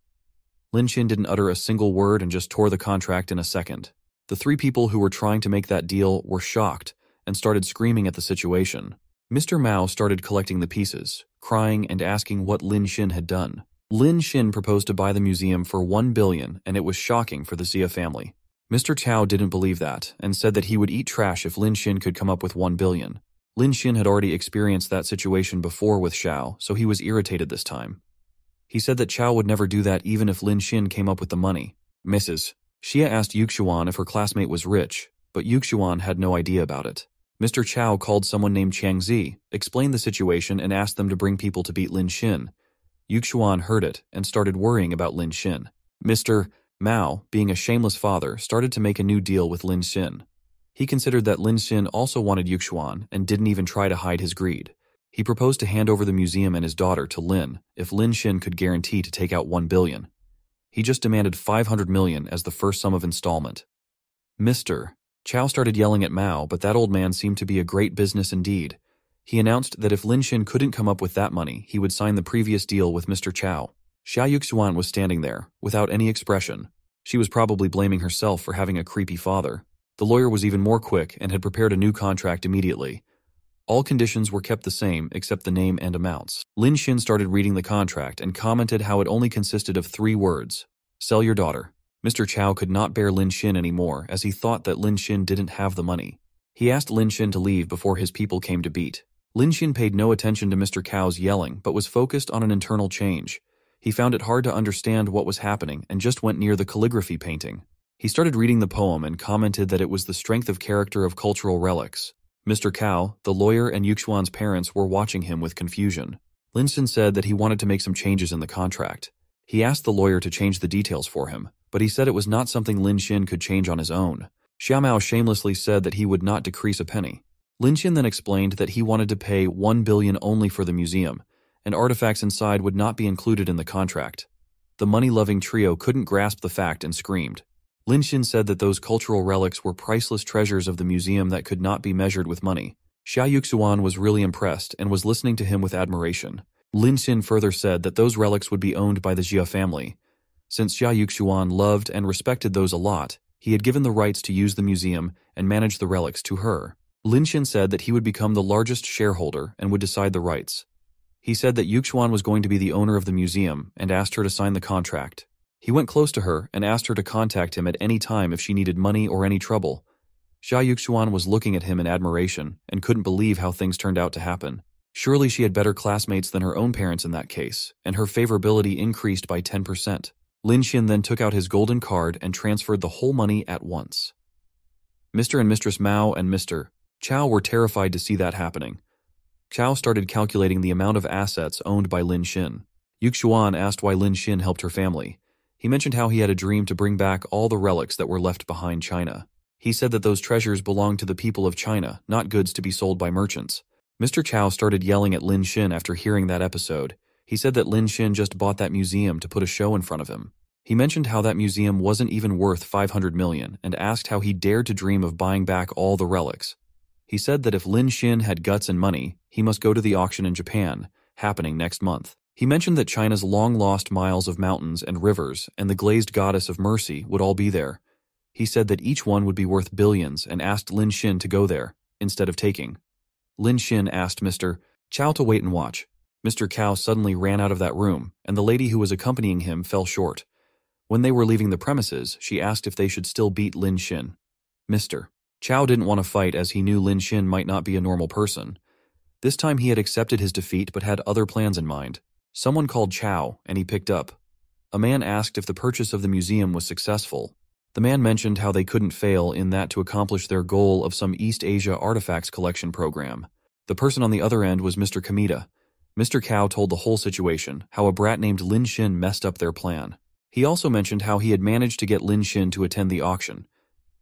Lin Xin didn't utter a single word and just tore the contract in a second. The three people who were trying to make that deal were shocked and started screaming at the situation. Mr. Mao started collecting the pieces, crying and asking what Lin Xin had done. Lin Xin proposed to buy the museum for 1 billion, and it was shocking for the Xia family. Mr. Cao didn't believe that and said that he would eat trash if Lin Xin could come up with 1 billion. Lin Xin had already experienced that situation before with Xiao, so he was irritated this time. He said that Xiao would never do that even if Lin Xin came up with the money. Mrs. Xia asked Yuxuan if her classmate was rich, but Yuxuan had no idea about it. Mr. Cao called someone named Changzi, explained the situation, and asked them to bring people to beat Lin Xin. Yuxuan heard it and started worrying about Lin Xin. Mr. Mao, being a shameless father, started to make a new deal with Lin Xin. He considered that Lin Xin also wanted Yuxuan and didn't even try to hide his greed. He proposed to hand over the museum and his daughter to Lin if Lin Xin could guarantee to take out 1 billion. He just demanded 500 million as the first sum of installment. Mr. Cao started yelling at Mao, but that old man seemed to be a great business indeed. He announced that if Lin Xin couldn't come up with that money, he would sign the previous deal with Mr. Cao. Xia Yuxuan was standing there, without any expression. She was probably blaming herself for having a creepy father. The lawyer was even more quick and had prepared a new contract immediately. All conditions were kept the same except the name and amounts. Lin Xin started reading the contract and commented how it only consisted of 3 words. Sell your daughter. Mr. Cao could not bear Lin Xin anymore as he thought that Lin Xin didn't have the money. He asked Lin Xin to leave before his people came to beat. Lin Xin paid no attention to Mr. Cao's yelling but was focused on an internal change. He found it hard to understand what was happening and just went near the calligraphy painting. He started reading the poem and commented that it was the strength of character of cultural relics. Mr. Cao, the lawyer, and Yuxuan's parents were watching him with confusion. Lin Xin said that he wanted to make some changes in the contract. He asked the lawyer to change the details for him, but he said it was not something Lin Xin could change on his own. Xiaomao shamelessly said that he would not decrease a penny. Lin Xin then explained that he wanted to pay 1 billion only for the museum, and artifacts inside would not be included in the contract. The money-loving trio couldn't grasp the fact and screamed. Lin Xin said that those cultural relics were priceless treasures of the museum that could not be measured with money. Xia Yuxuan was really impressed and was listening to him with admiration. Lin Xin further said that those relics would be owned by the Jia family. Since Xia Yuxuan loved and respected those a lot, he had given the rights to use the museum and manage the relics to her. Lin Xin said that he would become the largest shareholder and would decide the rights. He said that Yuxuan was going to be the owner of the museum and asked her to sign the contract. He went close to her and asked her to contact him at any time if she needed money or any trouble. Xia Yuxuan was looking at him in admiration and couldn't believe how things turned out to happen. Surely she had better classmates than her own parents in that case, and her favorability increased by 10%. Lin Xin then took out his golden card and transferred the whole money at once. Mr. and Mistress Mao and Mr. Chao were terrified to see that happening. Chao started calculating the amount of assets owned by Lin Xin. Yuxuan asked why Lin Xin helped her family. He mentioned how he had a dream to bring back all the relics that were left behind China. He said that those treasures belonged to the people of China, not goods to be sold by merchants. Mr. Chao started yelling at Lin Xin after hearing that episode. He said that Lin Xin just bought that museum to put a show in front of him. He mentioned how that museum wasn't even worth 500 million and asked how he dared to dream of buying back all the relics. He said that if Lin Xin had guts and money, he must go to the auction in Japan, happening next month. He mentioned that China's long-lost miles of mountains and rivers and the glazed goddess of mercy would all be there. He said that each one would be worth billions and asked Lin Xin to go there, instead of taking. Lin Xin asked Mr. Chao to wait and watch. Mr. Cao suddenly ran out of that room, and the lady who was accompanying him fell short. When they were leaving the premises, she asked if they should still beat Lin Xin. Mr. Chao didn't want to fight as he knew Lin Xin might not be a normal person. This time he had accepted his defeat but had other plans in mind. Someone called Chao, and he picked up. A man asked if the purchase of the museum was successful. The man mentioned how they couldn't fail in that to accomplish their goal of some East Asia artifacts collection program. The person on the other end was Mr. Kamita. Mr. Cao told the whole situation, how a brat named Lin Xin messed up their plan. He also mentioned how he had managed to get Lin Xin to attend the auction.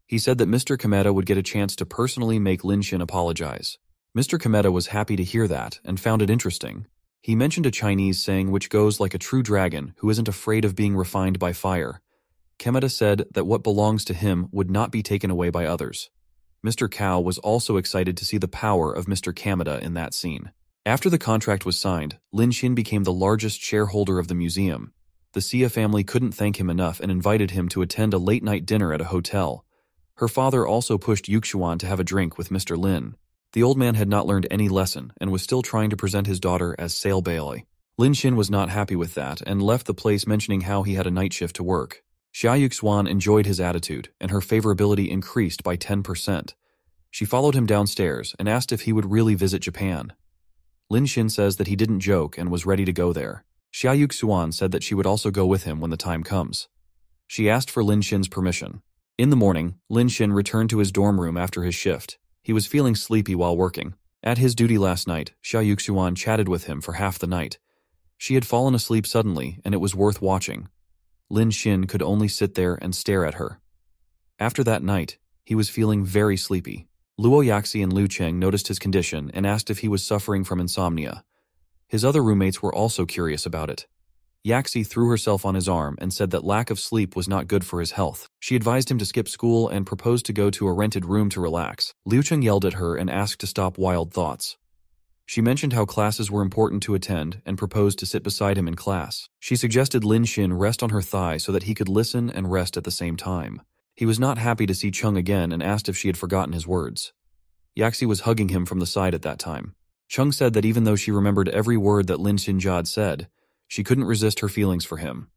He said that Mr. Kameta would get a chance to personally make Lin Xin apologize. Mr. Kameta was happy to hear that and found it interesting. He mentioned a Chinese saying which goes like a true dragon who isn't afraid of being refined by fire. Kameta said that what belongs to him would not be taken away by others. Mr. Cao was also excited to see the power of Mr. Kameta in that scene. After the contract was signed, Lin Xin became the largest shareholder of the museum. The Xia family couldn't thank him enough and invited him to attend a late-night dinner at a hotel. Her father also pushed Yuxuan to have a drink with Mr. Lin. The old man had not learned any lesson and was still trying to present his daughter as Sail Bailey. Lin Xin was not happy with that and left the place mentioning how he had a night shift to work. Xia Yuxuan enjoyed his attitude, and her favorability increased by 10%. She followed him downstairs and asked if he would really visit Japan. Lin Xin says that he didn't joke and was ready to go there. Xia Yuxuan said that she would also go with him when the time comes. She asked for Lin Xin's permission. In the morning, Lin Xin returned to his dorm room after his shift. He was feeling sleepy while working. At his duty last night, Xia Yuxuan chatted with him for half the night. She had fallen asleep suddenly, and it was worth watching. Lin Xin could only sit there and stare at her. After that night, he was feeling very sleepy. Luo Yaxi and Lu Cheng noticed his condition and asked if he was suffering from insomnia. His other roommates were also curious about it. Yaxi threw herself on his arm and said that lack of sleep was not good for his health. She advised him to skip school and proposed to go to a rented room to relax. Liu Cheng yelled at her and asked to stop wild thoughts. She mentioned how classes were important to attend and proposed to sit beside him in class. She suggested Lin Xin rest on her thigh so that he could listen and rest at the same time. He was not happy to see Cheng again and asked if she had forgotten his words. Yaxi was hugging him from the side at that time. Cheng said that even though she remembered every word that Lin Xinjia said, she couldn't resist her feelings for him.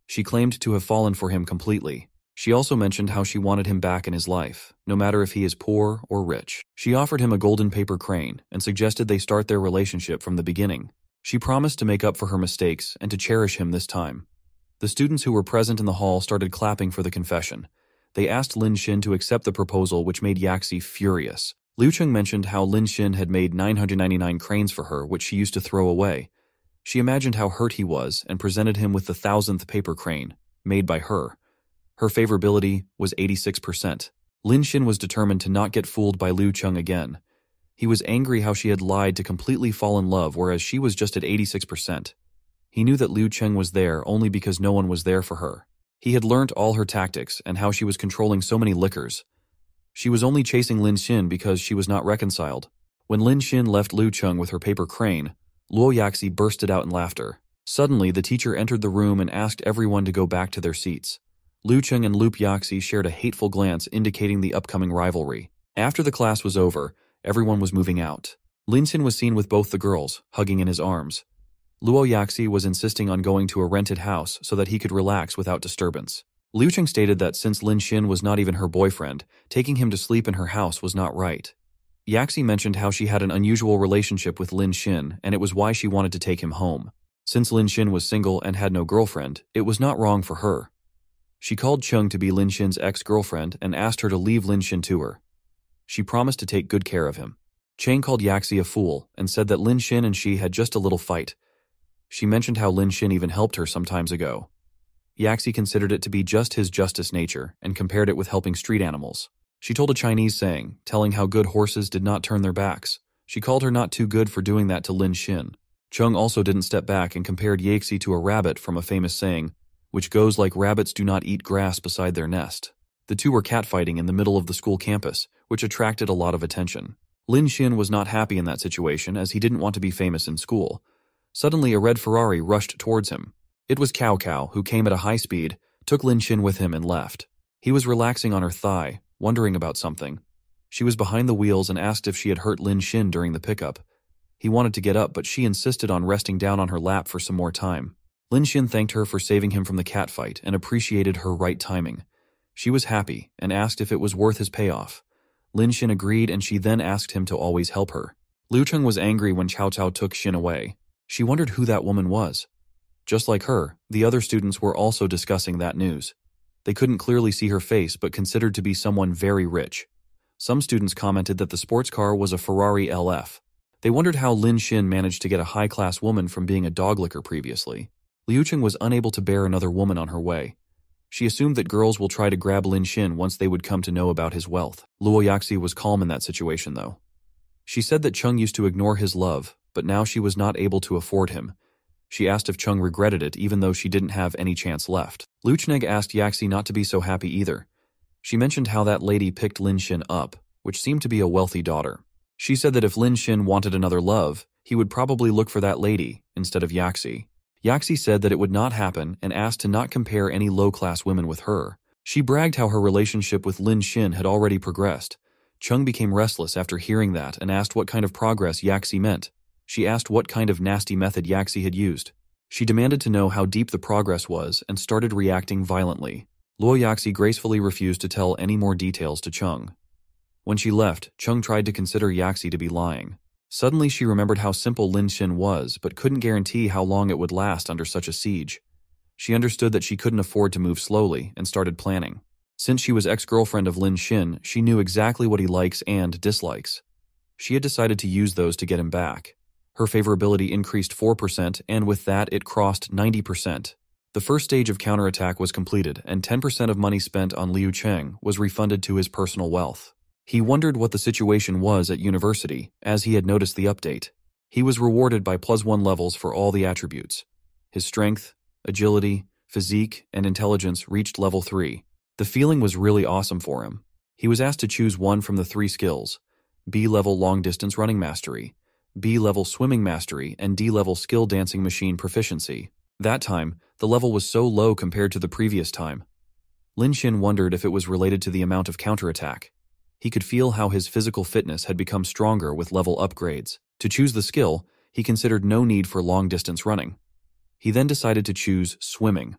She claimed to have fallen for him completely. She also mentioned how she wanted him back in his life, no matter if he is poor or rich. She offered him a golden paper crane and suggested they start their relationship from the beginning. She promised to make up for her mistakes and to cherish him this time. The students who were present in the hall started clapping for the confession. They asked Lin Xin to accept the proposal, which made Yaxi furious. Liu Cheng mentioned how Lin Xin had made 999 cranes for her, which she used to throw away. She imagined how hurt he was and presented him with the 1,000th paper crane, made by her. Her favorability was 86%. Lin Xin was determined to not get fooled by Liu Cheng again. He was angry how she had lied to completely fall in love, whereas she was just at 86%. He knew that Liu Cheng was there only because no one was there for her. He had learnt all her tactics and how she was controlling so many liquors. She was only chasing Lin Xin because she was not reconciled. When Lin Xin left Liu Cheng with her paper crane, Luo Yaxi bursted out in laughter. Suddenly, the teacher entered the room and asked everyone to go back to their seats. Liu Cheng and Luo Yaxi shared a hateful glance indicating the upcoming rivalry. After the class was over, everyone was moving out. Lin Xin was seen with both the girls, hugging in his arms. Luo Yaxi was insisting on going to a rented house so that he could relax without disturbance. Liu Cheng stated that since Lin Xin was not even her boyfriend, taking him to sleep in her house was not right. Yaxi mentioned how she had an unusual relationship with Lin Xin and it was why she wanted to take him home. Since Lin Xin was single and had no girlfriend, it was not wrong for her. She called Cheng to be Lin Xin's ex-girlfriend and asked her to leave Lin Xin to her. She promised to take good care of him. Cheng called Yaxi a fool and said that Lin Xin and she had just a little fight. She mentioned how Lin Xin even helped her some times ago. Yaxi considered it to be just his justice nature and compared it with helping street animals. She told a Chinese saying, telling how good horses did not turn their backs. She called her not too good for doing that to Lin Xin. Cheng also didn't step back and compared Yaxi to a rabbit from a famous saying, which goes like rabbits do not eat grass beside their nest. The two were catfighting in the middle of the school campus, which attracted a lot of attention. Lin Xin was not happy in that situation as he didn't want to be famous in school. Suddenly a red Ferrari rushed towards him. It was Cao Cao, who came at a high speed, took Lin Xin with him and left. He was relaxing on her thigh, wondering about something. She was behind the wheels and asked if she had hurt Lin Xin during the pickup. He wanted to get up, but she insisted on resting down on her lap for some more time. Lin Xin thanked her for saving him from the catfight and appreciated her right timing. She was happy and asked if it was worth his payoff. Lin Xin agreed and she then asked him to always help her. Liu Cheng was angry when Cao Cao took Xin away. She wondered who that woman was. Just like her, the other students were also discussing that news. They couldn't clearly see her face but considered to be someone very rich. Some students commented that the sports car was a Ferrari LF. They wondered how Lin Xin managed to get a high-class woman from being a dog licker previously. Liu Cheng was unable to bear another woman on her way. She assumed that girls will try to grab Lin Xin once they would come to know about his wealth. Luo Yaxi was calm in that situation, though. She said that Cheng used to ignore his love, but now she was not able to afford him. She asked if Cheng regretted it even though she didn't have any chance left. Liu Cheng asked Yaxi not to be so happy either. She mentioned how that lady picked Lin Xin up, which seemed to be a wealthy daughter. She said that if Lin Xin wanted another love, he would probably look for that lady instead of Yaxi. Yaxi said that it would not happen and asked to not compare any low-class women with her. She bragged how her relationship with Lin Xin had already progressed. Cheng became restless after hearing that and asked what kind of progress Yaxi meant. She asked what kind of nasty method Yaxi had used. She demanded to know how deep the progress was and started reacting violently. Luo Yaxi gracefully refused to tell any more details to Cheng. When she left, Cheng tried to consider Yaxi to be lying. Suddenly she remembered how simple Lin Xin was, but couldn't guarantee how long it would last under such a siege. She understood that she couldn't afford to move slowly and started planning. Since she was ex-girlfriend of Lin Xin, she knew exactly what he likes and dislikes. She had decided to use those to get him back. Her favorability increased 4%, and with that it crossed 90%. The first stage of counterattack was completed, and 10% of money spent on Liu Cheng was refunded to his personal wealth. He wondered what the situation was at university, as he had noticed the update. He was rewarded by +1 levels for all the attributes. His strength, agility, physique, and intelligence reached level 3. The feeling was really awesome for him. He was asked to choose one from the 3 skills: B-level long-distance running mastery, B-level swimming mastery, and D-level skill dancing machine proficiency. That time, the level was so low compared to the previous time. Lin Xin wondered if it was related to the amount of counterattack. He could feel how his physical fitness had become stronger with level upgrades. To choose the skill, he considered no need for long-distance running. He then decided to choose swimming.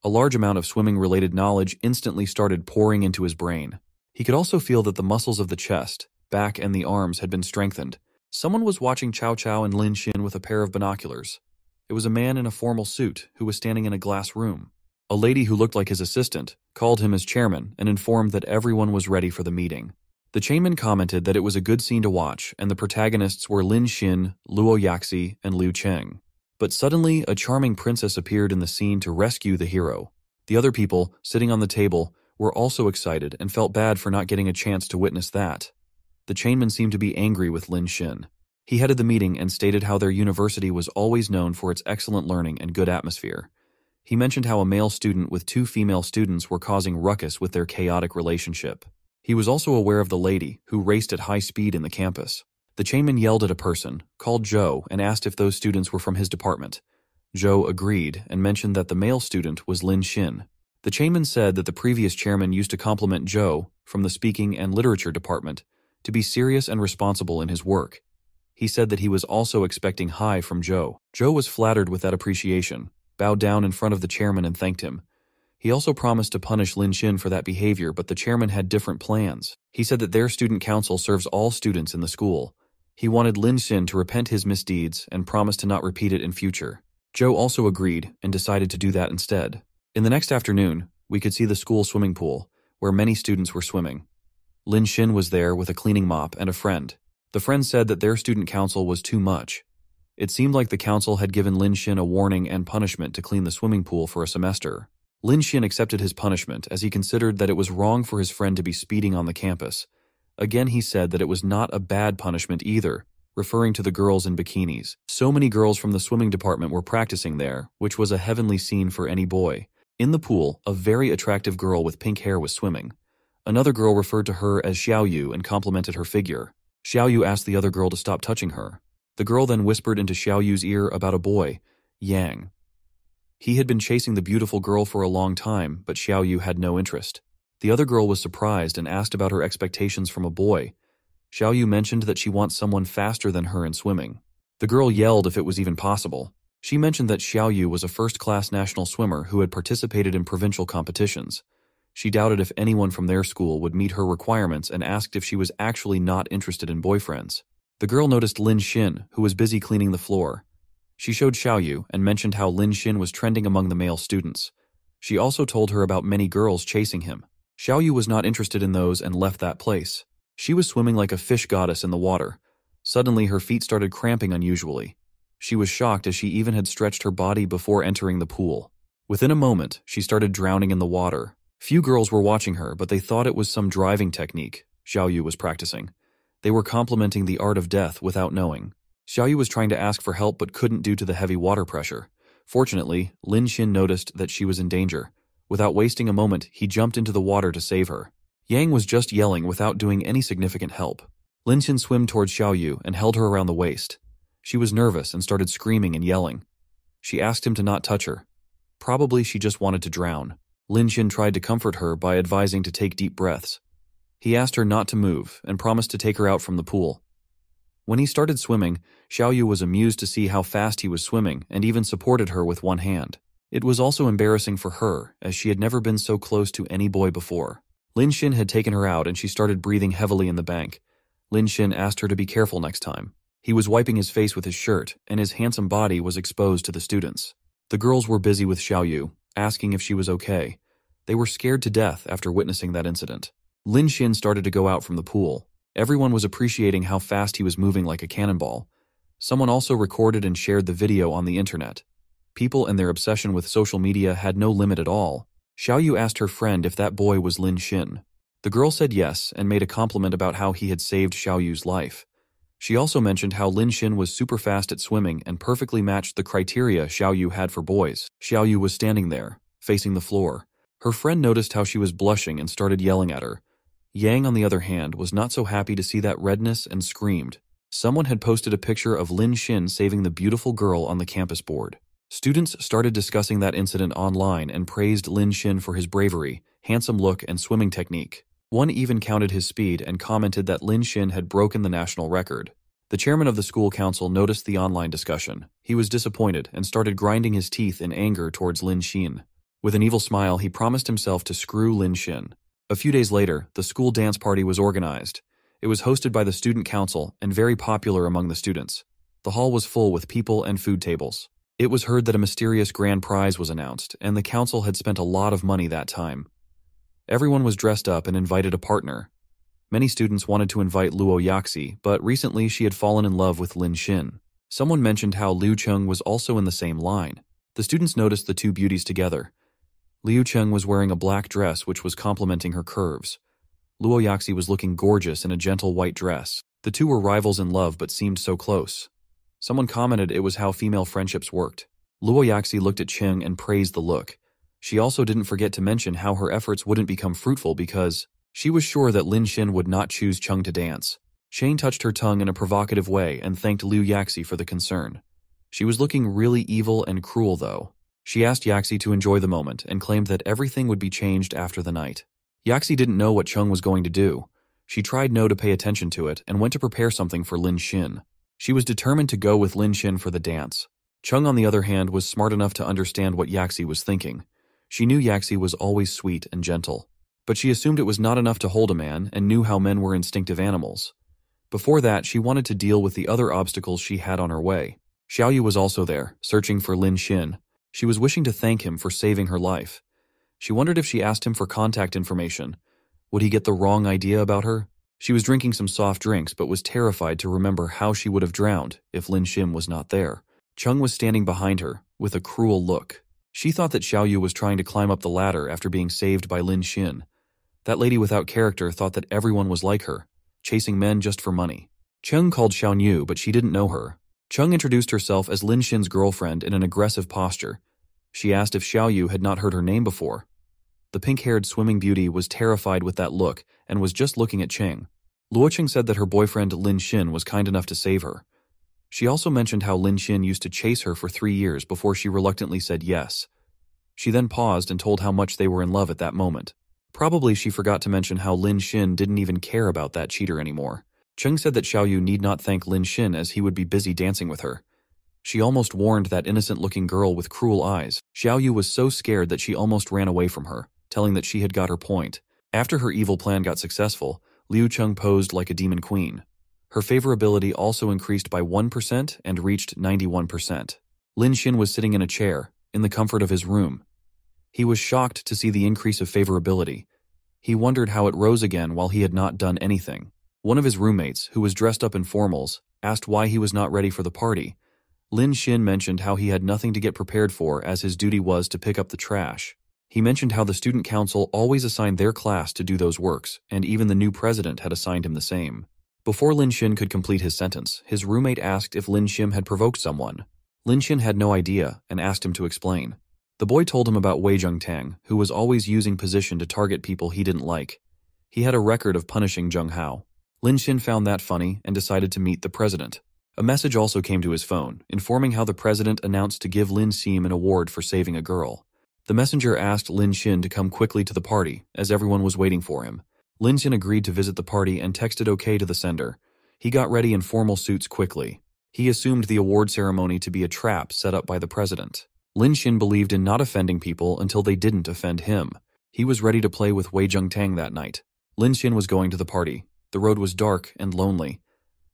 A large amount of swimming-related knowledge instantly started pouring into his brain. He could also feel that the muscles of the chest, back, and the arms had been strengthened. Someone was watching Cao Cao and Lin Xin with a pair of binoculars. It was a man in a formal suit who was standing in a glass room. A lady who looked like his assistant called him as chairman and informed that everyone was ready for the meeting. The chairman commented that it was a good scene to watch, and the protagonists were Lin Xin, Luo Yaxi, and Liu Cheng. But suddenly, a charming princess appeared in the scene to rescue the hero. The other people, sitting on the table, were also excited and felt bad for not getting a chance to witness that. The chairman seemed to be angry with Lin Xin. He headed the meeting and stated how their university was always known for its excellent learning and good atmosphere. He mentioned how a male student with 2 female students were causing ruckus with their chaotic relationship. He was also aware of the lady who raced at high speed in the campus. The chairman yelled at a person, called Joe, and asked if those students were from his department. Joe agreed and mentioned that the male student was Lin Xin. The chairman said that the previous chairman used to compliment Joe, from the speaking and literature department, to be serious and responsible in his work. He said that he was also expecting high from Joe. Joe was flattered with that appreciation, bowed down in front of the chairman and thanked him. He also promised to punish Lin Xin for that behavior, but the chairman had different plans. He said that their student council serves all students in the school. He wanted Lin Xin to repent his misdeeds and promised to not repeat it in future. Joe also agreed and decided to do that instead. In the next afternoon, we could see the school swimming pool, where many students were swimming. Lin Xin was there with a cleaning mop and a friend. The friend said that their student council was too much. It seemed like the council had given Lin Xin a warning and punishment to clean the swimming pool for a semester. Lin Xin accepted his punishment as he considered that it was wrong for his friend to be speeding on the campus. Again, he said that it was not a bad punishment either, referring to the girls in bikinis. So many girls from the swimming department were practicing there, which was a heavenly scene for any boy. In the pool, a very attractive girl with pink hair was swimming. Another girl referred to her as Xiaoyu and complimented her figure. Xiaoyu asked the other girl to stop touching her. The girl then whispered into Xiaoyu's ear about a boy, Yang. He had been chasing the beautiful girl for a long time, but Xiaoyu had no interest. The other girl was surprised and asked about her expectations from a boy. Xiaoyu mentioned that she wants someone faster than her in swimming. The girl yelled if it was even possible. She mentioned that Xiaoyu was a first-class national swimmer who had participated in provincial competitions. She doubted if anyone from their school would meet her requirements and asked if she was actually not interested in boyfriends. The girl noticed Lin Xin, who was busy cleaning the floor. She showed Xiaoyu and mentioned how Lin Xin was trending among the male students. She also told her about many girls chasing him. Xiaoyu was not interested in those and left that place. She was swimming like a fish goddess in the water. Suddenly, her feet started cramping unusually. She was shocked as she even had stretched her body before entering the pool. Within a moment, she started drowning in the water. Few girls were watching her, but they thought it was some driving technique Xiaoyu was practicing. They were complimenting the art of death without knowing. Xiaoyu was trying to ask for help but couldn't due to the heavy water pressure. Fortunately, Lin Xin noticed that she was in danger. Without wasting a moment, he jumped into the water to save her. Yang was just yelling without doing any significant help. Lin Xin swam towards Xiaoyu and held her around the waist. She was nervous and started screaming and yelling. She asked him to not touch her. Probably she just wanted to drown. Lin Xin tried to comfort her by advising to take deep breaths. He asked her not to move and promised to take her out from the pool. When he started swimming, Xiaoyu was amused to see how fast he was swimming and even supported her with one hand. It was also embarrassing for her, as she had never been so close to any boy before. Lin Xin had taken her out and she started breathing heavily in the bank. Lin Xin asked her to be careful next time. He was wiping his face with his shirt, and his handsome body was exposed to the students. The girls were busy with Xiaoyu, asking if she was okay. They were scared to death after witnessing that incident. Lin Xin started to go out from the pool. Everyone was appreciating how fast he was moving like a cannonball. Someone also recorded and shared the video on the internet. People and their obsession with social media had no limit at all. Xiaoyu asked her friend if that boy was Lin Xin. The girl said yes and made a compliment about how he had saved Xiaoyu's life. She also mentioned how Lin Xin was super fast at swimming and perfectly matched the criteria Xiaoyu had for boys. Xiaoyu was standing there, facing the floor. Her friend noticed how she was blushing and started yelling at her. Yang, on the other hand, was not so happy to see that redness and screamed. Someone had posted a picture of Lin Xin saving the beautiful girl on the campus board. Students started discussing that incident online and praised Lin Xin for his bravery, handsome look, and swimming technique. One even counted his speed and commented that Lin Xin had broken the national record. The chairman of the school council noticed the online discussion. He was disappointed and started grinding his teeth in anger towards Lin Xin. With an evil smile, he promised himself to screw Lin Xin. A few days later, the school dance party was organized. It was hosted by the student council and very popular among the students. The hall was full with people and food tables. It was heard that a mysterious grand prize was announced, and the council had spent a lot of money that time. Everyone was dressed up and invited a partner. Many students wanted to invite Luo Yaxi, but recently she had fallen in love with Lin Xin. Someone mentioned how Liu Cheng was also in the same line. The students noticed the two beauties together. Liu Cheng was wearing a black dress which was complementing her curves. Luo Yaxi was looking gorgeous in a gentle white dress. The two were rivals in love but seemed so close. Someone commented it was how female friendships worked. Luo Yaxi looked at Cheng and praised the look. She also didn't forget to mention how her efforts wouldn't become fruitful because she was sure that Lin Xin would not choose Cheng to dance. Shane touched her tongue in a provocative way and thanked Liu Yaxi for the concern. She was looking really evil and cruel though. She asked Yaxi to enjoy the moment and claimed that everything would be changed after the night. Yaxi didn't know what Cheng was going to do. She tried not to pay attention to it and went to prepare something for Lin Xin. She was determined to go with Lin Xin for the dance. Cheng, on the other hand, was smart enough to understand what Yaxi was thinking. She knew Yaxi was always sweet and gentle. But she assumed it was not enough to hold a man and knew how men were instinctive animals. Before that, she wanted to deal with the other obstacles she had on her way. Xiaoyu was also there, searching for Lin Xin. She was wishing to thank him for saving her life. She wondered if she asked him for contact information. Would he get the wrong idea about her? She was drinking some soft drinks but was terrified to remember how she would have drowned if Lin Xin was not there. Cheng was standing behind her, with a cruel look. She thought that Xiaoyu was trying to climb up the ladder after being saved by Lin Xin. That lady without character thought that everyone was like her, chasing men just for money. Cheng called Xiaoyu, but she didn't know her. Cheng introduced herself as Lin Xin's girlfriend in an aggressive posture. She asked if Xiaoyu had not heard her name before. The pink-haired swimming beauty was terrified with that look and was just looking at Cheng. Luoqing said that her boyfriend Lin Xin was kind enough to save her. She also mentioned how Lin Xin used to chase her for 3 years before she reluctantly said yes. She then paused and told how much they were in love at that moment. Probably she forgot to mention how Lin Xin didn't even care about that cheater anymore. Cheng said that Xiaoyu need not thank Lin Xin as he would be busy dancing with her. She almost warned that innocent-looking girl with cruel eyes. Xiaoyu was so scared that she almost ran away from her, telling that she had got her point. After her evil plan got successful, Liu Cheng posed like a demon queen. Her favorability also increased by 1% and reached 91%. Lin Xin was sitting in a chair, in the comfort of his room. He was shocked to see the increase of favorability. He wondered how it rose again while he had not done anything. One of his roommates, who was dressed up in formals, asked why he was not ready for the party. Lin Xin mentioned how he had nothing to get prepared for as his duty was to pick up the trash. He mentioned how the student council always assigned their class to do those works, and even the new president had assigned him the same. Before Lin Xin could complete his sentence, his roommate asked if Lin Xin had provoked someone. Lin Xin had no idea and asked him to explain. The boy told him about Wei Zhengtang, who was always using position to target people he didn't like. He had a record of punishing Zheng Hao. Lin Xin found that funny and decided to meet the president. A message also came to his phone, informing how the president announced to give Lin Xin an award for saving a girl. The messenger asked Lin Xin to come quickly to the party, as everyone was waiting for him. Lin Xin agreed to visit the party and texted OK to the sender. He got ready in formal suits quickly. He assumed the award ceremony to be a trap set up by the president. Lin Xin believed in not offending people until they didn't offend him. He was ready to play with Wei Zhengtang that night. Lin Xin was going to the party. The road was dark and lonely.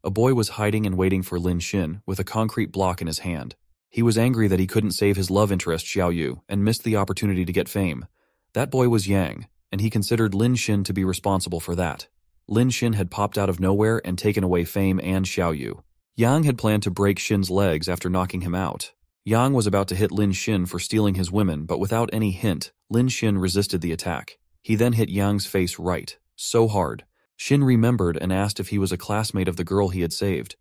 A boy was hiding and waiting for Lin Xin with a concrete block in his hand. He was angry that he couldn't save his love interest Xiaoyu and missed the opportunity to get fame. That boy was Yang, and he considered Lin Xin to be responsible for that. Lin Xin had popped out of nowhere and taken away fame and Xiaoyu. Yang had planned to break Xin's legs after knocking him out. Yang was about to hit Lin Xin for stealing his women, but without any hint, Lin Xin resisted the attack. He then hit Yang's face right, so hard. Xin remembered and asked if he was a classmate of the girl he had saved.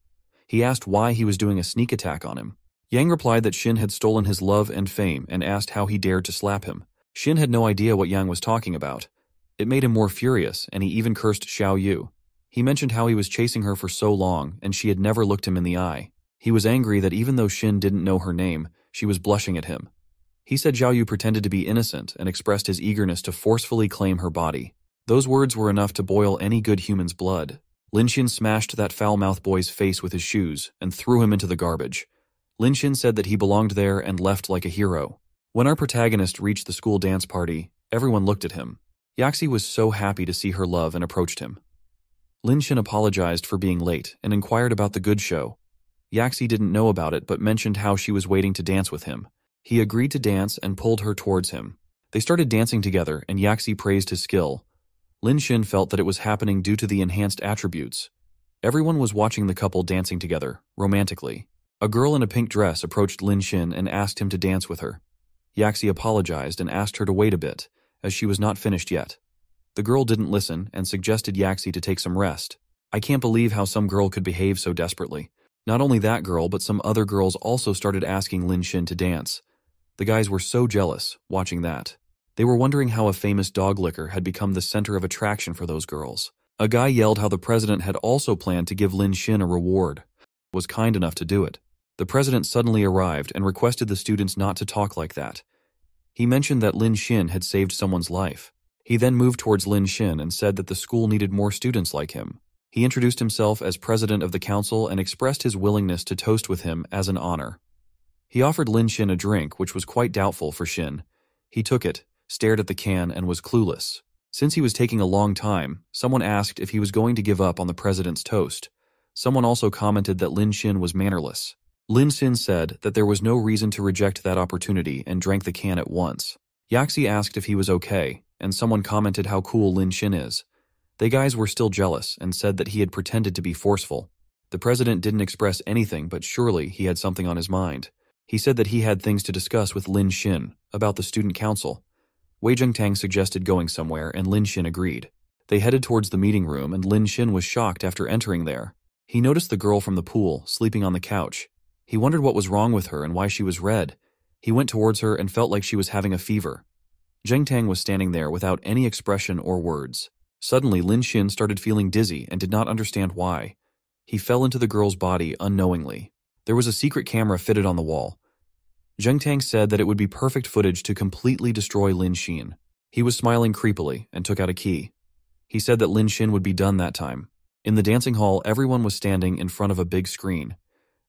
He asked why he was doing a sneak attack on him. Yang replied that Xin had stolen his love and fame and asked how he dared to slap him. Xin had no idea what Yang was talking about. It made him more furious, and he even cursed Xiaoyu. He mentioned how he was chasing her for so long and she had never looked him in the eye. He was angry that even though Xin didn't know her name, she was blushing at him. He said Xiaoyu pretended to be innocent and expressed his eagerness to forcefully claim her body. Those words were enough to boil any good human's blood. Lin Xin smashed that foul-mouthed boy's face with his shoes and threw him into the garbage. Lin Xin said that he belonged there and left like a hero. When our protagonist reached the school dance party, everyone looked at him. Yaxi was so happy to see her love and approached him. Lin Xin apologized for being late and inquired about the good show. Yaxi didn't know about it but mentioned how she was waiting to dance with him. He agreed to dance and pulled her towards him. They started dancing together and Yaxi praised his skill. Lin Xin felt that it was happening due to the enhanced attributes. Everyone was watching the couple dancing together, romantically. A girl in a pink dress approached Lin Xin and asked him to dance with her. Yaxi apologized and asked her to wait a bit, as she was not finished yet. The girl didn't listen and suggested Yaxi to take some rest. I can't believe how some girl could behave so desperately. Not only that girl, but some other girls also started asking Lin Xin to dance. The guys were so jealous, watching that. They were wondering how a famous dog licker had become the center of attraction for those girls. A guy yelled how the president had also planned to give Lin Xin a reward. Was kind enough to do it. The president suddenly arrived and requested the students not to talk like that. He mentioned that Lin Xin had saved someone's life. He then moved towards Lin Xin and said that the school needed more students like him. He introduced himself as president of the council and expressed his willingness to toast with him as an honor. He offered Lin Xin a drink, which was quite doubtful for Xin. He took it, stared at the can, and was clueless. Since he was taking a long time, someone asked if he was going to give up on the president's toast. Someone also commented that Lin Xin was mannerless. Lin Xin said that there was no reason to reject that opportunity and drank the can at once. Yaxi asked if he was okay, and someone commented how cool Lin Xin is. They guys were still jealous and said that he had pretended to be forceful. The president didn't express anything, but surely he had something on his mind. He said that he had things to discuss with Lin Xin about the student council. Wei Zhengtang suggested going somewhere and Lin Xin agreed. They headed towards the meeting room and Lin Xin was shocked after entering there. He noticed the girl from the pool sleeping on the couch. He wondered what was wrong with her and why she was red. He went towards her and felt like she was having a fever. Zhengtang was standing there without any expression or words. Suddenly, Lin Xin started feeling dizzy and did not understand why. He fell into the girl's body unknowingly. There was a secret camera fitted on the wall. Zhengtang said that it would be perfect footage to completely destroy Lin Xin. He was smiling creepily and took out a key. He said that Lin Xin would be done that time. In the dancing hall, everyone was standing in front of a big screen.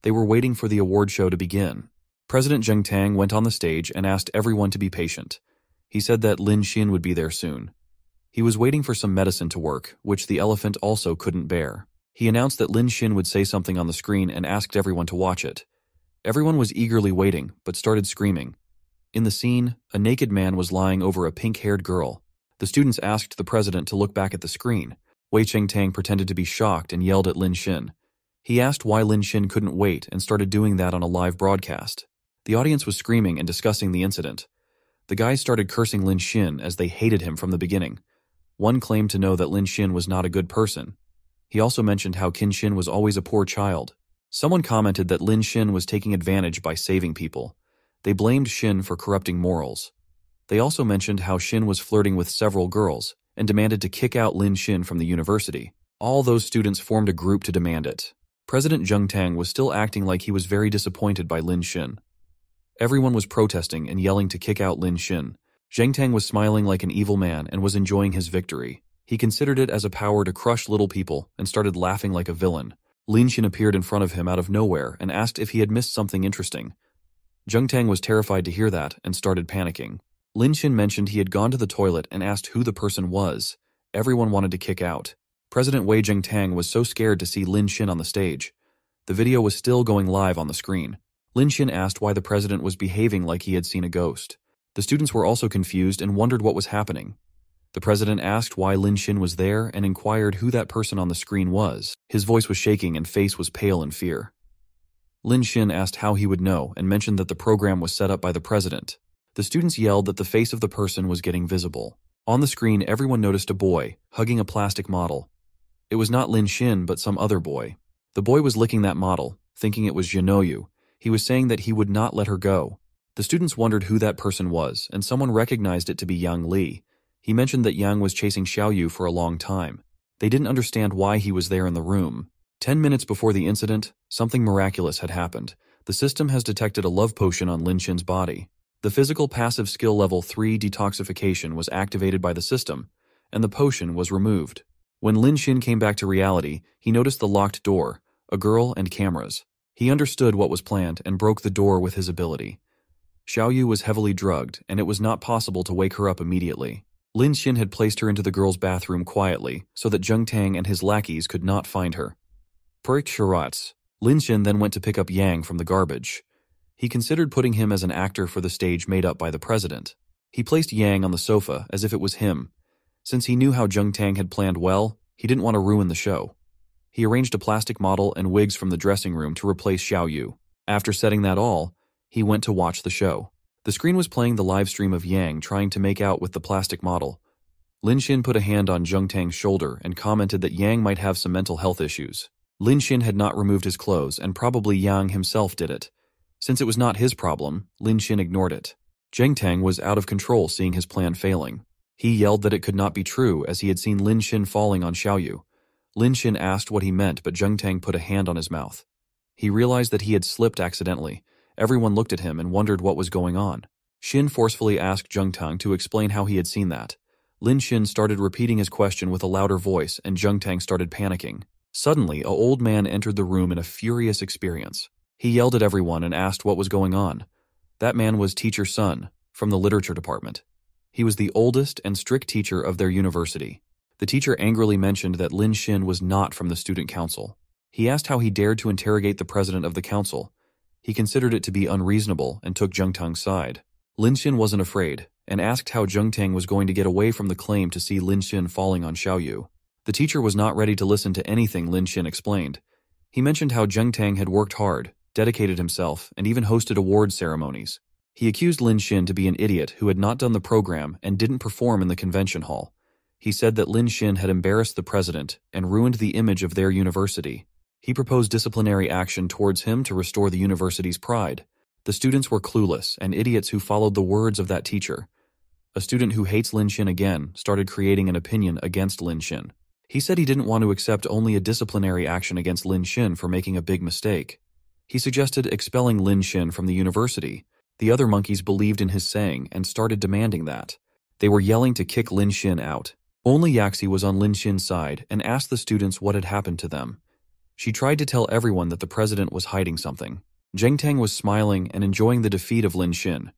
They were waiting for the award show to begin. President Zhengtang went on the stage and asked everyone to be patient. He said that Lin Xin would be there soon. He was waiting for some medicine to work, which the elephant also couldn't bear. He announced that Lin Xin would say something on the screen and asked everyone to watch it. Everyone was eagerly waiting, but started screaming. In the scene, a naked man was lying over a pink-haired girl. The students asked the president to look back at the screen. Wei Chengtang pretended to be shocked and yelled at Lin Xin. He asked why Lin Xin couldn't wait and started doing that on a live broadcast. The audience was screaming and discussing the incident. The guys started cursing Lin Xin as they hated him from the beginning. One claimed to know that Lin Xin was not a good person. He also mentioned how Qin Xin was always a poor child. Someone commented that Lin Xin was taking advantage by saving people. They blamed Xin for corrupting morals. They also mentioned how Xin was flirting with several girls and demanded to kick out Lin Xin from the university. All those students formed a group to demand it. President Zhengtang was still acting like he was very disappointed by Lin Xin. Everyone was protesting and yelling to kick out Lin Xin. Zhengtang was smiling like an evil man and was enjoying his victory. He considered it as a power to crush little people and started laughing like a villain. Lin Xin appeared in front of him out of nowhere and asked if he had missed something interesting. Zhengtang was terrified to hear that and started panicking. Lin Xin mentioned he had gone to the toilet and asked who the person was. Everyone wanted to kick out. President Wei Zhengtang was so scared to see Lin Xin on the stage. The video was still going live on the screen. Lin Xin asked why the president was behaving like he had seen a ghost. The students were also confused and wondered what was happening. The president asked why Lin Xin was there and inquired who that person on the screen was. His voice was shaking and face was pale in fear. Lin Xin asked how he would know and mentioned that the program was set up by the president. The students yelled that the face of the person was getting visible. On the screen, everyone noticed a boy hugging a plastic model. It was not Lin Xin, but some other boy. The boy was licking that model, thinking it was Jinoyu. He was saying that he would not let her go. The students wondered who that person was, and someone recognized it to be Yang Li. He mentioned that Yang was chasing Xiaoyu for a long time. They didn't understand why he was there in the room. 10 minutes before the incident, something miraculous had happened. The system has detected a love potion on Lin Xin's body. The physical passive skill level 3 detoxification was activated by the system, and the potion was removed. When Lin Xin came back to reality, he noticed the locked door, a girl and cameras. He understood what was planned and broke the door with his ability. Xiaoyu was heavily drugged, and it was not possible to wake her up immediately. Lin Xin had placed her into the girls' bathroom quietly so that Zheng Tang and his lackeys could not find her. Per Sharats, Lin Xin then went to pick up Yang from the garbage. He considered putting him as an actor for the stage made up by the president. He placed Yang on the sofa as if it was him. Since he knew how Zheng Tang had planned well, he didn't want to ruin the show. He arranged a plastic model and wigs from the dressing room to replace Xiaoyu. After setting that all, he went to watch the show. The screen was playing the live stream of Yang trying to make out with the plastic model. Lin Xin put a hand on Zheng Tang's shoulder and commented that Yang might have some mental health issues. Lin Xin had not removed his clothes, and probably Yang himself did it. Since it was not his problem, Lin Xin ignored it. Zheng Tang was out of control seeing his plan failing. He yelled that it could not be true as he had seen Lin Xin falling on Xiaoyu. Lin Xin asked what he meant, but Zheng Tang put a hand on his mouth. He realized that he had slipped accidentally. Everyone looked at him and wondered what was going on. Xin forcefully asked Zheng Tang to explain how he had seen that. Lin Xin started repeating his question with a louder voice, and Zheng Tang started panicking. Suddenly, an old man entered the room in a furious experience. He yelled at everyone and asked what was going on. That man was Teacher Sun, from the literature department. He was the oldest and strict teacher of their university. The teacher angrily mentioned that Lin Xin was not from the student council. He asked how he dared to interrogate the president of the council. He considered it to be unreasonable and took Zheng Tang's side. Lin Xin wasn't afraid, and asked how Zheng Tang was going to get away from the claim to see Lin Xin falling on Xiaoyu. The teacher was not ready to listen to anything Lin Xin explained. He mentioned how Zheng Tang had worked hard, dedicated himself, and even hosted award ceremonies. He accused Lin Xin to be an idiot who had not done the program and didn't perform in the convention hall. He said that Lin Xin had embarrassed the president and ruined the image of their university. He proposed disciplinary action towards him to restore the university's pride. The students were clueless and idiots who followed the words of that teacher. A student who hates Lin Xin again started creating an opinion against Lin Xin. He said he didn't want to accept only a disciplinary action against Lin Xin for making a big mistake. He suggested expelling Lin Xin from the university. The other monkeys believed in his saying and started demanding that. They were yelling to kick Lin Xin out. Only Yaxi was on Lin Xin's side and asked the students what had happened to them. She tried to tell everyone that the president was hiding something. Zheng Tang was smiling and enjoying the defeat of Lin Xin.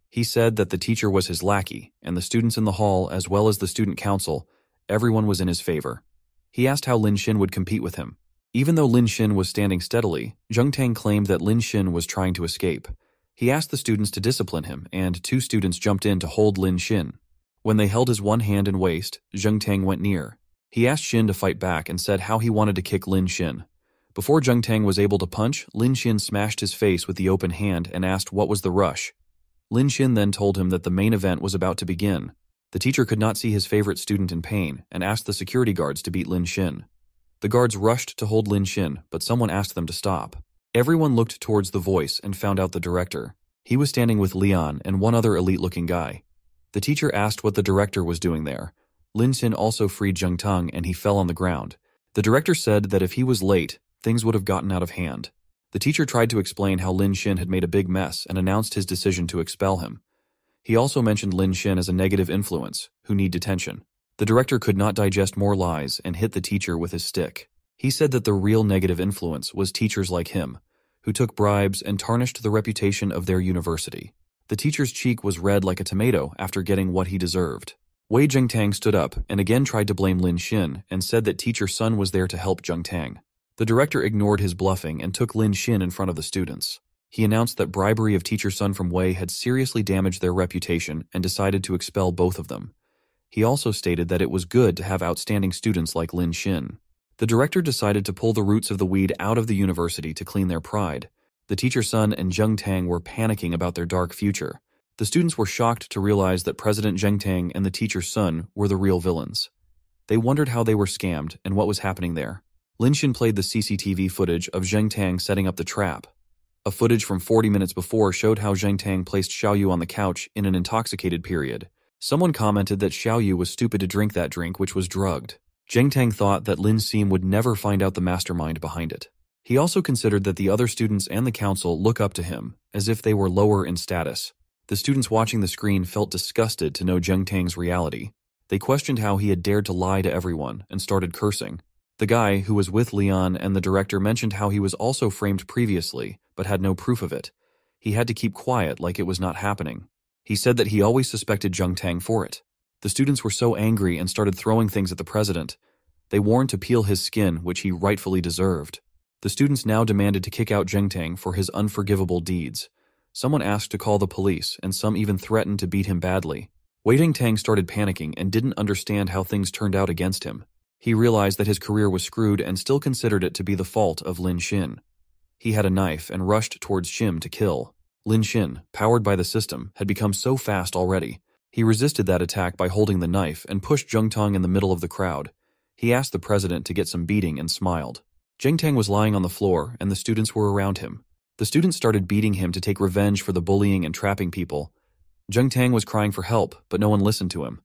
He said that the teacher was his lackey, and the students in the hall, as well as the student council, everyone was in his favor. He asked how Lin Xin would compete with him. Even though Lin Xin was standing steadily, Zheng Tang claimed that Lin Xin was trying to escape. He asked the students to discipline him, and 2 students jumped in to hold Lin Xin. When they held his one hand and waist, Zheng Tang went near. He asked Xin to fight back and said how he wanted to kick Lin Xin. Before Zheng Tang was able to punch, Lin Xin smashed his face with the open hand and asked what was the rush. Lin Xin then told him that the main event was about to begin. The teacher could not see his favorite student in pain and asked the security guards to beat Lin Xin. The guards rushed to hold Lin Xin, but someone asked them to stop. Everyone looked towards the voice and found out the director. He was standing with Leon and one other elite-looking guy. The teacher asked what the director was doing there. Lin Xin also freed Zheng Tang and he fell on the ground. The director said that if he was late, things would have gotten out of hand. The teacher tried to explain how Lin Xin had made a big mess and announced his decision to expel him. He also mentioned Lin Xin as a negative influence, who need detention. The director could not digest more lies and hit the teacher with his stick. He said that the real negative influence was teachers like him, who took bribes and tarnished the reputation of their university. The teacher's cheek was red like a tomato after getting what he deserved. Wei Zhengtang stood up and again tried to blame Lin Xin and said that Teacher Sun was there to help Zheng Tang. The director ignored his bluffing and took Lin Xin in front of the students. He announced that bribery of Teacher Sun from Wei had seriously damaged their reputation and decided to expel both of them. He also stated that it was good to have outstanding students like Lin Xin. The director decided to pull the roots of the weed out of the university to clean their pride. The Teacher Sun and Zheng Tang were panicking about their dark future. The students were shocked to realize that President Zheng Tang and the Teacher Sun were the real villains. They wondered how they were scammed and what was happening there. Lin Xin played the CCTV footage of Zheng Tang setting up the trap. A footage from 40 minutes before showed how Zheng Tang placed Xiaoyu on the couch in an intoxicated period. Someone commented that Xiaoyu was stupid to drink that drink, which was drugged. Zheng Tang thought that Lin Xin would never find out the mastermind behind it. He also considered that the other students and the council look up to him, as if they were lower in status. The students watching the screen felt disgusted to know Zheng Tang's reality. They questioned how he had dared to lie to everyone and started cursing. The guy who was with Leon and the director mentioned how he was also framed previously, but had no proof of it. He had to keep quiet like it was not happening. He said that he always suspected Jung Tang for it. The students were so angry and started throwing things at the president. They warned to peel his skin, which he rightfully deserved. The students now demanded to kick out Jung Tang for his unforgivable deeds. Someone asked to call the police, and some even threatened to beat him badly. Wei Jing Tang started panicking and didn't understand how things turned out against him. He realized that his career was screwed and still considered it to be the fault of Lin Xin. He had a knife and rushed towards Shim to kill. Lin Xin, powered by the system, had become so fast already. He resisted that attack by holding the knife and pushed Jung Tang in the middle of the crowd. He asked the president to get some beating and smiled. Jung Tang was lying on the floor and the students were around him. The students started beating him to take revenge for the bullying and trapping people. Jung Tang was crying for help, but no one listened to him.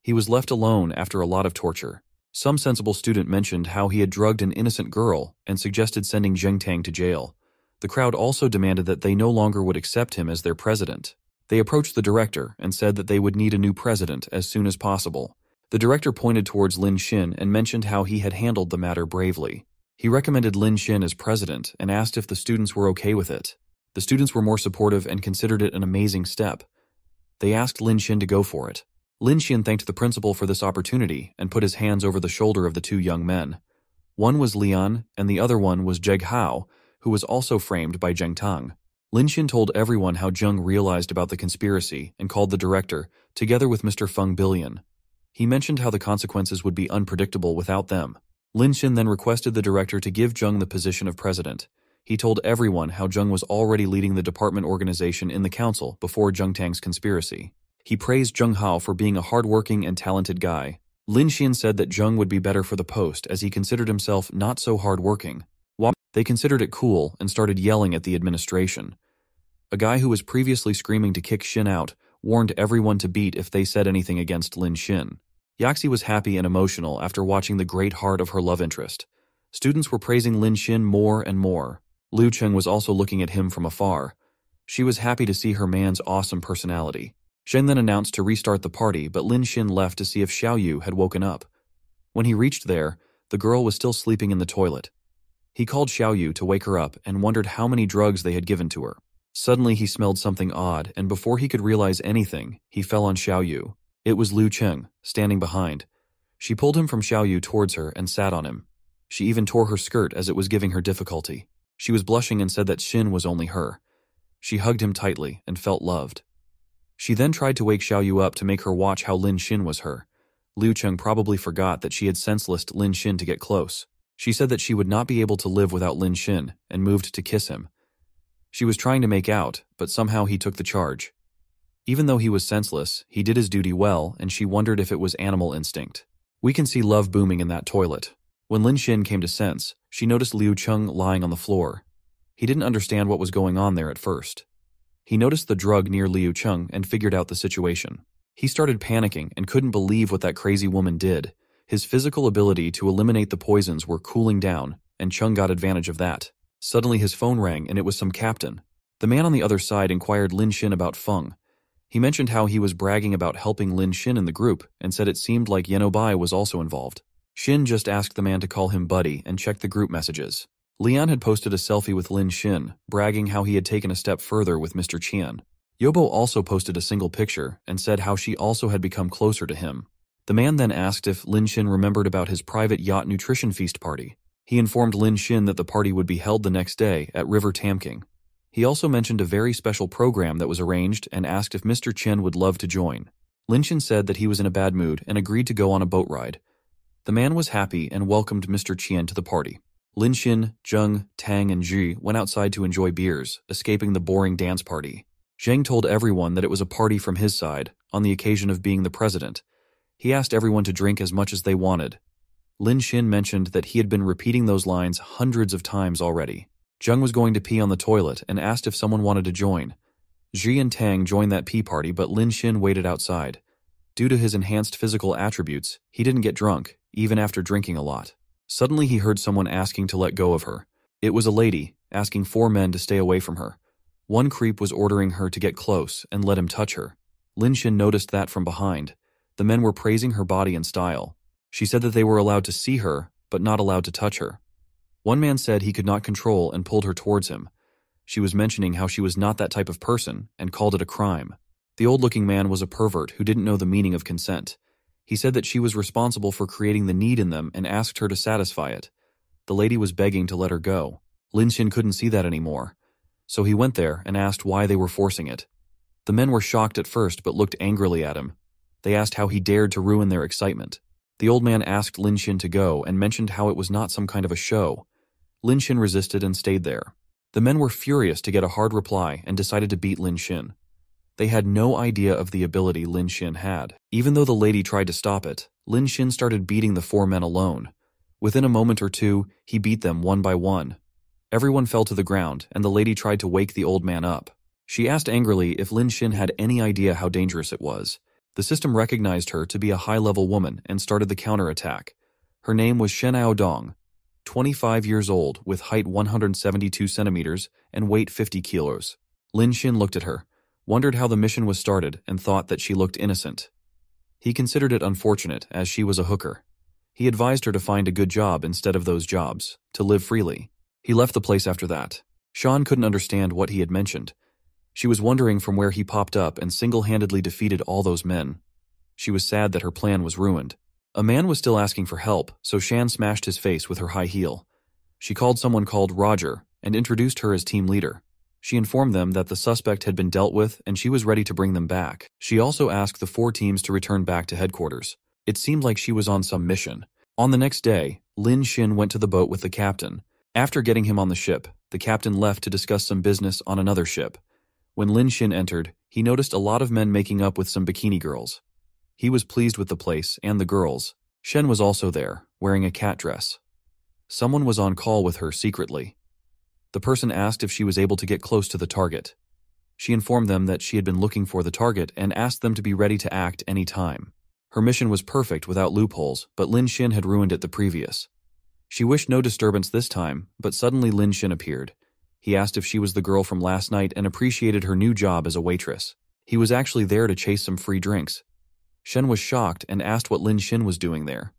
He was left alone after a lot of torture. Some sensible student mentioned how he had drugged an innocent girl and suggested sending Jung Tang to jail. The crowd also demanded that they no longer would accept him as their president. They approached the director and said that they would need a new president as soon as possible. The director pointed towards Lin Xin and mentioned how he had handled the matter bravely. He recommended Lin Xin as president and asked if the students were okay with it. The students were more supportive and considered it an amazing step. They asked Lin Xin to go for it. Lin Xin thanked the principal for this opportunity and put his hands over the shoulder of the two young men. One was Lian and the other one was Jeg Hao, who was also framed by Zheng Tang. Lin Xin told everyone how Zheng realized about the conspiracy and called the director, together with Mr. Feng Billion. He mentioned how the consequences would be unpredictable without them. Lin Xin then requested the director to give Zheng the position of president. He told everyone how Zheng was already leading the department organization in the council before Zheng Tang's conspiracy. He praised Zheng Hao for being a hardworking and talented guy. Lin Xin said that Zheng would be better for the post as he considered himself not so hardworking. They considered it cool and started yelling at the administration. A guy who was previously screaming to kick Xin out warned everyone to beat if they said anything against Lin Xin. Yaxi was happy and emotional after watching the great heart of her love interest. Students were praising Lin Xin more and more. Liu Cheng was also looking at him from afar. She was happy to see her man's awesome personality. Zheng then announced to restart the party, but Lin Xin left to see if Xiao Yu had woken up. When he reached there, the girl was still sleeping in the toilet. He called Xiao Yu to wake her up and wondered how many drugs they had given to her. Suddenly he smelled something odd, and before he could realize anything, he fell on Xiao Yu. It was Liu Cheng, standing behind. She pulled him from Xiao Yu towards her and sat on him. She even tore her skirt as it was giving her difficulty. She was blushing and said that Xin was only her. She hugged him tightly and felt loved. She then tried to wake Xiao Yu up to make her watch how Lin Xin was her. Liu Cheng probably forgot that she had senselessed Lin Xin to get close. She said that she would not be able to live without Lin Xin and moved to kiss him. She was trying to make out, but somehow he took the charge. Even though he was senseless, he did his duty well, and she wondered if it was animal instinct. We can see love booming in that toilet. When Lin Xin came to sense, she noticed Liu Cheng lying on the floor. He didn't understand what was going on there at first. He noticed the drug near Liu Cheng and figured out the situation. He started panicking and couldn't believe what that crazy woman did. His physical ability to eliminate the poisons were cooling down, and Chung got advantage of that. Suddenly his phone rang and it was some captain. The man on the other side inquired Lin Xin about Feng. He mentioned how he was bragging about helping Lin Xin in the group and said it seemed like Yeno Bai was also involved. Xin just asked the man to call him buddy and checked the group messages. Lian had posted a selfie with Lin Xin, bragging how he had taken a step further with Mr. Qian. Yobo also posted a single picture and said how she also had become closer to him. The man then asked if Lin Xin remembered about his private yacht nutrition feast party. He informed Lin Xin that the party would be held the next day at River Tamking. He also mentioned a very special program that was arranged and asked if Mr. Chen would love to join. Lin Xin said that he was in a bad mood and agreed to go on a boat ride. The man was happy and welcomed Mr. Qian to the party. Lin Xin, Zheng, Tang, and Zhi went outside to enjoy beers, escaping the boring dance party. Zheng told everyone that it was a party from his side, on the occasion of being the president. He asked everyone to drink as much as they wanted. Lin Xin mentioned that he had been repeating those lines hundreds of times already. Zheng was going to pee on the toilet and asked if someone wanted to join. Zhi and Tang joined that pee party, but Lin Xin waited outside. Due to his enhanced physical attributes, he didn't get drunk, even after drinking a lot. Suddenly he heard someone asking to let go of her. It was a lady, asking 4 men to stay away from her. One creep was ordering her to get close and let him touch her. Lin Xin noticed that from behind. The men were praising her body and style. She said that they were allowed to see her, but not allowed to touch her. One man said he could not control and pulled her towards him. She was mentioning how she was not that type of person and called it a crime. The old-looking man was a pervert who didn't know the meaning of consent. He said that she was responsible for creating the need in them and asked her to satisfy it. The lady was begging to let her go. Lin Xin couldn't see that anymore, so he went there and asked why they were forcing it. The men were shocked at first but looked angrily at him. They asked how he dared to ruin their excitement. The old man asked Lin Xin to go and mentioned how it was not some kind of a show. Lin Xin resisted and stayed there. The men were furious to get a hard reply and decided to beat Lin Xin. They had no idea of the ability Lin Xin had. Even though the lady tried to stop it, Lin Xin started beating the 4 men alone. Within a moment or two, he beat them one by one. Everyone fell to the ground, and the lady tried to wake the old man up. She asked angrily if Lin Xin had any idea how dangerous it was. The system recognized her to be a high-level woman and started the counterattack. Her name was Shen Aodong, 25 years old, with height 172 centimeters and weight 50 kilos. Lin Xin looked at her, wondered how the mission was started, and thought that she looked innocent. He considered it unfortunate, as she was a hooker. He advised her to find a good job instead of those jobs, to live freely. He left the place after that. Sean couldn't understand what he had mentioned. She was wondering from where he popped up and single-handedly defeated all those men. She was sad that her plan was ruined. A man was still asking for help, so Shan smashed his face with her high heel. She called someone called Roger and introduced her as team leader. She informed them that the suspect had been dealt with and she was ready to bring them back. She also asked the 4 teams to return back to headquarters. It seemed like she was on some mission. On the next day, Lin Xin went to the boat with the captain. After getting him on the ship, the captain left to discuss some business on another ship. When Lin Xin entered, he noticed a lot of men making up with some bikini girls. He was pleased with the place and the girls. Shen was also there, wearing a cat dress. Someone was on call with her secretly. The person asked if she was able to get close to the target. She informed them that she had been looking for the target and asked them to be ready to act any time. Her mission was perfect without loopholes, but Lin Xin had ruined it the previous. She wished no disturbance this time, but suddenly Lin Xin appeared. He asked if she was the girl from last night and appreciated her new job as a waitress. He was actually there to chase some free drinks. Shen was shocked and asked what Lin Xin was doing there.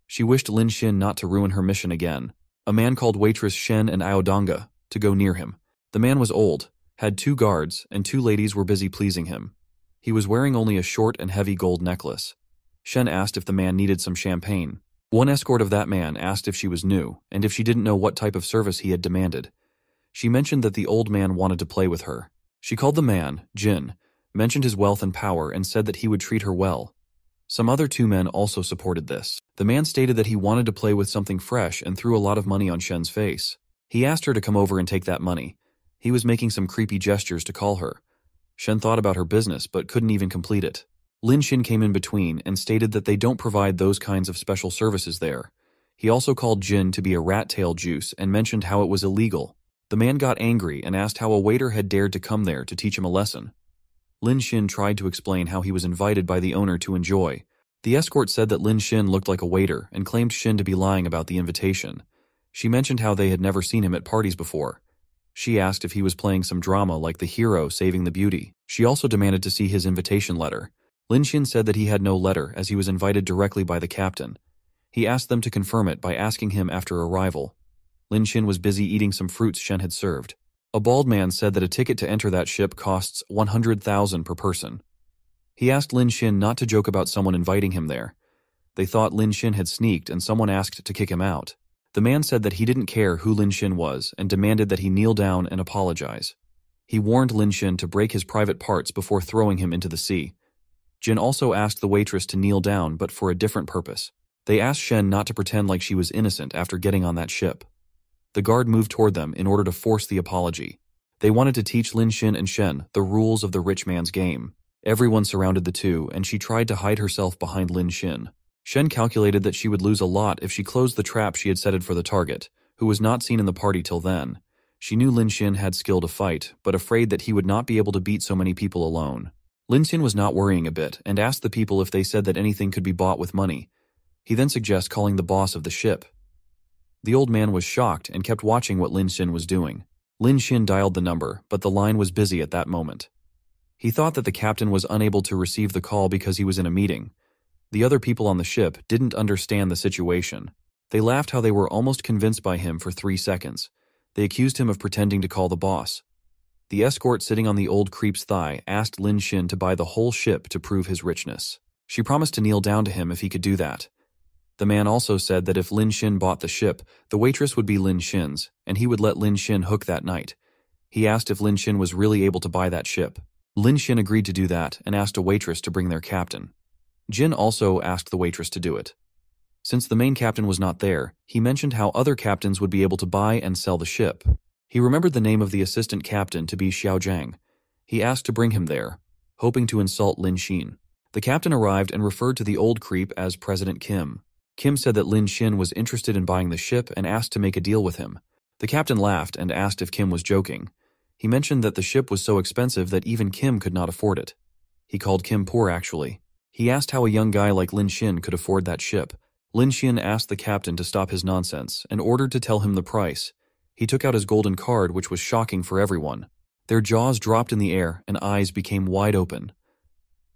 She wished Lin Xin not to ruin her mission again. A man called waitress Shen and Aodanga to go near him. The man was old, had 2 guards, and 2 ladies were busy pleasing him. He was wearing only a short and heavy gold necklace. Shen asked if the man needed some champagne. One escort of that man asked if she was new, and if she didn't know what type of service he had demanded. She mentioned that the old man wanted to play with her. She called the man, Jin, mentioned his wealth and power, and said that he would treat her well. Some other 2 men also supported this. The man stated that he wanted to play with something fresh and threw a lot of money on Shen's face. He asked her to come over and take that money. He was making some creepy gestures to call her. Shen thought about her business but couldn't even complete it. Lin Xin came in between and stated that they don't provide those kinds of special services there. He also called Jin to be a rat tail juice and mentioned how it was illegal. The man got angry and asked how a waiter had dared to come there to teach him a lesson. Lin Xin tried to explain how he was invited by the owner to enjoy. The escort said that Lin Xin looked like a waiter and claimed Xin to be lying about the invitation. She mentioned how they had never seen him at parties before. She asked if he was playing some drama like the hero saving the beauty. She also demanded to see his invitation letter. Lin Xin said that he had no letter as he was invited directly by the captain. He asked them to confirm it by asking him after arrival. Lin Xin was busy eating some fruits Shen had served. A bald man said that a ticket to enter that ship costs 100,000 per person. He asked Lin Xin not to joke about someone inviting him there. They thought Lin Xin had sneaked and someone asked to kick him out. The man said that he didn't care who Lin Xin was and demanded that he kneel down and apologize. He warned Lin Xin to break his private parts before throwing him into the sea. Jin also asked the waitress to kneel down, but for a different purpose. They asked Shen not to pretend like she was innocent after getting on that ship. The guard moved toward them in order to force the apology. They wanted to teach Lin Xin and Shen the rules of the rich man's game. Everyone surrounded the 2, and she tried to hide herself behind Lin Xin. Shen calculated that she would lose a lot if she closed the trap she had setted for the target, who was not seen in the party till then. She knew Lin Xin had skill to fight, but afraid that he would not be able to beat so many people alone. Lin Xin was not worrying a bit and asked the people if they said that anything could be bought with money. He then suggested calling the boss of the ship. The old man was shocked and kept watching what Lin Xin was doing. Lin Xin dialed the number, but the line was busy at that moment. He thought that the captain was unable to receive the call because he was in a meeting. The other people on the ship didn't understand the situation. They laughed how they were almost convinced by him for 3 seconds. They accused him of pretending to call the boss. The escort sitting on the old creep's thigh asked Lin Xin to buy the whole ship to prove his richness. She promised to kneel down to him if he could do that. The man also said that if Lin Xin bought the ship, the waitress would be Lin Xin's, and he would let Lin Xin hook that night. He asked if Lin Xin was really able to buy that ship. Lin Xin agreed to do that and asked a waitress to bring their captain. Jin also asked the waitress to do it. Since the main captain was not there, he mentioned how other captains would be able to buy and sell the ship. He remembered the name of the assistant captain to be Xiao Zhang. He asked to bring him there, hoping to insult Lin Xin. The captain arrived and referred to the old creep as President Kim. Kim said that Lin Xin was interested in buying the ship and asked to make a deal with him. The captain laughed and asked if Kim was joking. He mentioned that the ship was so expensive that even Kim could not afford it. He called Kim poor, actually. He asked how a young guy like Lin Xin could afford that ship. Lin Xin asked the captain to stop his nonsense and ordered to tell him the price. He took out his golden card, which was shocking for everyone. Their jaws dropped in the air and eyes became wide open.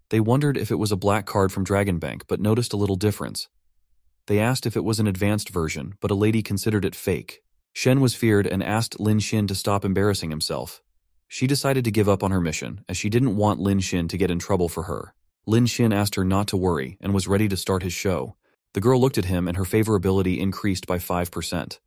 They wondered if it was a black card from Dragon Bank, but noticed a little difference. They asked if it was an advanced version, but a lady considered it fake. Shen was feared and asked Lin Xin to stop embarrassing himself. She decided to give up on her mission, as she didn't want Lin Xin to get in trouble for her. Lin Xin asked her not to worry and was ready to start his show. The girl looked at him and her favorability increased by 5%.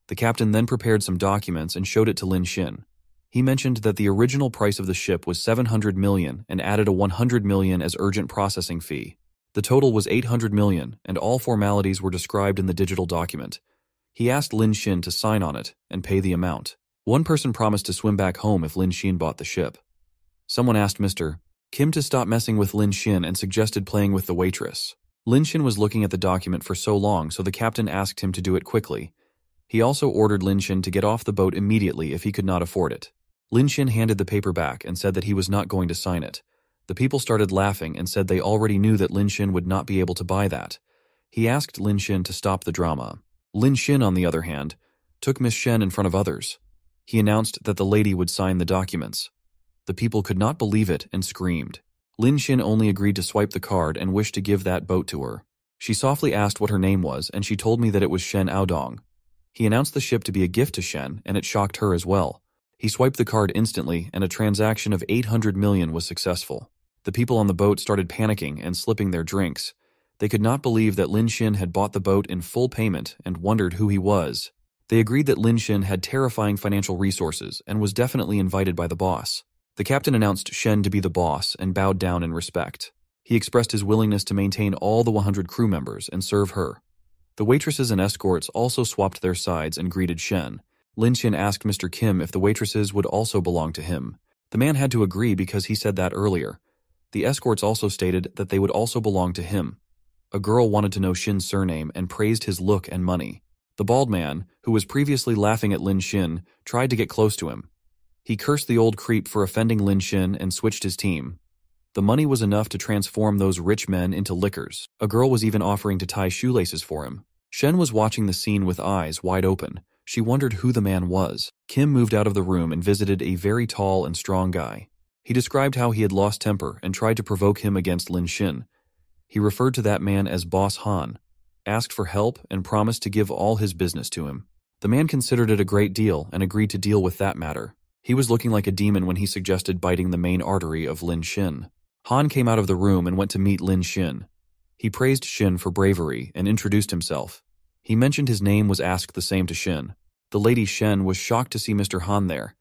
The captain then prepared some documents and showed it to Lin Xin. He mentioned that the original price of the ship was 700 million and added a 100 million as urgent processing fee. The total was 800 million, and all formalities were described in the digital document. He asked Lin Xin to sign on it and pay the amount. One person promised to swim back home if Lin Xin bought the ship. Someone asked Mr. Kim to stop messing with Lin Xin and suggested playing with the waitress. Lin Xin was looking at the document for so long, so the captain asked him to do it quickly. He also ordered Lin Xin to get off the boat immediately if he could not afford it. Lin Xin handed the paper back and said that he was not going to sign it. The people started laughing and said they already knew that Lin Xin would not be able to buy that. He asked Lin Xin to stop the drama. Lin Xin, on the other hand, took Miss Shen in front of others. He announced that the lady would sign the documents. The people could not believe it and screamed. Lin Xin only agreed to swipe the card and wished to give that boat to her. She softly asked what her name was, and she told me that it was Shen Aodong. He announced the ship to be a gift to Shen, and it shocked her as well. He swiped the card instantly, and a transaction of 800 million was successful. The people on the boat started panicking and slipping their drinks. They could not believe that Lin Xin had bought the boat in full payment and wondered who he was. They agreed that Lin Xin had terrifying financial resources and was definitely invited by the boss. The captain announced Shen to be the boss and bowed down in respect. He expressed his willingness to maintain all the 100 crew members and serve her. The waitresses and escorts also swapped their sides and greeted Shen. Lin Xin asked Mr. Kim if the waitresses would also belong to him. The man had to agree because he said that earlier. The escorts also stated that they would also belong to him. A girl wanted to know Shin's surname and praised his look and money. The bald man, who was previously laughing at Lin Xin, tried to get close to him. He cursed the old creep for offending Lin Xin and switched his team. The money was enough to transform those rich men into lickers. A girl was even offering to tie shoelaces for him. Shen was watching the scene with eyes wide open. She wondered who the man was. Kim moved out of the room and visited a very tall and strong guy. He described how he had lost temper and tried to provoke him against Lin Xin. He referred to that man as Boss Han, asked for help, and promised to give all his business to him. The man considered it a great deal and agreed to deal with that matter. He was looking like a demon when he suggested biting the main artery of Lin Xin. Han came out of the room and went to meet Lin Xin. He praised Xin for bravery and introduced himself. He mentioned his name was asked the same to Xin. The lady Shen was shocked to see Mr. Han there.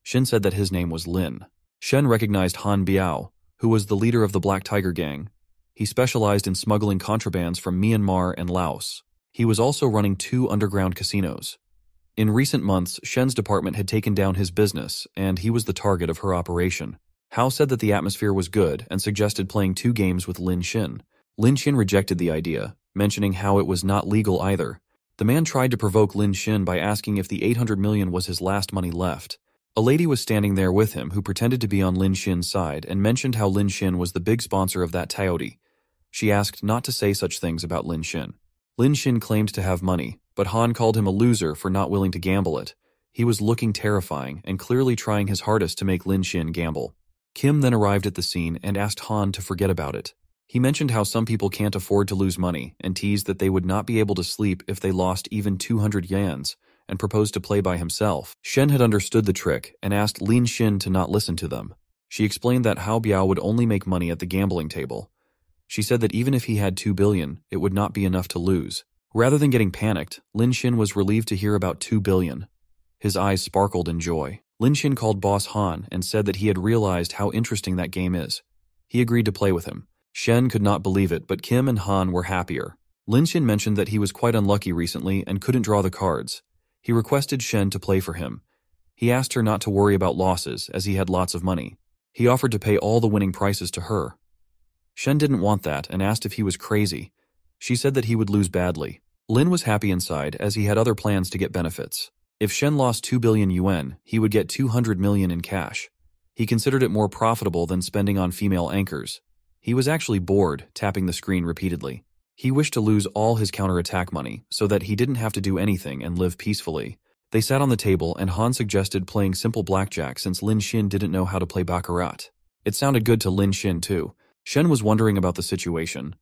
Xin said that his name was Lin. Shen recognized Han Biao, who was the leader of the Black Tiger Gang. He specialized in smuggling contrabands from Myanmar and Laos. He was also running 2 underground casinos. In recent months, Shen's department had taken down his business, and he was the target of her operation. Hao said that the atmosphere was good and suggested playing 2 games with Lin Xin. Lin Xin rejected the idea, mentioning how it was not legal either. The man tried to provoke Lin Xin by asking if the 800 million was his last money left. A lady was standing there with him who pretended to be on Lin Xin's side and mentioned how Lin Xin was the big sponsor of that Taoti. She asked not to say such things about Lin Xin. Lin Xin claimed to have money, but Han called him a loser for not willing to gamble it. He was looking terrifying and clearly trying his hardest to make Lin Xin gamble. Kim then arrived at the scene and asked Han to forget about it. He mentioned how some people can't afford to lose money and teased that they would not be able to sleep if they lost even 200 yans, and proposed to play by himself. Shen had understood the trick and asked Lin Xin to not listen to them. She explained that Hao Biao would only make money at the gambling table. She said that even if he had 2 billion, it would not be enough to lose. Rather than getting panicked, Lin Xin was relieved to hear about 2 billion. His eyes sparkled in joy. Lin Xin called Boss Han and said that he had realized how interesting that game is. He agreed to play with him. Shen could not believe it, but Kim and Han were happier. Lin Xin mentioned that he was quite unlucky recently and couldn't draw the cards. He requested Shen to play for him. He asked her not to worry about losses, as he had lots of money. He offered to pay all the winning prices to her. Shen didn't want that and asked if he was crazy. She said that he would lose badly. Lin was happy inside, as he had other plans to get benefits. If Shen lost 2 billion yuan, he would get 200 million in cash. He considered it more profitable than spending on female anchors. He was actually bored, tapping the screen repeatedly. He wished to lose all his counterattack money, so that he didn't have to do anything and live peacefully. They sat on the table and Han suggested playing simple blackjack since Lin Xin didn't know how to play baccarat. It sounded good to Lin Xin too. Shen was wondering about the situation.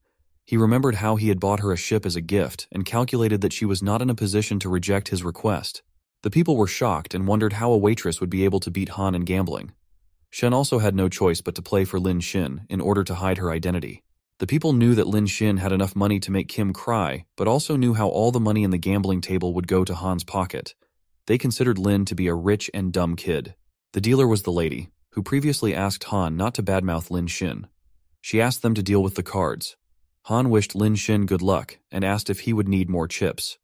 He remembered how he had bought her a ship as a gift and calculated that she was not in a position to reject his request. The people were shocked and wondered how a waitress would be able to beat Han in gambling. Shen also had no choice but to play for Lin Xin in order to hide her identity. The people knew that Lin Xin had enough money to make Kim cry, but also knew how all the money in the gambling table would go to Han's pocket. They considered Lin to be a rich and dumb kid. The dealer was the lady, who previously asked Han not to badmouth Lin Xin. She asked them to deal with the cards. Han wished Lin Xin good luck and asked if he would need more chips.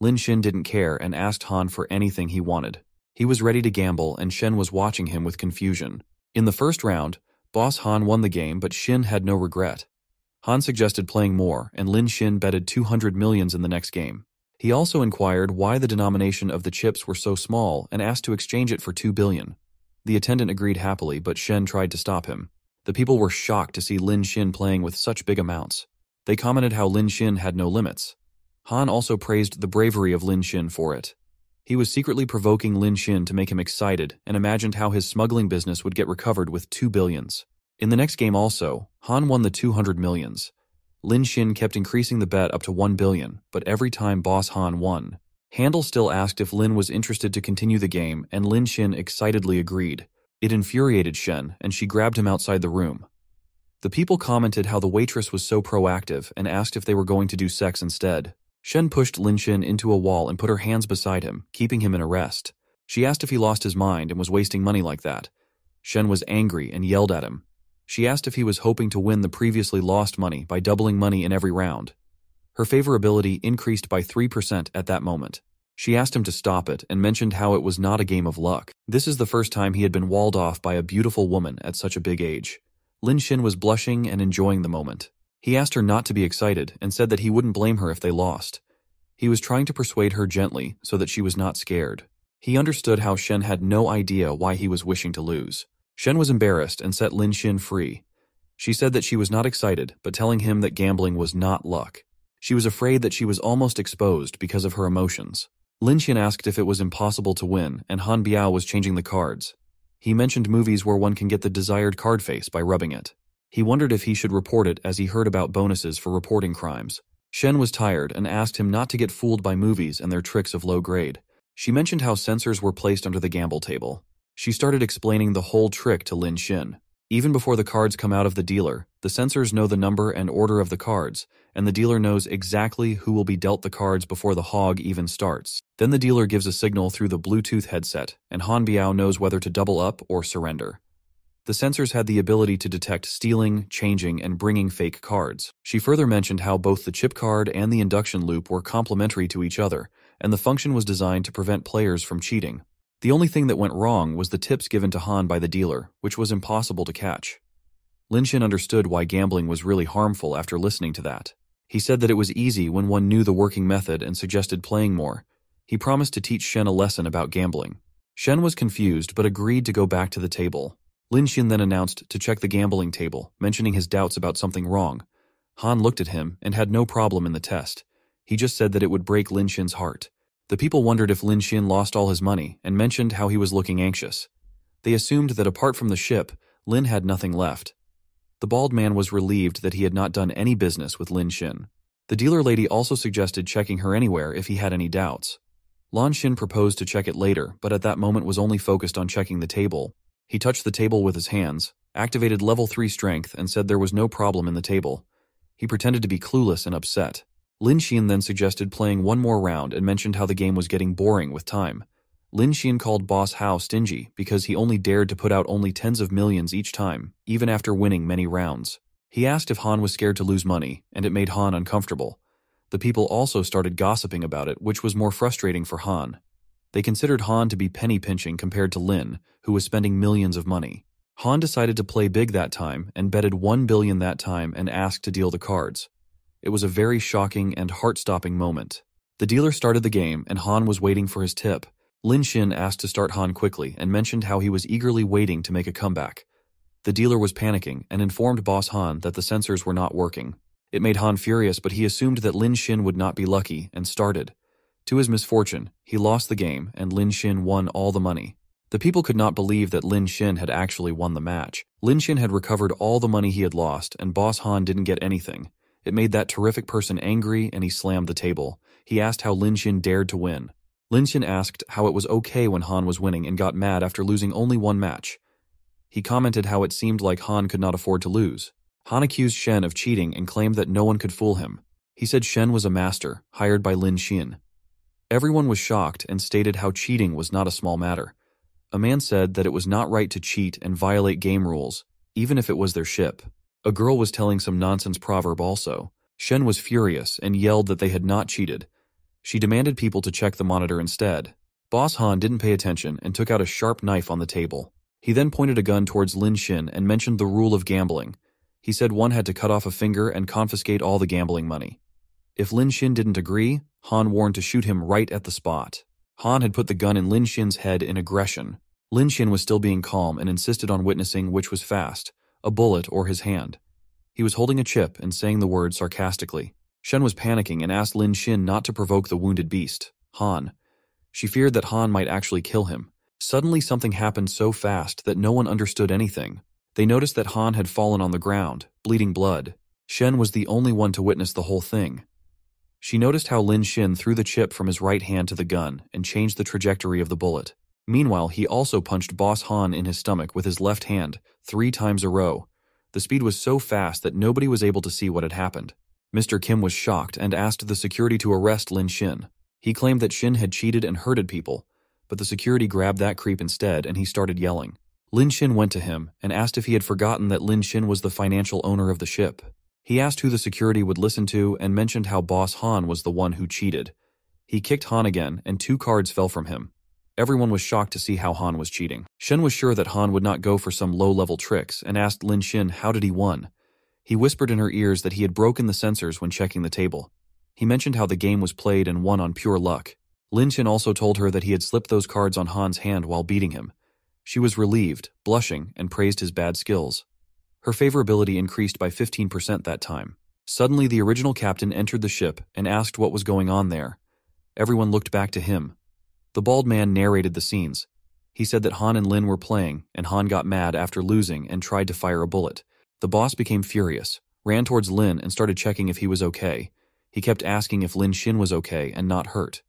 Lin Xin didn't care and asked Han for anything he wanted. He was ready to gamble and Shen was watching him with confusion. In the first round, Boss Han won the game, but Xin had no regret. Han suggested playing more and Lin Xin betted 200 millions in the next game. He also inquired why the denomination of the chips were so small and asked to exchange it for 2 billion. The attendant agreed happily, but Shen tried to stop him. The people were shocked to see Lin Xin playing with such big amounts. They commented how Lin Xin had no limits. Han also praised the bravery of Lin Xin for it. He was secretly provoking Lin Xin to make him excited and imagined how his smuggling business would get recovered with 2 billions. In the next game also, Han won the 200 millions. Lin Xin kept increasing the bet up to 1 billion, but every time Boss Han won. Handel still asked if Lin was interested to continue the game, and Lin Xin excitedly agreed. It infuriated Shen, and she grabbed him outside the room. The people commented how the waitress was so proactive and asked if they were going to do sex instead. Shen pushed Lin Xin into a wall and put her hands beside him, keeping him in arrest. She asked if he lost his mind and was wasting money like that. Shen was angry and yelled at him. She asked if he was hoping to win the previously lost money by doubling money in every round. Her favorability increased by 3% at that moment. She asked him to stop it and mentioned how it was not a game of luck. This is the first time he had been walled off by a beautiful woman at such a big age. Lin Xin was blushing and enjoying the moment. He asked her not to be excited and said that he wouldn't blame her if they lost. He was trying to persuade her gently so that she was not scared. He understood how Shen had no idea why he was wishing to lose. Shen was embarrassed and set Lin Xin free. She said that she was not excited, but telling him that gambling was not luck. She was afraid that she was almost exposed because of her emotions. Lin Xin asked if it was impossible to win, and Han Biao was changing the cards. He mentioned movies where one can get the desired card face by rubbing it. He wondered if he should report it as he heard about bonuses for reporting crimes. Shen was tired and asked him not to get fooled by movies and their tricks of low grade. She mentioned how sensors were placed under the gamble table. She started explaining the whole trick to Lin Xin. Even before the cards come out of the dealer, the sensors know the number and order of the cards, and the dealer knows exactly who will be dealt the cards before the hog even starts. Then the dealer gives a signal through the Bluetooth headset, and Han Biao knows whether to double up or surrender. The sensors had the ability to detect stealing, changing, and bringing fake cards. She further mentioned how both the chip card and the induction loop were complementary to each other, and the function was designed to prevent players from cheating. The only thing that went wrong was the tips given to Han by the dealer, which was impossible to catch. Lin Xin understood why gambling was really harmful after listening to that. He said that it was easy when one knew the working method and suggested playing more. He promised to teach Shen a lesson about gambling. Shen was confused but agreed to go back to the table. Lin Xin then announced to check the gambling table, mentioning his doubts about something wrong. Han looked at him and had no problem in the test. He just said that it would break Lin Xin's heart. The people wondered if Lin Xin lost all his money and mentioned how he was looking anxious. They assumed that apart from the ship, Lin had nothing left. The bald man was relieved that he had not done any business with Lin Xin. The dealer lady also suggested checking her anywhere if he had any doubts. Lan Xin proposed to check it later, but at that moment was only focused on checking the table. He touched the table with his hands, activated level 3 strength, and said there was no problem in the table. He pretended to be clueless and upset. Lin Xin then suggested playing one more round and mentioned how the game was getting boring with time. Lin Xin called Boss Hao stingy because he only dared to put out only tens of millions each time, even after winning many rounds. He asked if Han was scared to lose money, and it made Han uncomfortable. The people also started gossiping about it, which was more frustrating for Han. They considered Han to be penny-pinching compared to Lin, who was spending millions of money. Han decided to play big that time and betted 1 billion that time and asked to deal the cards. It was a very shocking and heart-stopping moment. The dealer started the game and Han was waiting for his tip. Lin Xin asked to start Han quickly and mentioned how he was eagerly waiting to make a comeback. The dealer was panicking and informed Boss Han that the sensors were not working. It made Han furious, but he assumed that Lin Xin would not be lucky and started. To his misfortune, he lost the game and Lin Xin won all the money. The people could not believe that Lin Xin had actually won the match. Lin Xin had recovered all the money he had lost and Boss Han didn't get anything. It made that terrific person angry and he slammed the table. He asked how Lin Xin dared to win. Lin Xin asked how it was okay when Han was winning and got mad after losing only one match. He commented how it seemed like Han could not afford to lose. Han accused Shen of cheating and claimed that no one could fool him. He said Shen was a master, hired by Lin Xin. Everyone was shocked and stated how cheating was not a small matter. A man said that it was not right to cheat and violate game rules, even if it was their ship. A girl was telling some nonsense proverb also. Shen was furious and yelled that they had not cheated. She demanded people to check the monitor instead. Boss Han didn't pay attention and took out a sharp knife on the table. He then pointed a gun towards Lin Xin and mentioned the rule of gambling. He said one had to cut off a finger and confiscate all the gambling money. If Lin Xin didn't agree, Han warned to shoot him right at the spot. Han had put the gun in Lin Xin's head in aggression. Lin Xin was still being calm and insisted on witnessing which was fast, a bullet or his hand. He was holding a chip and saying the word sarcastically. Shen was panicking and asked Lin Xin not to provoke the wounded beast, Han. She feared that Han might actually kill him. Suddenly something happened so fast that no one understood anything. They noticed that Han had fallen on the ground, bleeding blood. Shen was the only one to witness the whole thing. She noticed how Lin Xin threw the chip from his right hand to the gun and changed the trajectory of the bullet. Meanwhile, he also punched Boss Han in his stomach with his left hand, 3 times a row. The speed was so fast that nobody was able to see what had happened. Mr. Kim was shocked and asked the security to arrest Lin Xin. He claimed that Xin had cheated and hurted people, but the security grabbed that creep instead and he started yelling. Lin Xin went to him and asked if he had forgotten that Lin Xin was the financial owner of the ship. He asked who the security would listen to and mentioned how Boss Han was the one who cheated. He kicked Han again and 2 cards fell from him. Everyone was shocked to see how Han was cheating. Shen was sure that Han would not go for some low-level tricks and asked Lin Xin how did he won. He whispered in her ears that he had broken the sensors when checking the table. He mentioned how the game was played and won on pure luck. Lin Xin also told her that he had slipped those cards on Han's hand while beating him. She was relieved, blushing, and praised his bad skills. Her favorability increased by 15% that time. Suddenly the original captain entered the ship and asked what was going on there. Everyone looked back to him. The bald man narrated the scenes. He said that Han and Lin were playing, and Han got mad after losing and tried to fire a bullet. The boss became furious, ran towards Lin and started checking if he was okay. He kept asking if Lin Xin was okay and not hurt.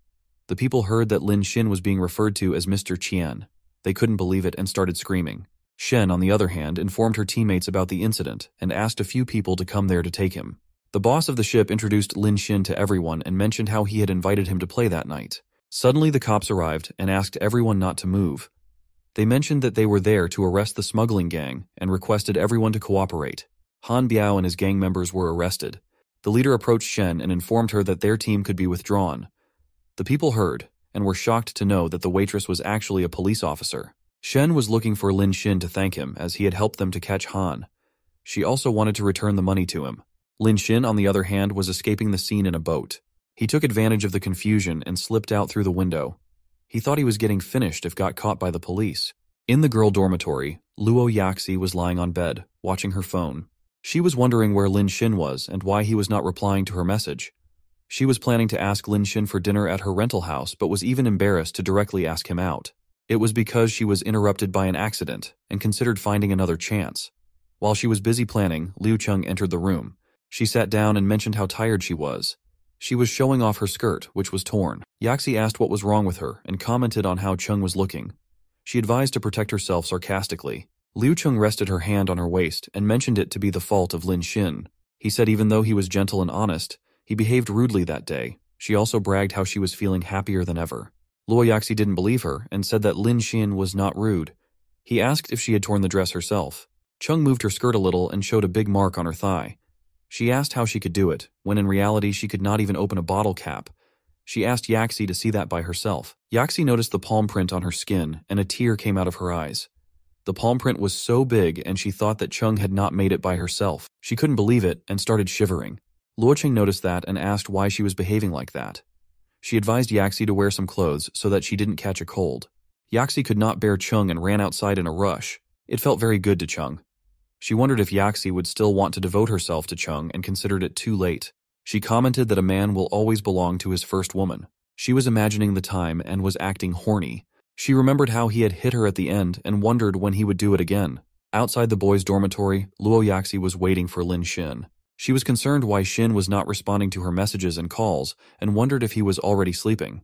The people heard that Lin Xin was being referred to as Mr. Qian. They couldn't believe it and started screaming. Shen, on the other hand, informed her teammates about the incident and asked a few people to come there to take him. The boss of the ship introduced Lin Xin to everyone and mentioned how he had invited him to play that night. Suddenly the cops arrived and asked everyone not to move. They mentioned that they were there to arrest the smuggling gang and requested everyone to cooperate. Han Biao and his gang members were arrested. The leader approached Shen and informed her that their team could be withdrawn. The people heard and were shocked to know that the waitress was actually a police officer. Shen was looking for Lin Xin to thank him as he had helped them to catch Han. She also wanted to return the money to him. Lin Xin, on the other hand, was escaping the scene in a boat. He took advantage of the confusion and slipped out through the window. He thought he was getting finished if got caught by the police. In the girl dormitory, Luo Yaxi was lying on bed, watching her phone. She was wondering where Lin Xin was and why he was not replying to her message. She was planning to ask Lin Xin for dinner at her rental house but was even embarrassed to directly ask him out. It was because she was interrupted by an accident and considered finding another chance. While she was busy planning, Liu Cheng entered the room. She sat down and mentioned how tired she was. She was showing off her skirt, which was torn. Yaxi asked what was wrong with her and commented on how Chung was looking. She advised to protect herself sarcastically. Liu Chung rested her hand on her waist and mentioned it to be the fault of Lin Xin. He said even though he was gentle and honest, he behaved rudely that day. She also bragged how she was feeling happier than ever. Luo Yaxi didn't believe her and said that Lin Xin was not rude. He asked if she had torn the dress herself. Chung moved her skirt a little and showed a big mark on her thigh. She asked how she could do it, when in reality she could not even open a bottle cap. She asked Yaxi to see that by herself. Yaxi noticed the palm print on her skin, and a tear came out of her eyes. The palm print was so big and she thought that Chung had not made it by herself. She couldn't believe it and started shivering. Luocheng noticed that and asked why she was behaving like that. She advised Yaxi to wear some clothes so that she didn't catch a cold. Yaxi could not bear Chung and ran outside in a rush. It felt very good to Chung. She wondered if Yaxi would still want to devote herself to Chung and considered it too late. She commented that a man will always belong to his first woman. She was imagining the time and was acting horny. She remembered how he had hit her at the end and wondered when he would do it again. Outside the boys' dormitory, Luo Yaxi was waiting for Lin Xin. She was concerned why Xin was not responding to her messages and calls and wondered if he was already sleeping.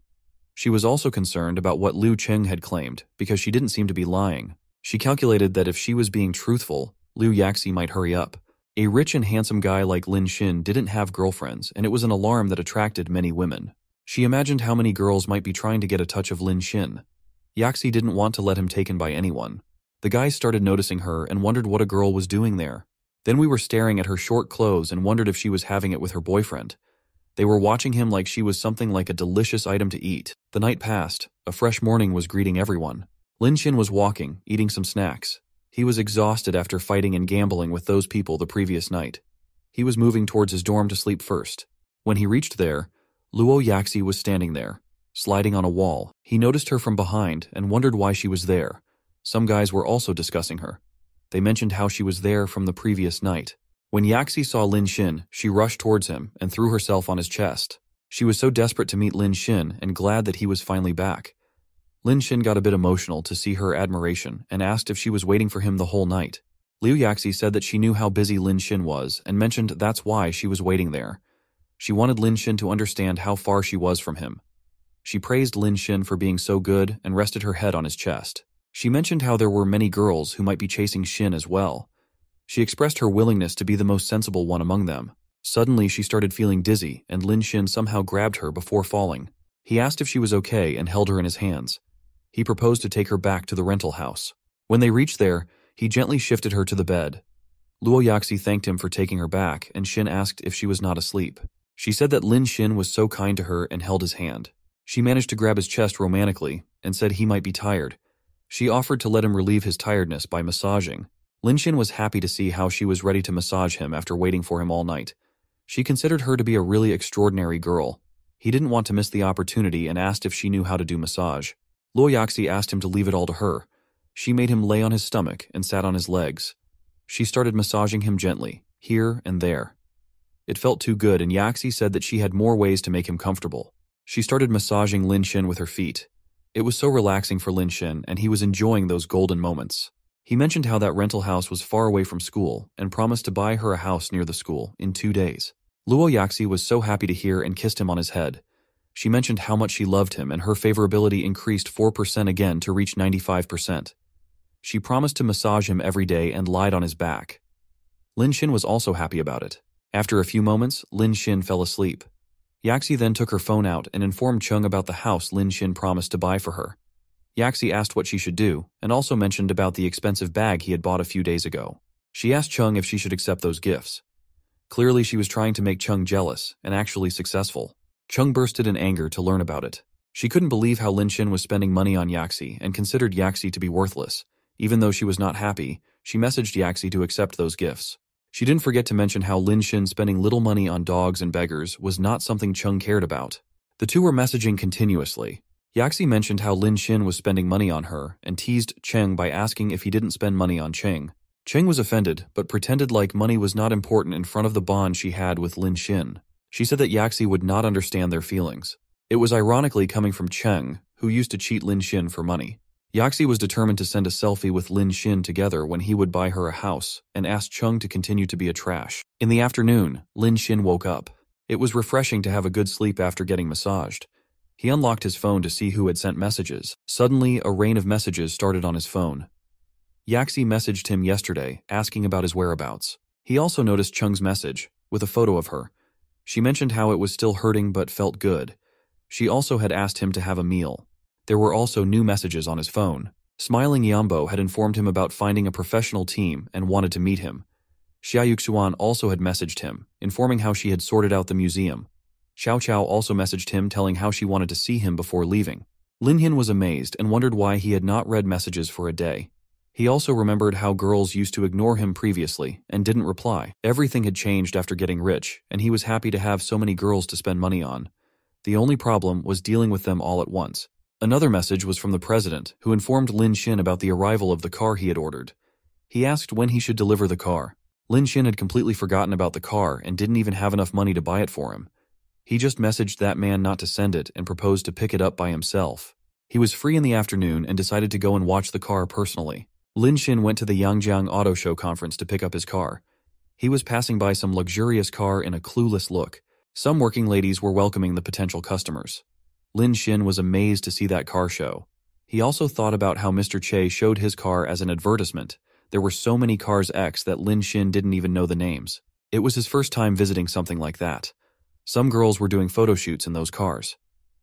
She was also concerned about what Liu Cheng had claimed because she didn't seem to be lying. She calculated that if she was being truthful, Liu Yaxi might hurry up. A rich and handsome guy like Lin Xin didn't have girlfriends, and it was an alarm that attracted many women. She imagined how many girls might be trying to get a touch of Lin Xin. Yaxi didn't want to let him taken by anyone. The guys started noticing her and wondered what a girl was doing there. Then we were staring at her short clothes and wondered if she was having it with her boyfriend. They were watching him like she was something like a delicious item to eat. The night passed. A fresh morning was greeting everyone. Lin Xin was walking, eating some snacks. He was exhausted after fighting and gambling with those people the previous night. He was moving towards his dorm to sleep first. When he reached there, Luo Yaxi was standing there, sliding on a wall. He noticed her from behind and wondered why she was there. Some guys were also discussing her. They mentioned how she was there from the previous night. When Yaxi saw Lin Xin, she rushed towards him and threw herself on his chest. She was so desperate to meet Lin Xin and glad that he was finally back. Lin Xin got a bit emotional to see her admiration and asked if she was waiting for him the whole night. Liu Yaxi said that she knew how busy Lin Xin was and mentioned that's why she was waiting there. She wanted Lin Xin to understand how far she was from him. She praised Lin Xin for being so good and rested her head on his chest. She mentioned how there were many girls who might be chasing Xin as well. She expressed her willingness to be the most sensible one among them. Suddenly she started feeling dizzy and Lin Xin somehow grabbed her before falling. He asked if she was okay and held her in his hands. He proposed to take her back to the rental house. When they reached there, he gently shifted her to the bed. Luo Yaxi thanked him for taking her back and Xin asked if she was not asleep. She said that Lin Xin was so kind to her and held his hand. She managed to grab his chest romantically and said he might be tired. She offered to let him relieve his tiredness by massaging. Lin Xin was happy to see how she was ready to massage him after waiting for him all night. She considered her to be a really extraordinary girl. He didn't want to miss the opportunity and asked if she knew how to do massage. Luo Yaxi asked him to leave it all to her. She made him lay on his stomach and sat on his legs. She started massaging him gently, here and there. It felt too good and Yaxi said that she had more ways to make him comfortable. She started massaging Lin Xin with her feet. It was so relaxing for Lin Xin and he was enjoying those golden moments. He mentioned how that rental house was far away from school and promised to buy her a house near the school in 2 days. Luo Yaxi was so happy to hear and kissed him on his head. She mentioned how much she loved him and her favorability increased 4% again to reach 95%. She promised to massage him every day and lied on his back. Lin Xin was also happy about it. After a few moments, Lin Xin fell asleep. Yaxi then took her phone out and informed Chung about the house Lin Xin promised to buy for her. Yaxi asked what she should do and also mentioned about the expensive bag he had bought a few days ago. She asked Chung if she should accept those gifts. Clearly she was trying to make Chung jealous and actually successful. Chung bursted in anger to learn about it. She couldn't believe how Lin Xin was spending money on Yaxi and considered Yaxi to be worthless. Even though she was not happy, she messaged Yaxi to accept those gifts. She didn't forget to mention how Lin Xin spending little money on dogs and beggars was not something Chung cared about. The two were messaging continuously. Yaxi mentioned how Lin Xin was spending money on her and teased Cheng by asking if he didn't spend money on Cheng. Cheng was offended but pretended like money was not important in front of the bond she had with Lin Xin. She said that Yaxi would not understand their feelings. It was ironically coming from Cheng, who used to cheat Lin Xin for money. Yaxi was determined to send a selfie with Lin Xin together when he would buy her a house and asked Chung to continue to be a trash. In the afternoon, Lin Xin woke up. It was refreshing to have a good sleep after getting massaged. He unlocked his phone to see who had sent messages. Suddenly, a rain of messages started on his phone. Yaxi messaged him yesterday, asking about his whereabouts. He also noticed Chung's message, with a photo of her. She mentioned how it was still hurting but felt good. She also had asked him to have a meal. There were also new messages on his phone. Smiling Yambo had informed him about finding a professional team and wanted to meet him. Xiaoyuxuan also had messaged him, informing how she had sorted out the museum. Xiao Chao also messaged him telling how she wanted to see him before leaving. Lin Hin was amazed and wondered why he had not read messages for a day. He also remembered how girls used to ignore him previously and didn't reply. Everything had changed after getting rich, and he was happy to have so many girls to spend money on. The only problem was dealing with them all at once. Another message was from the president, who informed Lin Xin about the arrival of the car he had ordered. He asked when he should deliver the car. Lin Xin had completely forgotten about the car and didn't even have enough money to buy it for him. He just messaged that man not to send it and proposed to pick it up by himself. He was free in the afternoon and decided to go and watch the car personally. Lin Xin went to the Yangjiang Auto Show conference to pick up his car. He was passing by some luxurious car in a clueless look. Some working ladies were welcoming the potential customers. Lin Xin was amazed to see that car show. He also thought about how Mr. Che showed his car as an advertisement. There were so many Cars X that Lin Xin didn't even know the names. It was his first time visiting something like that. Some girls were doing photo shoots in those cars.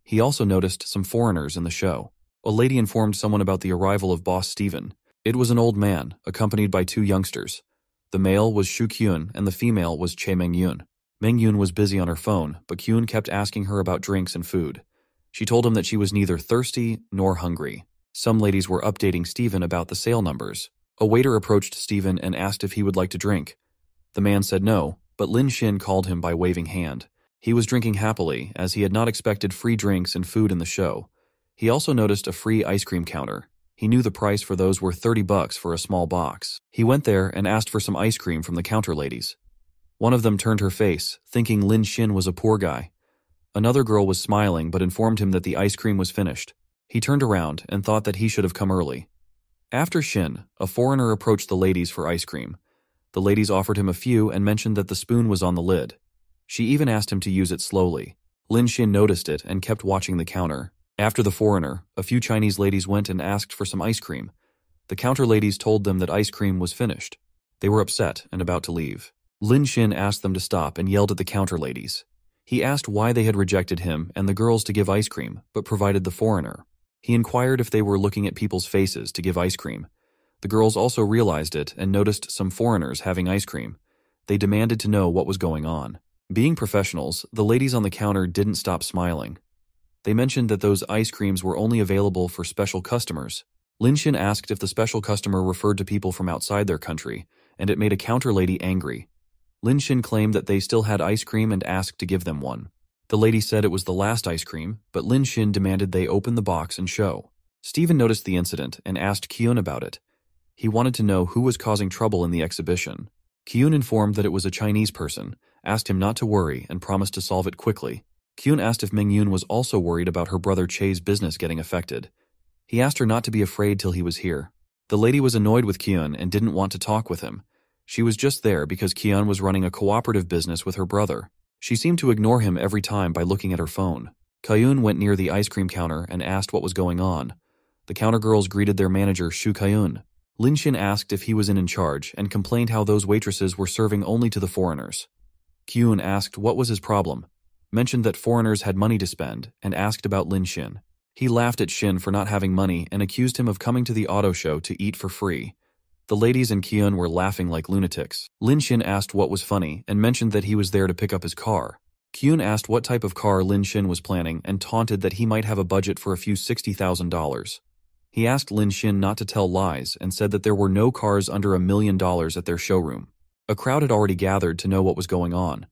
He also noticed some foreigners in the show. A lady informed someone about the arrival of Boss Steven. It was an old man, accompanied by two youngsters. The male was Shu Kyun and the female was Che Mengyun. Mengyun was busy on her phone, but Kyun kept asking her about drinks and food. She told him that she was neither thirsty nor hungry. Some ladies were updating Steven about the sale numbers. A waiter approached Steven and asked if he would like to drink. The man said no, but Lin Xin called him by waving hand. He was drinking happily, as he had not expected free drinks and food in the show. He also noticed a free ice cream counter. He knew the price for those were $30 for a small box. He went there and asked for some ice cream from the counter ladies. One of them turned her face, thinking Lin Xin was a poor guy. Another girl was smiling but informed him that the ice cream was finished. He turned around and thought that he should have come early. After Xin, a foreigner approached the ladies for ice cream. The ladies offered him a few and mentioned that the spoon was on the lid. She even asked him to use it slowly. Lin Xin noticed it and kept watching the counter. After the foreigner, a few Chinese ladies went and asked for some ice cream. The counter ladies told them that ice cream was finished. They were upset and about to leave. Lin Xin asked them to stop and yelled at the counter ladies. He asked why they had rejected him and the girls to give ice cream, but provided the foreigner. He inquired if they were looking at people's faces to give ice cream. The girls also realized it and noticed some foreigners having ice cream. They demanded to know what was going on. Being professionals, the ladies on the counter didn't stop smiling. They mentioned that those ice creams were only available for special customers. Lin Xin asked if the special customer referred to people from outside their country, and it made a counter lady angry. Lin Xin claimed that they still had ice cream and asked to give them one. The lady said it was the last ice cream, but Lin Xin demanded they open the box and show. Steven noticed the incident and asked Kyun about it. He wanted to know who was causing trouble in the exhibition. Kyun informed that it was a Chinese person, asked him not to worry, and promised to solve it quickly. Kyun asked if Mengyun was also worried about her brother Che's business getting affected. He asked her not to be afraid till he was here. The lady was annoyed with Kyun and didn't want to talk with him. She was just there because Kyun was running a cooperative business with her brother. She seemed to ignore him every time by looking at her phone. Kyun went near the ice cream counter and asked what was going on. The counter girls greeted their manager Shu Kyun. Lin Xin asked if he was in charge and complained how those waitresses were serving only to the foreigners. Kyun asked what was his problem, mentioned that foreigners had money to spend, and asked about Lin Xin. He laughed at Xin for not having money and accused him of coming to the auto show to eat for free. The ladies and Kyun were laughing like lunatics. Lin Xin asked what was funny and mentioned that he was there to pick up his car. Kyun asked what type of car Lin Xin was planning and taunted that he might have a budget for a few $60,000. He asked Lin Xin not to tell lies and said that there were no cars under $1 million at their showroom. A crowd had already gathered to know what was going on.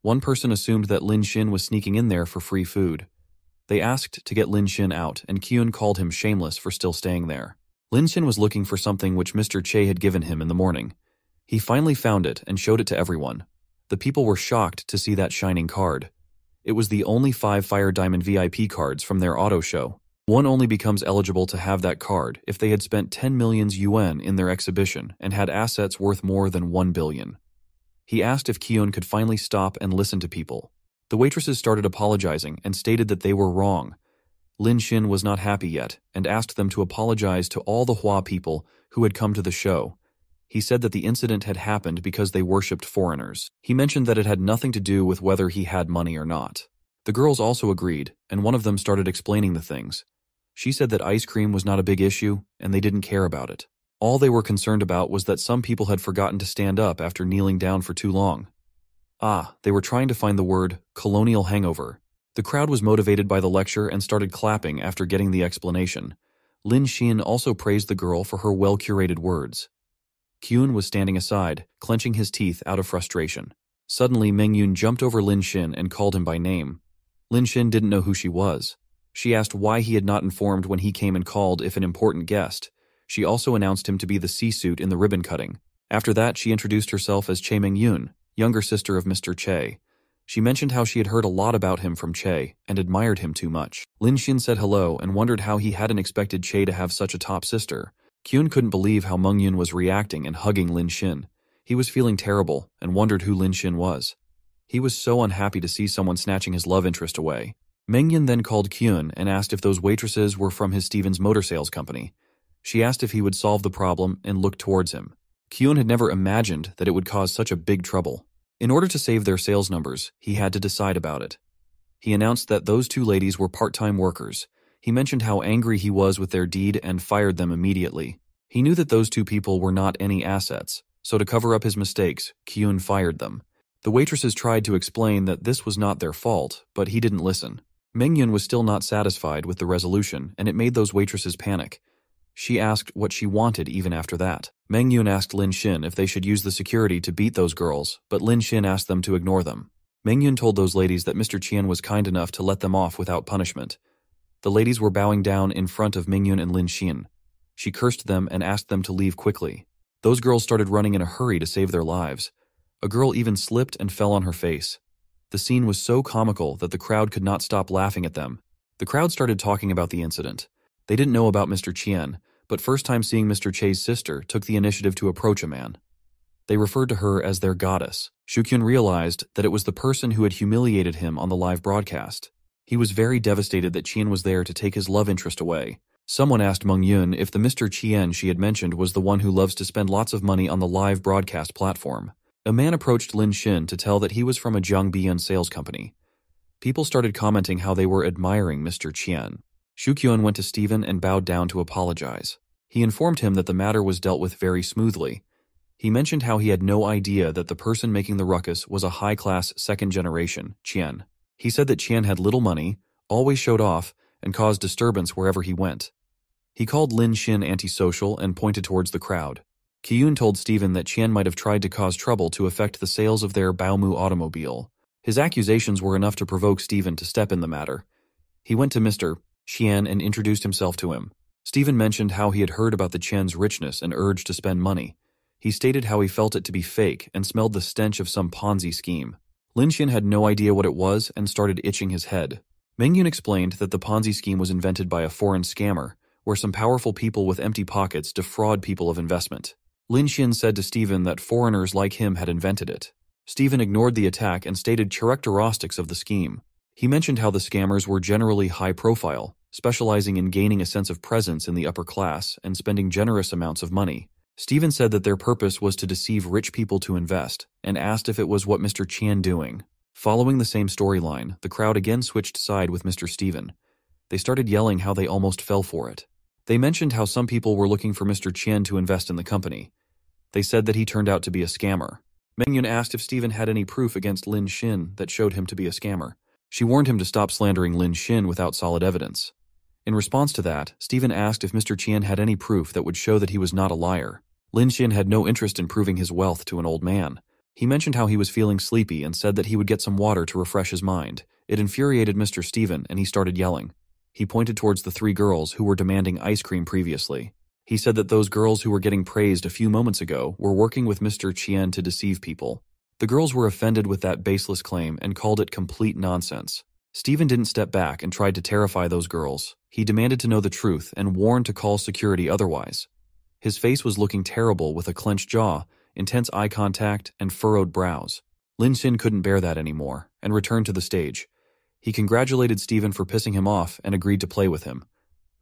One person assumed that Lin Xin was sneaking in there for free food. They asked to get Lin Xin out, and Kyun called him shameless for still staying there. Lin Xin was looking for something which Mr. Che had given him in the morning. He finally found it and showed it to everyone. The people were shocked to see that shining card. It was the only 5 Fire Diamond VIP cards from their auto show. One only becomes eligible to have that card if they had spent 10 million yuan in their exhibition and had assets worth more than 1 billion. He asked if Kyun could finally stop and listen to people. The waitresses started apologizing and stated that they were wrong. Lin Xin was not happy yet and asked them to apologize to all the Hua people who had come to the show. He said that the incident had happened because they worshipped foreigners. He mentioned that it had nothing to do with whether he had money or not. The girls also agreed, and one of them started explaining the things. She said that ice cream was not a big issue, and they didn't care about it. All they were concerned about was that some people had forgotten to stand up after kneeling down for too long. They were trying to find the word colonial hangover. The crowd was motivated by the lecture and started clapping after getting the explanation. Lin Xin also praised the girl for her well-curated words. Kyun was standing aside, clenching his teeth out of frustration. Suddenly, Mengyun jumped over Lin Xin and called him by name. Lin Xin didn't know who she was. She asked why he had not informed when he came and called if an important guest. She also announced him to be the C-suit in the ribbon cutting. After that, she introduced herself as Che Mengyun, younger sister of Mr. Che. She mentioned how she had heard a lot about him from Che and admired him too much. Lin Xin said hello and wondered how he hadn't expected Che to have such a top sister. Kyun couldn't believe how Mengyun was reacting and hugging Lin Xin. He was feeling terrible and wondered who Lin Xin was. He was so unhappy to see someone snatching his love interest away. Mengyun then called Kyun and asked if those waitresses were from his Stevens motor sales company. She asked if he would solve the problem and looked towards him. Kyun had never imagined that it would cause such a big trouble. In order to save their sales numbers, he had to decide about it. He announced that those two ladies were part-time workers. He mentioned how angry he was with their deed and fired them immediately. He knew that those two people were not any assets, so to cover up his mistakes, Kyun fired them. The waitresses tried to explain that this was not their fault, but he didn't listen. Mengyun was still not satisfied with the resolution, and it made those waitresses panic. She asked what she wanted even after that. Mengyun asked Lin Xin if they should use the security to beat those girls, but Lin Xin asked them to ignore them. Mengyun told those ladies that Mr. Qian was kind enough to let them off without punishment. The ladies were bowing down in front of Mengyun and Lin Xin. She cursed them and asked them to leave quickly. Those girls started running in a hurry to save their lives. A girl even slipped and fell on her face. The scene was so comical that the crowd could not stop laughing at them. The crowd started talking about the incident. They didn't know about Mr. Qian, but first time seeing Mr. Che's sister took the initiative to approach a man. They referred to her as their goddess. Shukyun realized that it was the person who had humiliated him on the live broadcast. He was very devastated that Qian was there to take his love interest away. Someone asked Mengyun if the Mr. Qian she had mentioned was the one who loves to spend lots of money on the live broadcast platform. A man approached Lin Xin to tell that he was from a Jiangbian sales company. People started commenting how they were admiring Mr. Qian. Shukyun went to Steven and bowed down to apologize. He informed him that the matter was dealt with very smoothly. He mentioned how he had no idea that the person making the ruckus was a high-class second-generation, Qian. He said that Qian had little money, always showed off, and caused disturbance wherever he went. He called Lin Xin antisocial and pointed towards the crowd. Kyun told Steven that Qian might have tried to cause trouble to affect the sales of their Baomu automobile. His accusations were enough to provoke Steven to step in the matter. He went to Mr. Qian and introduced himself to him. Steven mentioned how he had heard about the Qian's richness and urged to spend money. He stated how he felt it to be fake and smelled the stench of some Ponzi scheme. Lin Xin had no idea what it was and started itching his head. Mengyun explained that the Ponzi scheme was invented by a foreign scammer, where some powerful people with empty pockets defraud people of investment. Lin Xin said to Steven that foreigners like him had invented it. Steven ignored the attack and stated characteristics of the scheme. He mentioned how the scammers were generally high-profile, specializing in gaining a sense of presence in the upper class and spending generous amounts of money. Steven said that their purpose was to deceive rich people to invest, and asked if it was what Mr. Qian doing. Following the same storyline, the crowd again switched side with Mr. Steven. They started yelling how they almost fell for it. They mentioned how some people were looking for Mr. Qian to invest in the company. They said that he turned out to be a scammer. Mengyun asked if Steven had any proof against Lin Xin that showed him to be a scammer. She warned him to stop slandering Lin Xin without solid evidence. In response to that, Steven asked if Mr. Qian had any proof that would show that he was not a liar. Lin Xin had no interest in proving his wealth to an old man. He mentioned how he was feeling sleepy and said that he would get some water to refresh his mind. It infuriated Mr. Steven and he started yelling. He pointed towards the three girls who were demanding ice cream previously. He said that those girls who were getting praised a few moments ago were working with Mr. Qian to deceive people. The girls were offended with that baseless claim and called it complete nonsense. Steven didn't step back and tried to terrify those girls. He demanded to know the truth and warned to call security otherwise. His face was looking terrible with a clenched jaw, intense eye contact, and furrowed brows. Lin Xin couldn't bear that anymore, and returned to the stage. He congratulated Steven for pissing him off and agreed to play with him.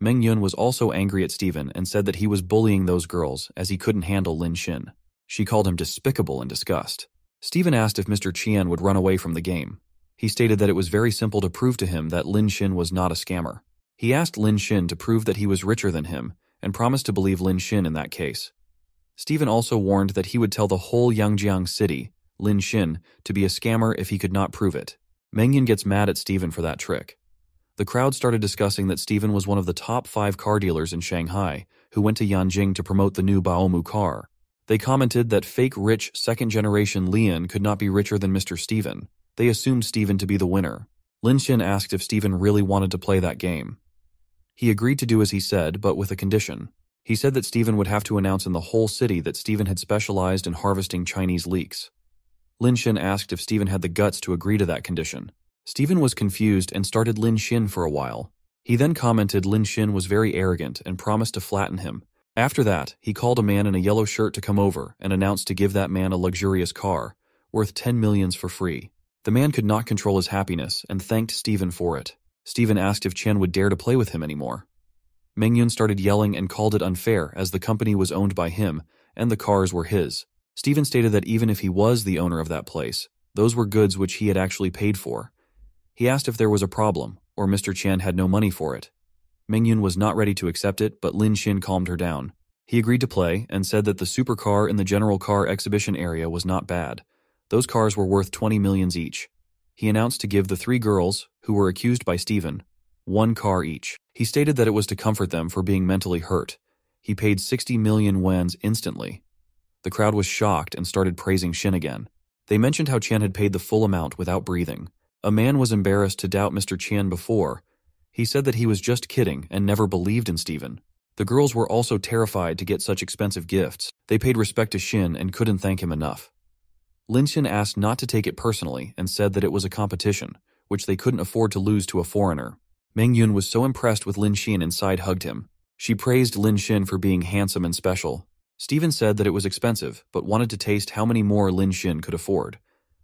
Meng Yun was also angry at Steven and said that he was bullying those girls as he couldn't handle Lin Xin. She called him despicable in disgust. Steven asked if Mr. Qian would run away from the game. He stated that it was very simple to prove to him that Lin Xin was not a scammer. He asked Lin Xin to prove that he was richer than him and promised to believe Lin Xin in that case. Steven also warned that he would tell the whole Yangjiang city, Lin Xin, to be a scammer if he could not prove it. Meng Yun gets mad at Steven for that trick. The crowd started discussing that Steven was one of the top 5 car dealers in Shanghai who went to Yanjing to promote the new Baomu car. They commented that fake rich second-generation Lian could not be richer than Mr. Steven. They assumed Steven to be the winner. Lin Xin asked if Steven really wanted to play that game. He agreed to do as he said, but with a condition. He said that Steven would have to announce in the whole city that Steven had specialized in harvesting Chinese leeks. Lin Xin asked if Steven had the guts to agree to that condition. Steven was confused and started Lin Xin for a while. He then commented Lin Xin was very arrogant and promised to flatten him. After that, he called a man in a yellow shirt to come over and announced to give that man a luxurious car, worth 10 millions for free. The man could not control his happiness and thanked Steven for it. Steven asked if Qian would dare to play with him anymore. Meng Yun started yelling and called it unfair as the company was owned by him and the cars were his. Steven stated that even if he was the owner of that place, those were goods which he had actually paid for. He asked if there was a problem, or Mr. Qian had no money for it. Meng Yun was not ready to accept it, but Lin Xin calmed her down. He agreed to play and said that the supercar in the general car exhibition area was not bad. Those cars were worth 20 millions each. He announced to give the 3 girls, who were accused by Steven, 1 car each. He stated that it was to comfort them for being mentally hurt. He paid 60 million wens instantly. The crowd was shocked and started praising Xin again. They mentioned how Qian had paid the full amount without breathing. A man was embarrassed to doubt Mr. Qian before. He said that he was just kidding and never believed in Steven. The girls were also terrified to get such expensive gifts. They paid respect to Xin and couldn't thank him enough. Lin Xin asked not to take it personally and said that it was a competition, which they couldn't afford to lose to a foreigner. Meng Yun was so impressed with Lin Xin and side-hugged him. She praised Lin Xin for being handsome and special. Steven said that it was expensive, but wanted to taste how many more Lin Xin could afford.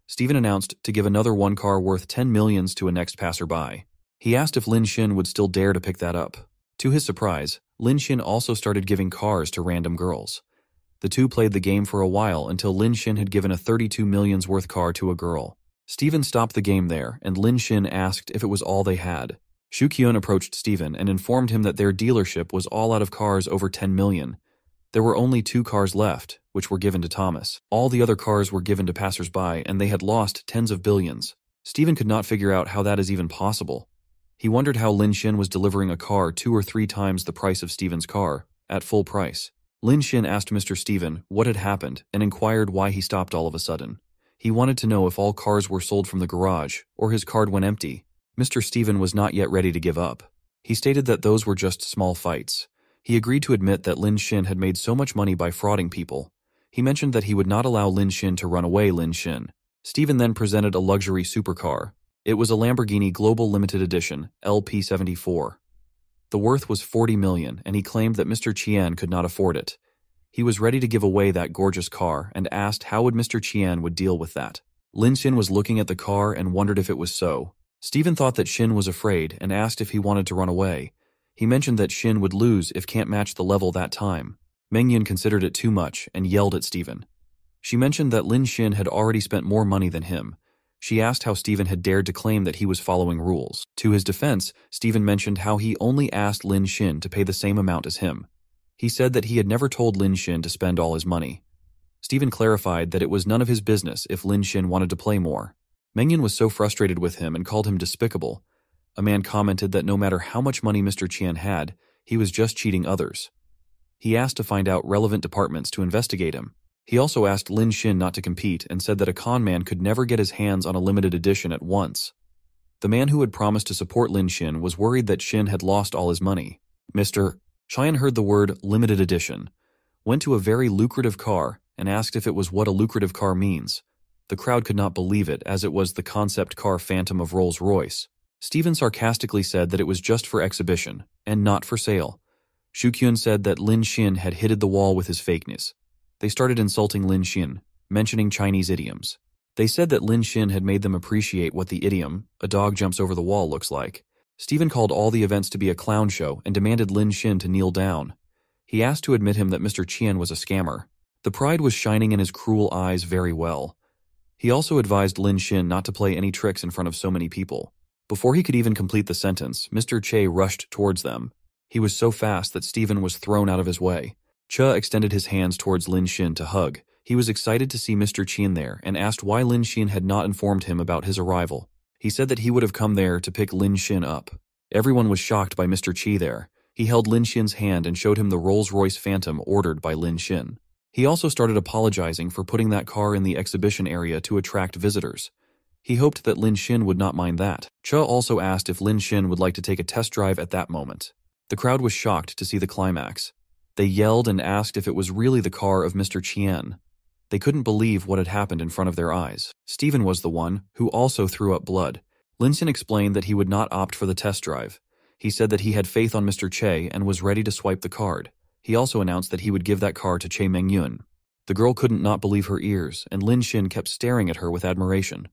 Steven announced to give another 1 car worth 10 millions to a next passerby. He asked if Lin Xin would still dare to pick that up. To his surprise, Lin Xin also started giving cars to random girls. The two played the game for a while until Lin Xin had given a 32 millions worth car to a girl. Steven stopped the game there, and Lin Xin asked if it was all they had. Shu Qian approached Steven and informed him that their dealership was all out of cars over 10 million. There were only 2 cars left, which were given to Thomas. All the other cars were given to passers-by, and they had lost tens of billions. Steven could not figure out how that is even possible. He wondered how Lin Xin was delivering a car 2 or 3 times the price of Steven's car, at full price. Lin Xin asked Mr. Steven what had happened and inquired why he stopped all of a sudden. He wanted to know if all cars were sold from the garage, or his card went empty. Mr. Steven was not yet ready to give up. He stated that those were just small fights. He agreed to admit that Lin Xin had made so much money by frauding people. He mentioned that he would not allow Lin Xin to run away Lin Xin. Steven then presented a luxury supercar. It was a Lamborghini Global Limited Edition, LP74. The worth was 40 million, and he claimed that Mr. Qian could not afford it. He was ready to give away that gorgeous car and asked how would Mr. Qian would deal with that. Lin Xin was looking at the car and wondered if it was so. Steven thought that Xin was afraid and asked if he wanted to run away. He mentioned that Xin would lose if can't match the level that time. Meng Yun considered it too much and yelled at Steven. She mentioned that Lin Xin had already spent more money than him. She asked how Steven had dared to claim that he was following rules. To his defense, Steven mentioned how he only asked Lin Xin to pay the same amount as him. He said that he had never told Lin Xin to spend all his money. Steven clarified that it was none of his business if Lin Xin wanted to play more. Meng Yun was so frustrated with him and called him despicable. A man commented that no matter how much money Mr. Qian had, he was just cheating others. He asked to find out relevant departments to investigate him. He also asked Lin Xin not to compete and said that a con man could never get his hands on a limited edition at once. The man who had promised to support Lin Xin was worried that Xin had lost all his money. Mr. Qian heard the word limited edition, went to a very lucrative car, and asked if it was what a lucrative car means. The crowd could not believe it, as it was the concept car Phantom of Rolls-Royce. Steven sarcastically said that it was just for exhibition, and not for sale. Shu Qian said that Lin Xin had hit the wall with his fakeness. They started insulting Lin Xin, mentioning Chinese idioms. They said that Lin Xin had made them appreciate what the idiom, "a dog jumps over the wall," looks like. Stephen called all the events to be a clown show and demanded Lin Xin to kneel down. He asked to admit him that Mr. Qian was a scammer. The pride was shining in his cruel eyes very well. He also advised Lin Xin not to play any tricks in front of so many people. Before he could even complete the sentence, Mr. Che rushed towards them. He was so fast that Stephen was thrown out of his way. Che extended his hands towards Lin Xin to hug. He was excited to see Mr. Qian there and asked why Lin Xin had not informed him about his arrival. He said that he would have come there to pick Lin Xin up. Everyone was shocked by Mr. Qi there. He held Lin Xin's hand and showed him the Rolls-Royce Phantom ordered by Lin Xin. He also started apologizing for putting that car in the exhibition area to attract visitors. He hoped that Lin Xin would not mind that. Che also asked if Lin Xin would like to take a test drive at that moment. The crowd was shocked to see the climax. They yelled and asked if it was really the car of Mr. Qian. They couldn't believe what had happened in front of their eyes. Stephen was the one who also threw up blood. Lin Xin explained that he would not opt for the test drive. He said that he had faith on Mr. Che and was ready to swipe the card. He also announced that he would give that car to Che Mengyun. The girl couldn't not believe her ears, and Lin Xin kept staring at her with admiration.